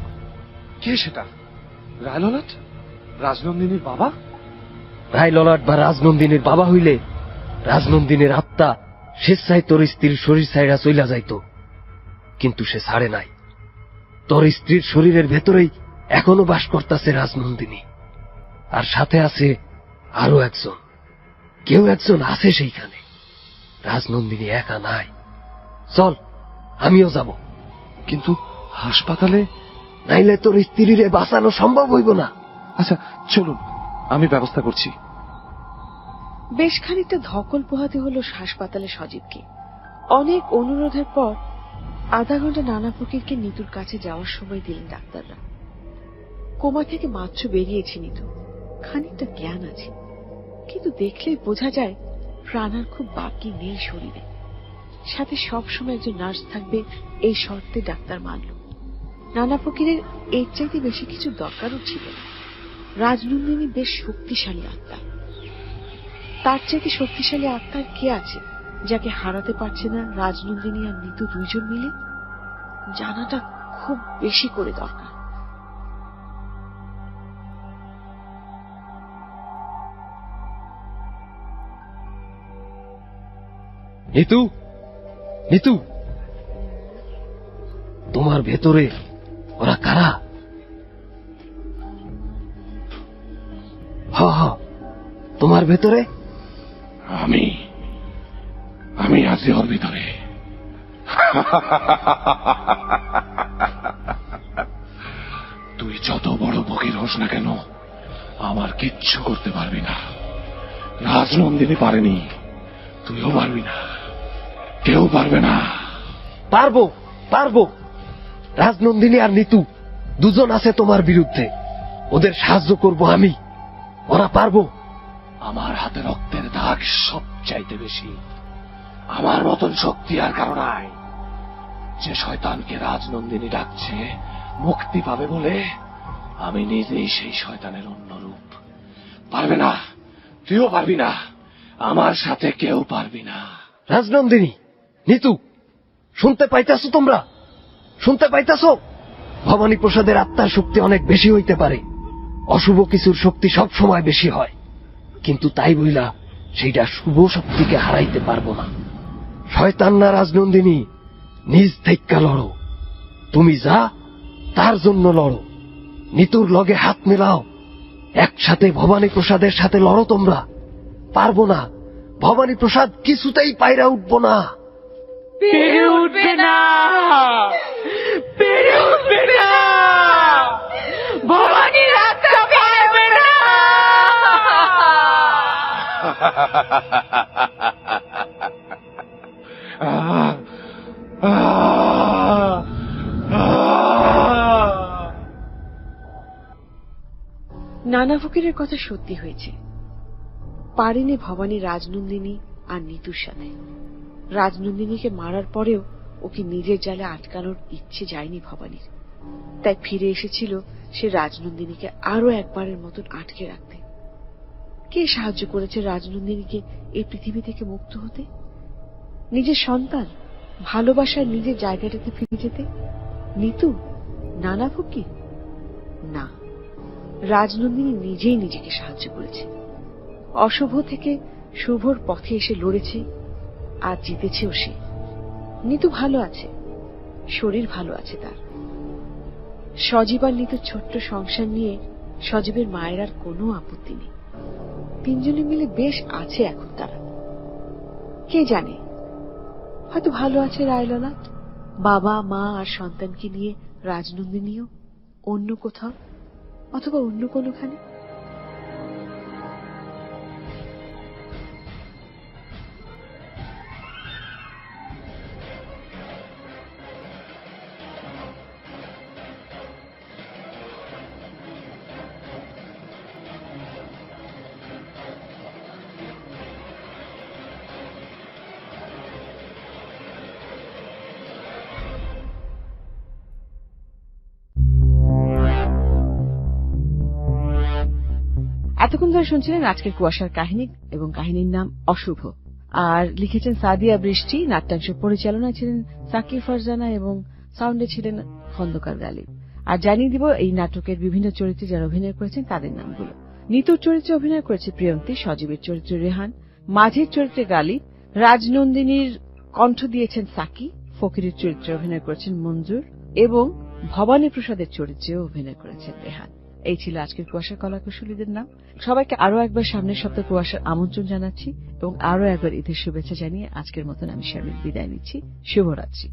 কে সেটা? রায় ললাট? রাজনন্দিনীর বাবা? রায় ললাট বা রাজনন্দিনীর বাবা হইলে রাজনন্দিনীর আত্মা স্বেচ্ছায় তোর স্ত্রীর শরীর ছাইড়া চইলা যাইত, কিন্তু সে ছাড়ে নাই। তোর স্ত্রীর শরীরের ভেতরেই এখনো বাস করতেছে রাজনন্দিনী, আর সাথে আছে আরো একজন। কেউ একজন আছে সেইখানে। রাজনন্দিনী একা নাই। চল, আমিও যাব। কিন্তু হাসপাতালে? নাইলে তোর স্ত্রীরে বাঁচানো সম্ভব হইব না। আচ্ছা চলুন, আমি ব্যবস্থা করছি। বেশ খানিকটা ধকল পোহাতে হলো হাসপাতালে সজীবকে। অনেক অনুরোধের পর আধা ঘন্টা নানা ফকিরকে নিতুর কাছে যাওয়ার সময় দিলেন ডাক্তাররা। কোমা থেকে মাত্র বেরিয়েছে নিতু, খানিকটা জ্ঞান আছে, কিন্তু দেখলেই বোঝা যায় প্রাণার খুব বাকি নেই শরীরে। সাথে সবসময় একজন নার্স থাকবে এই শর্তে ডাক্তার মানল। নানা ফকিরের এর চাইতে বেশি কিছু দরকারও ছিল না। রাজনন্দিনী বেশ শক্তিশালী আত্মা, তার চাইতে শক্তিশালী আত্মার কে আছে যাকে হারাতে পারছে না রাজনন্দিনী আর নিতু দুইজন মিলে? জানাটা খুব বেশি করে দরকার। নিতু, নিতু, তোমার ভেতরে ওরা কারা? হ হ, তোমার ভেতরে? আমি আছি ওর ভিতরে। তুই যত বড় ফকির হোস না কেন, আমার কিচ্ছু করতে পারবি না। রাজনন্দিনী পারেনি, তুইও পারবি না, কেউ পারবে না। পারবো, পারবো। রাজনন্দিনী আর নিতু দুজন আছে তোমার বিরুদ্ধে, ওদের সাহায্য করব আমি। ওরা পারবো? আমার হাতে রক্তের দাগ সবচাইতে বেশি। আমার মতন শক্তি আর কারো নাই। যে শয়তানকে রাজনন্দিনী ডাকছে মুক্তি পাবে বলে, আমি নিজেই সেই শয়তানের অন্য রূপ। পারবে না, তুইও পারবি না, আমার সাথে কেউ পারবি না। রাজনন্দিনী, নিতু, শুনতে পাইতাছো? তোমরা শুনতে পাইতাছো? ভবানী প্রসাদের আত্মার শক্তি অনেক বেশি হইতে পারে, অশুভ কিছুর শক্তি সব সময় বেশি হয়, কিন্তু তাই বইলা সেইটা শুভ শক্তিকে হারাইতে পারবো না। শয়তান না রাজনন্দিনী, নিজ থেকে লড়ো। তুমি যা তার জন্য লড়ো, নিতুর লগে হাত মেলাও, একসাথে ভবানী প্রসাদের সাথে লড়ো। তোমরা পারবো না, ভবানী প্রসাদ কিছুতেই পায়রা উঠবো না। পেরে উঠবে না, পেরে উঠবে না, ভবানীর আত্মা পারবে না। নানা ফকিরের কথা সত্যি হয়েছে। পারেনি ভবানী রাজনন্দিনী আর নিতুর সাথে। রাজনন্দিনীকে মারার পরেও ওকে নিজের জালে আটকানোর ইচ্ছে যায়নি ভবানীর, তাই ফিরে এসেছিল সে রাজনন্দিনীকে আরো একবারের মতন আটকে রাখতে। কে সাহায্য করেছে রাজনন্দিনীকে এই পৃথিবী থেকে মুক্ত হতে? নিজের সন্তান, ভালোবাসার নিজের জায়গাটাতে ফিরে যেতে? নিতু? নানা ফকির? না, রাজনন্দিনী নিজেই নিজেকে সাহায্য করেছে। অশুভ থেকে শুভর পথে এসে লড়েছে, আর জিতেছেও সে। নিতু ভালো আছে, শরীর ভালো আছে তার। সজীব আর নিতুর ছোট্ট সংসার নিয়ে সজীবের মায়ের আর কোনো আপত্তি নেই। তিনজনে মিলে বেশ আছে এখন তারা। কে জানে, হয়তো ভালো আছে রায়ললাট, বাবা মা আর সন্তানকে নিয়ে রাজনন্দিনীও অন্য কোথাও, অথবা অন্য কোনোখানে। এতক্ষণ ধরে শুনছিলেন আজকের কুয়াশার কাহিনী, এবং কাহিনীর নাম অশুভ। আর লিখেছেন সাদিয়া বৃষ্টি, নাট্যাংশ পরিচালনায় ছিলেন সাকিব ফারজানা এবং সাউন্ডে ছিলেন খন্দকার গালিব। আর জানিয়ে দিব এই নাটকের বিভিন্ন চরিত্রে যারা অভিনয় করেছেন তাদের নামগুলো। নিতুর চরিত্রে অভিনয় করেছে প্রিয়ন্তী, সজীবের চরিত্রে রেহান, মাঝির চরিত্রে গালিব, রাজনন্দিনীর কণ্ঠ দিয়েছেন সাকি, ফকিরের চরিত্রে অভিনয় করেছেন মঞ্জুর এবং ভবানী প্রসাদের চরিত্রেও অভিনয় করেছেন রেহান। এই ছিল আজকের কুয়াশার কলাকুশলীদের নাম। সবাইকে আরো একবার সামনের সপ্তাহে কুয়াশার আমন্ত্রণ জানাচ্ছি এবং আরো একবার ঈদের শুভেচ্ছা জানিয়ে আজকের মতন আমি শারমিন বিদায় নিচ্ছি। শুভরাত্রি।